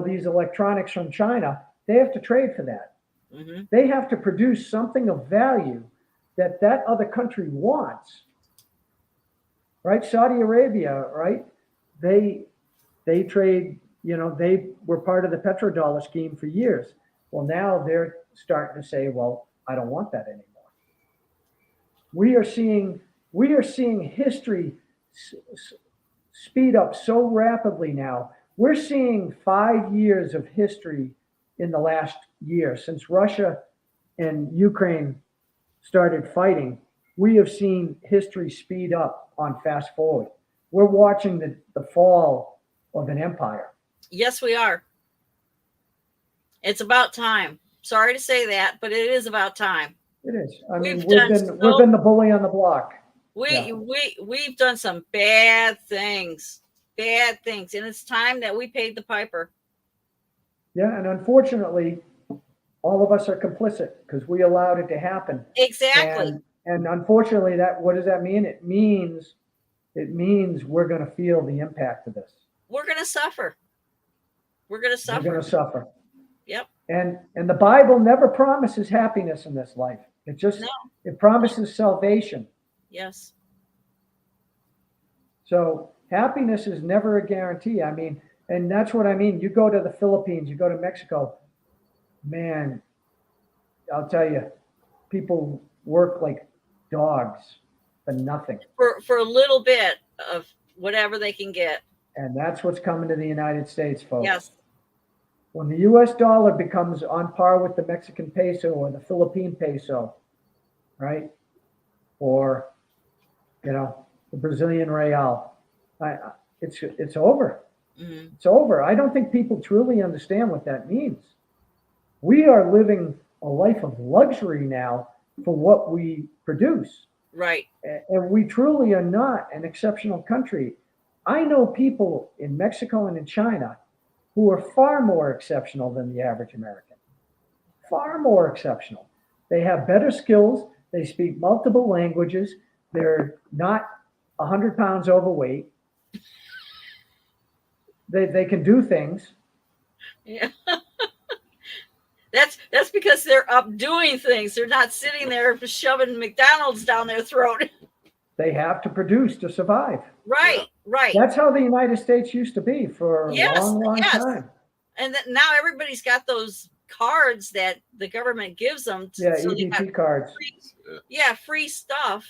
Speaker 1: these electronics from China, they have to trade for that.
Speaker 2: Mm-hmm.
Speaker 1: They have to produce something of value that other country wants. Right? Saudi Arabia, right? They trade, they were part of the petrodollar scheme for years. Well, now they're starting to say, well, I don't want that anymore. We are seeing history speed up so rapidly now. We're seeing 5 years of history in the last year since Russia and Ukraine started fighting. We have seen history speed up on fast forward. We're watching the fall of an empire.
Speaker 2: Yes, we are. It's about time. Sorry to say that, but it is about time.
Speaker 1: It is. I mean,
Speaker 2: We've
Speaker 1: we've been the bully on the block.
Speaker 2: We've done some bad things, and it's time that we paid the piper.
Speaker 1: Yeah, and unfortunately, all of us are complicit because we allowed it to happen.
Speaker 2: Exactly.
Speaker 1: And unfortunately, what does that mean? It means we're going to feel the impact of this.
Speaker 2: We're going to suffer. We're going to suffer. Yep.
Speaker 1: And the Bible never promises happiness in this life. It promises salvation.
Speaker 2: Yes.
Speaker 1: So happiness is never a guarantee. I mean, and that's what I mean. You go to the Philippines, you go to Mexico, man, I'll tell you, people work like dogs for nothing.
Speaker 2: For a little bit of whatever they can get.
Speaker 1: And that's what's coming to the United States, folks.
Speaker 2: Yes.
Speaker 1: When the US dollar becomes on par with the Mexican peso or the Philippine peso, right? Or, the Brazilian real, it's over.
Speaker 2: Mm-hmm.
Speaker 1: It's over. I don't think people truly understand what that means. We are living a life of luxury now for what we produce.
Speaker 2: Right.
Speaker 1: And we truly are not an exceptional country. I know people in Mexico and in China who are far more exceptional than the average American. Far more exceptional. They have better skills. They speak multiple languages. They're not 100 pounds overweight. They can do things.
Speaker 2: Yeah. That's because they're up doing things. They're not sitting there shoving McDonald's down their throat.
Speaker 1: They have to produce to survive.
Speaker 2: Right, right.
Speaker 1: That's how the United States used to be for a long time.
Speaker 2: And now everybody's got those cards that the government gives them.
Speaker 1: EBT cards.
Speaker 2: Free stuff.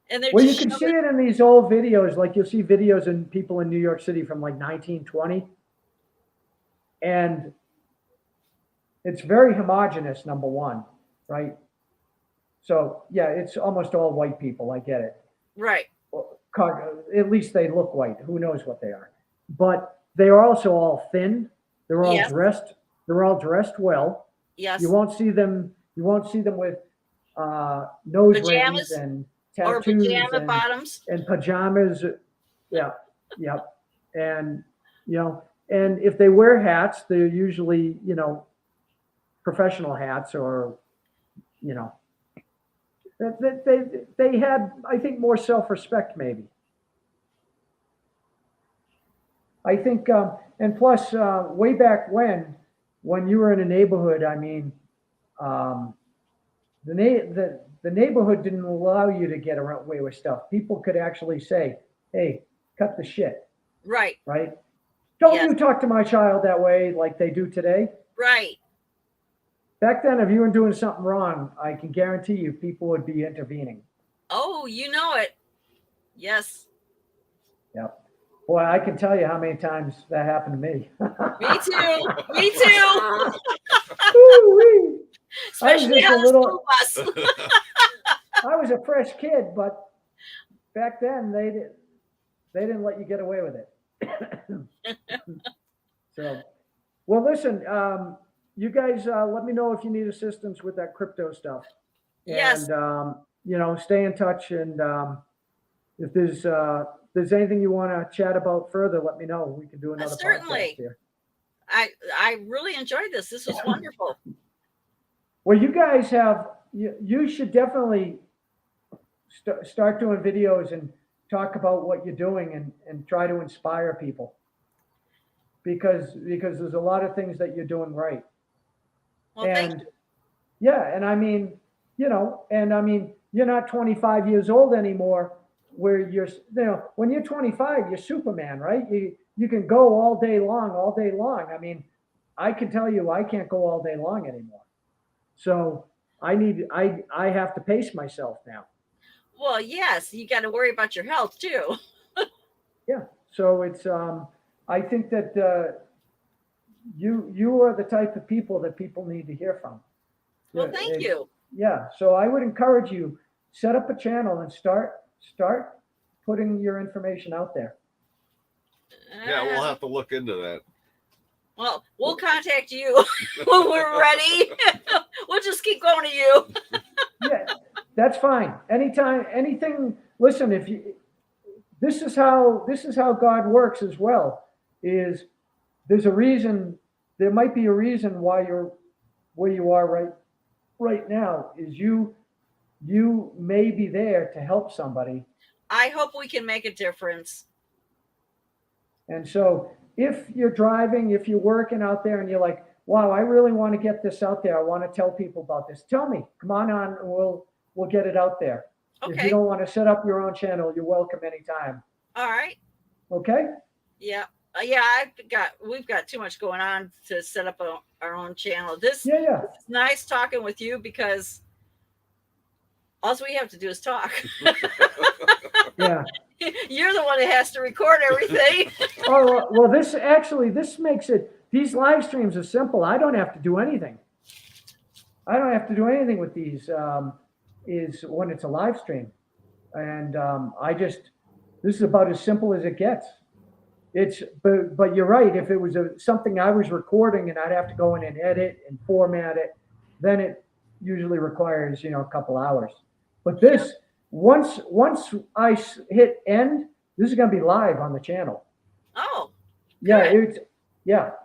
Speaker 2: And
Speaker 1: you can see it in these old videos. Like you'll see videos in people in New York City from like 1920. And it's very homogenous, number one, right? So, it's almost all white people. I get it.
Speaker 2: Right.
Speaker 1: At least they look white. Who knows what they are? But they are also all thin. They're all dressed. They're all dressed well.
Speaker 2: Yes.
Speaker 1: You won't see them with nose rings and tattoos
Speaker 2: or pajama bottoms
Speaker 1: and pajamas. Yeah. And and if they wear hats, they're usually professional hats or you know, they had, I think, more self-respect maybe. I think, and plus, way back when you were in a neighborhood, I mean, the neighborhood didn't allow you to get away with stuff. People could actually say, "Hey, cut the shit."
Speaker 2: Right.
Speaker 1: Right? Don't
Speaker 2: Yes.
Speaker 1: you talk to my child that way like they do today.
Speaker 2: Right.
Speaker 1: Back then, if you were doing something wrong, I can guarantee you people would be intervening.
Speaker 2: Oh, you know it. Yes.
Speaker 1: Yep. Boy, I can tell you how many times that happened to me.
Speaker 2: Me too. Me too.
Speaker 1: Woo-wee.
Speaker 2: Especially on the school bus.
Speaker 1: I was a fresh kid, but back then they didn't let you get away with it. So, well, listen, you guys, let me know if you need assistance with that crypto stuff.
Speaker 2: Yes.
Speaker 1: And you know, stay in touch. And if there's anything you want to chat about further, let me know. We can do another
Speaker 2: certainly.
Speaker 1: podcast here.
Speaker 2: I really enjoyed this. This was wonderful.
Speaker 1: Well, you guys have, you should definitely start doing videos and talk about what you're doing and try to inspire people. Because there's a lot of things that you're doing right.
Speaker 2: Well, thank you.
Speaker 1: Yeah, and I mean, you know, and I mean, you're not 25 years old anymore where you're, you know, when you're 25, you're Superman, right? You can go all day long. I mean, I can tell you I can't go all day long anymore. So I have to pace myself now.
Speaker 2: Well, yes, you got to worry about your health too.
Speaker 1: Yeah. So it's, I think that you are the type of people that people need to hear from.
Speaker 2: Well, thank you.
Speaker 1: Yeah. So I would encourage you, set up a channel and start putting your information out there.
Speaker 3: Yeah, we'll have to look into that.
Speaker 2: Well, we'll contact you when we're ready. We'll just keep going to you.
Speaker 1: Yeah, that's fine. Anytime, anything. Listen, if you, this is how God works as well. Is there's a reason? There might be a reason why you're where you are right now. Is you may be there to help somebody.
Speaker 2: I hope we can make a difference.
Speaker 1: And so if you're driving, if you're working out there and you're like, wow, I really want to get this out there. I want to tell people about this. Tell me, come on, and we'll get it out there.
Speaker 2: Okay.
Speaker 1: If you don't want to set up your own channel, you're welcome anytime.
Speaker 2: All right.
Speaker 1: Okay.
Speaker 2: Yeah. Yeah. We've got too much going on to set up our own channel. This is nice talking with you because all we have to do is talk.
Speaker 1: Yeah.
Speaker 2: You're the one that has to record everything.
Speaker 1: Oh, well, this makes it, these live streams are simple. I don't have to do anything. I don't have to do anything with these, is when it's a live stream. And this is about as simple as it gets. But you're right. If it was something I was recording and I'd have to go in and edit and format it, then it usually requires, a couple hours. But this, once I hit end, this is going to be live on the channel.
Speaker 2: Oh.
Speaker 1: Yeah, it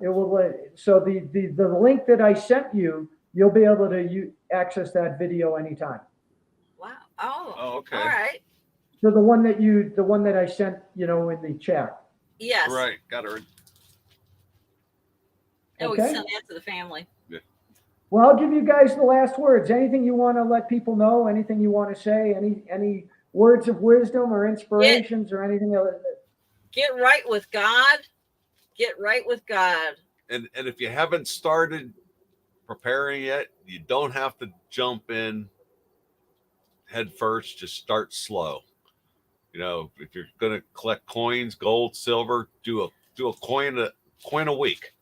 Speaker 1: will. So the link that I sent you, you'll be able to access that video anytime.
Speaker 2: Wow. Oh.
Speaker 3: Okay.
Speaker 2: All right.
Speaker 1: So the one that I sent, in the chat.
Speaker 2: Yes.
Speaker 3: Right. Got her.
Speaker 2: Oh, okay. We sent that to the family.
Speaker 3: Yeah.
Speaker 1: Well, I'll give you guys the last words. Anything you want to let people know? Anything you want to say? Any words of wisdom or inspirations or anything else?
Speaker 2: Get right with God. Get right with God.
Speaker 3: And if you haven't started preparing yet, you don't have to jump in head first. Just start slow. If you're going to collect coins, gold, silver, do a coin a week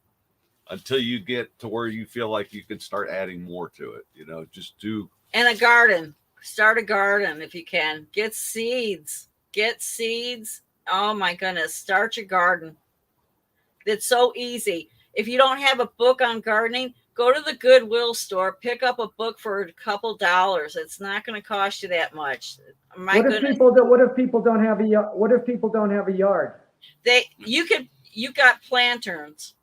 Speaker 3: until you get to where you feel like you can start adding more to it. Just do.
Speaker 2: And a garden. Start a garden if you can. Get seeds. Oh my goodness. Start your garden. It's so easy. If you don't have a book on gardening, go to the Goodwill store, pick up a book for a couple dollars. It's not going to cost you that much.
Speaker 1: What if people don't have a yard?
Speaker 2: You got planterns,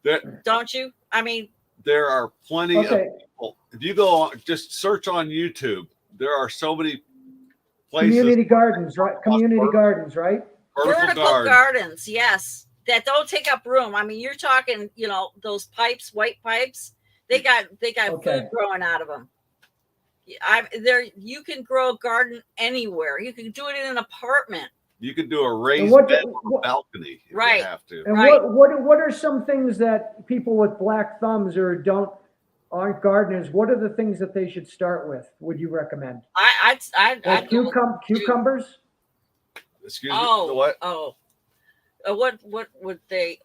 Speaker 2: don't you? I mean,
Speaker 3: there are plenty of
Speaker 1: Okay,
Speaker 3: people. If you go on, just search on YouTube, there are so many places.
Speaker 1: community gardens, right? Community gardens, right?
Speaker 2: Vertical gardens, yes, that don't take up room. I mean, you're talking, those pipes, white pipes. They got
Speaker 1: Okay.
Speaker 2: food growing out of them. You can grow a garden anywhere. You can do it in an apartment.
Speaker 3: You could do a raised
Speaker 1: what-
Speaker 3: bed on a balcony if
Speaker 2: Right.
Speaker 3: you have to.
Speaker 1: And
Speaker 2: Right.
Speaker 1: what are some things that people with black thumbs or aren't gardeners? What are the things that they should start with? Would you recommend?
Speaker 2: I'd go with
Speaker 1: Cucumbers?
Speaker 3: Excuse me. The what?
Speaker 2: What would they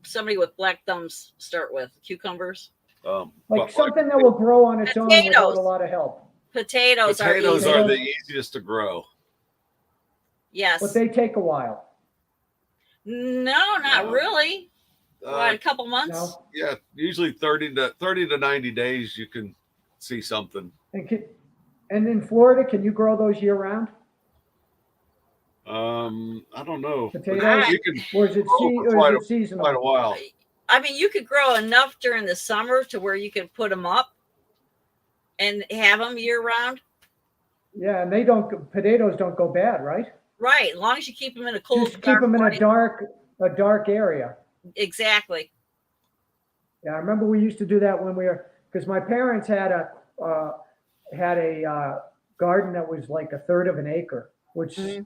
Speaker 2: somebody with black thumbs start with? Cucumbers?
Speaker 1: Like something that will grow on its own without
Speaker 2: Potatoes.
Speaker 1: a lot of help.
Speaker 2: Potatoes are
Speaker 3: Potatoes
Speaker 2: easy.
Speaker 3: are the easiest to grow.
Speaker 2: Yes.
Speaker 1: But they take a while.
Speaker 2: No, not really. What, a couple months?
Speaker 1: No?
Speaker 3: Yeah, usually 30 to 90 days you can see something.
Speaker 1: And in Florida, can you grow those year round?
Speaker 3: I don't know.
Speaker 1: Potatoes?
Speaker 3: You can
Speaker 1: Or is it,
Speaker 3: grow for
Speaker 1: or is it seasonal?
Speaker 3: quite a while.
Speaker 2: I mean, you could grow enough during the summer to where you could put them up and have them year round.
Speaker 1: Yeah, and potatoes don't go bad, right?
Speaker 2: Right, as long as you keep them in a cool,
Speaker 1: Just keep them in a dark area.
Speaker 2: Exactly.
Speaker 1: Yeah, I remember we used to do that because my parents had a garden that was like a third of an acre, which is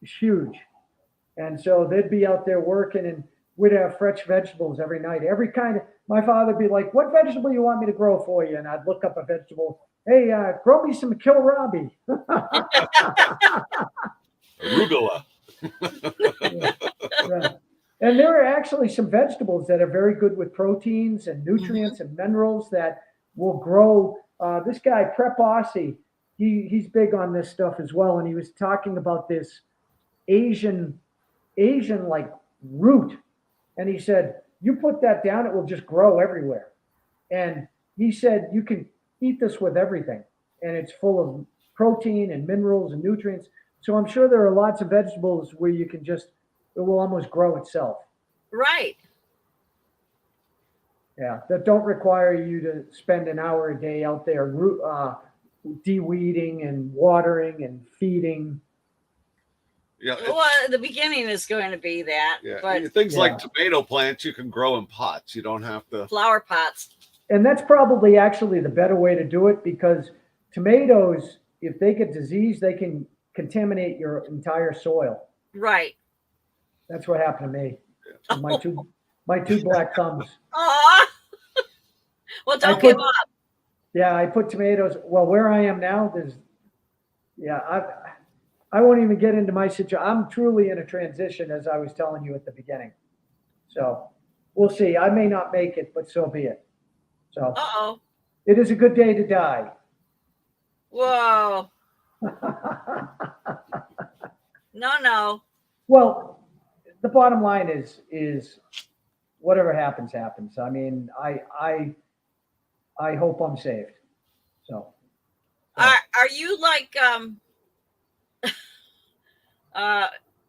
Speaker 1: huge. And so they'd be out there working, and we'd have fresh vegetables every night. My father would be like, "What vegetable you want me to grow for you?" And I'd look up a vegetable. Hey, grow me some kohlrabi.
Speaker 3: Arugula.
Speaker 1: Yeah. And there are actually some vegetables that are very good with proteins and nutrients and minerals that will grow. This guy, Prep Aussie, he's big on this stuff as well. And he was talking about this Asian like root. And he said, you put that down, it will just grow everywhere. And he said, you can eat this with everything. And it's full of protein and minerals and nutrients. So I'm sure there are lots of vegetables where you can it will almost grow itself.
Speaker 2: Right.
Speaker 1: Yeah, that don't require you to spend an hour a day out there de-weeding and watering and feeding.
Speaker 3: Yeah.
Speaker 2: Well, the beginning is going to be that.
Speaker 3: Yeah.
Speaker 2: But
Speaker 3: Things like tomato plants you can grow in pots. You don't have to.
Speaker 2: Flower pots.
Speaker 1: And that's probably actually the better way to do it, because tomatoes, if they get disease, they can contaminate your entire soil.
Speaker 2: Right.
Speaker 1: That's what happened to me. My two black thumbs.
Speaker 2: Aw. Well, don't give up.
Speaker 1: Yeah, I put tomatoes. Well, where I am now, I won't even get into my situation. I'm truly in a transition, as I was telling you at the beginning. So we'll see. I may not make it, but so be it. So it is a good day to die.
Speaker 2: Whoa. No.
Speaker 1: Well, the bottom line is whatever happens, happens. I mean, I hope I'm saved. So.
Speaker 2: Are you like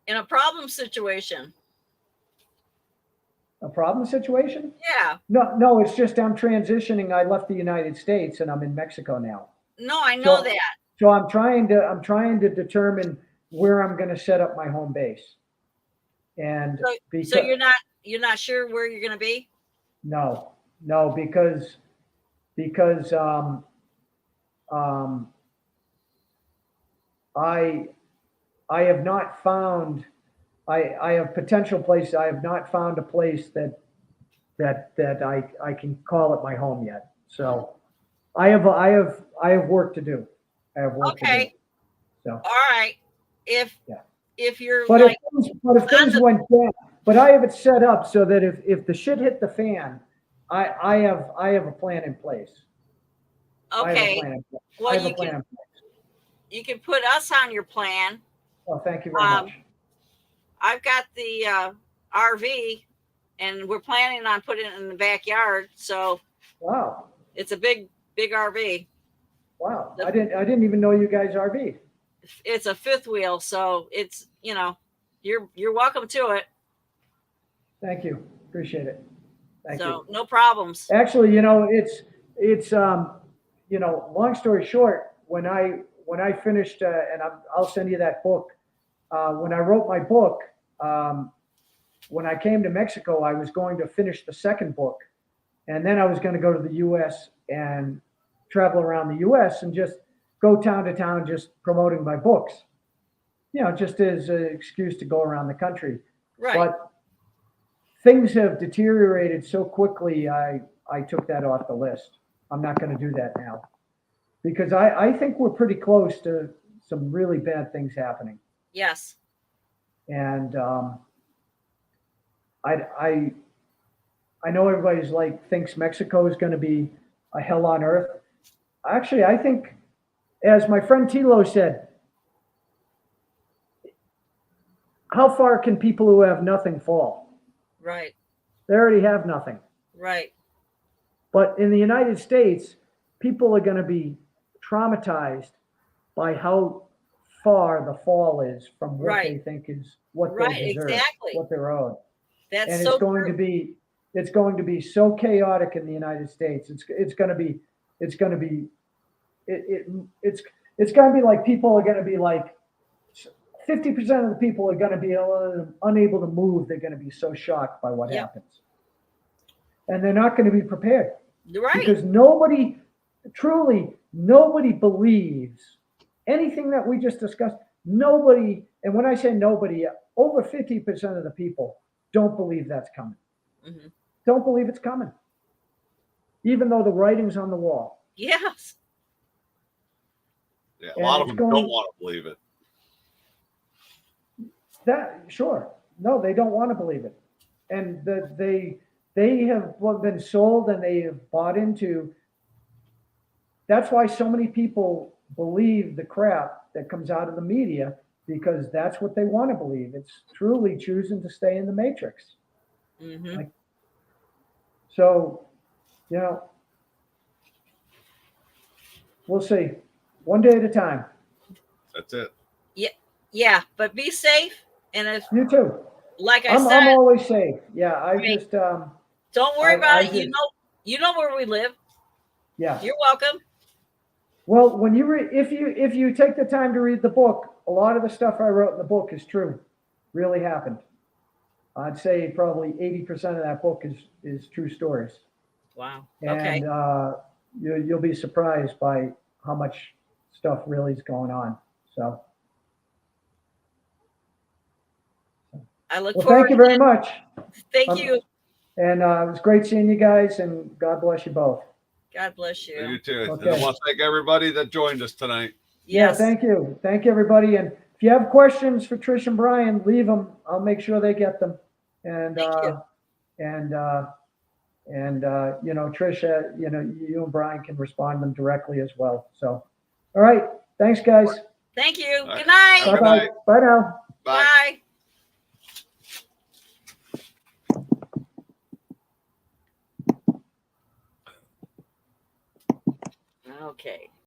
Speaker 2: in a problem situation?
Speaker 1: A problem situation?
Speaker 2: Yeah.
Speaker 1: No, it's just I'm transitioning. I left the United States and I'm in Mexico now.
Speaker 2: No, I know that.
Speaker 1: So I'm trying to determine where I'm going to set up my home base. And
Speaker 2: so you're not sure where you're going to be?
Speaker 1: No, because I have not found. I have potential places. I have not found a place that I can call it my home yet. So I have work to do. I have work to do. So
Speaker 2: all right. If you're
Speaker 1: if things went down, but I have it set up so that if the shit hit the fan, I have a plan in place.
Speaker 2: Okay. Well, you can put us on your plan.
Speaker 1: Oh, thank you very much.
Speaker 2: I've got the RV, and we're planning on putting it in the backyard. So
Speaker 1: wow,
Speaker 2: it's a big RV.
Speaker 1: Wow, I didn't even know you guys RV.
Speaker 2: It's a fifth wheel, so it's you're welcome to it.
Speaker 1: Thank you, appreciate it. Thank
Speaker 2: So
Speaker 1: you.
Speaker 2: no problems.
Speaker 1: Actually, it's long story short, when I finished, and I'll send you that book. When I wrote my book, when I came to Mexico, I was going to finish the second book, and then I was going to go to the U.S. and travel around the U.S. and just go town to town, just promoting my books. Just as an excuse to go around the country.
Speaker 2: Right.
Speaker 1: But things have deteriorated so quickly, I took that off the list. I'm not going to do that now because I think we're pretty close to some really bad things happening.
Speaker 2: Yes.
Speaker 1: And I know everybody's thinks Mexico is going to be a hell on earth. Actually, I think, as my friend Tilo said, how far can people who have nothing fall?
Speaker 2: Right.
Speaker 1: They already have nothing.
Speaker 2: Right.
Speaker 1: But in the United States, people are going to be traumatized by how far the fall is from what they think is what they deserve,
Speaker 2: exactly.
Speaker 1: what they're owed.
Speaker 2: That's
Speaker 1: And
Speaker 2: so
Speaker 1: it's going
Speaker 2: true.
Speaker 1: to be so chaotic in the United States. It's going to be like people are going to be like 50% of the people are going to be unable to move. They're going to be so shocked by what happens. And they're not going to be prepared.
Speaker 2: Right.
Speaker 1: Because truly nobody believes anything that we just discussed. Nobody, and when I say nobody, over 50% of the people don't believe that's coming.
Speaker 2: Mm-hmm.
Speaker 1: Don't believe it's coming. Even though the writing's on the wall.
Speaker 2: Yes.
Speaker 3: Yeah, a lot of them don't want to believe it.
Speaker 1: Sure. No, they don't want to believe it. And they have been sold and they have bought into. That's why so many people believe the crap that comes out of the media, because that's what they want to believe. It's truly choosing to stay in the matrix.
Speaker 2: Mm-hmm.
Speaker 1: So, we'll see. One day at a time.
Speaker 3: That's it.
Speaker 1: Yeah,
Speaker 2: but be safe. And if
Speaker 1: you too.
Speaker 2: Like I said,
Speaker 1: I'm always safe. Yeah, just
Speaker 2: don't worry about it. You know where we live.
Speaker 1: Yeah,
Speaker 2: you're welcome.
Speaker 1: Well, when if you take the time to read the book, a lot of the stuff I wrote in the book is true, really happened. I'd say probably 80% of that book is true stories.
Speaker 2: Wow.
Speaker 1: And you'll be surprised by how much stuff really is going on. So
Speaker 2: I look
Speaker 1: forward.
Speaker 2: Thank
Speaker 1: you very much.
Speaker 2: Thank you.
Speaker 1: And it was great seeing you guys, and God bless you both.
Speaker 2: God bless you.
Speaker 3: You too.
Speaker 1: Okay.
Speaker 3: And I want to thank everybody that joined us tonight.
Speaker 1: Yes. Yeah, thank you. Thank you, everybody. And if you have questions for Trish and Brian, leave them. I'll make sure they get them. And Trish, you and Brian can respond to them directly as well. So, all right. Thanks, guys.
Speaker 2: Thank you. Good night.
Speaker 1: Bye-bye. Bye now.
Speaker 3: Bye.
Speaker 2: Bye. Okay.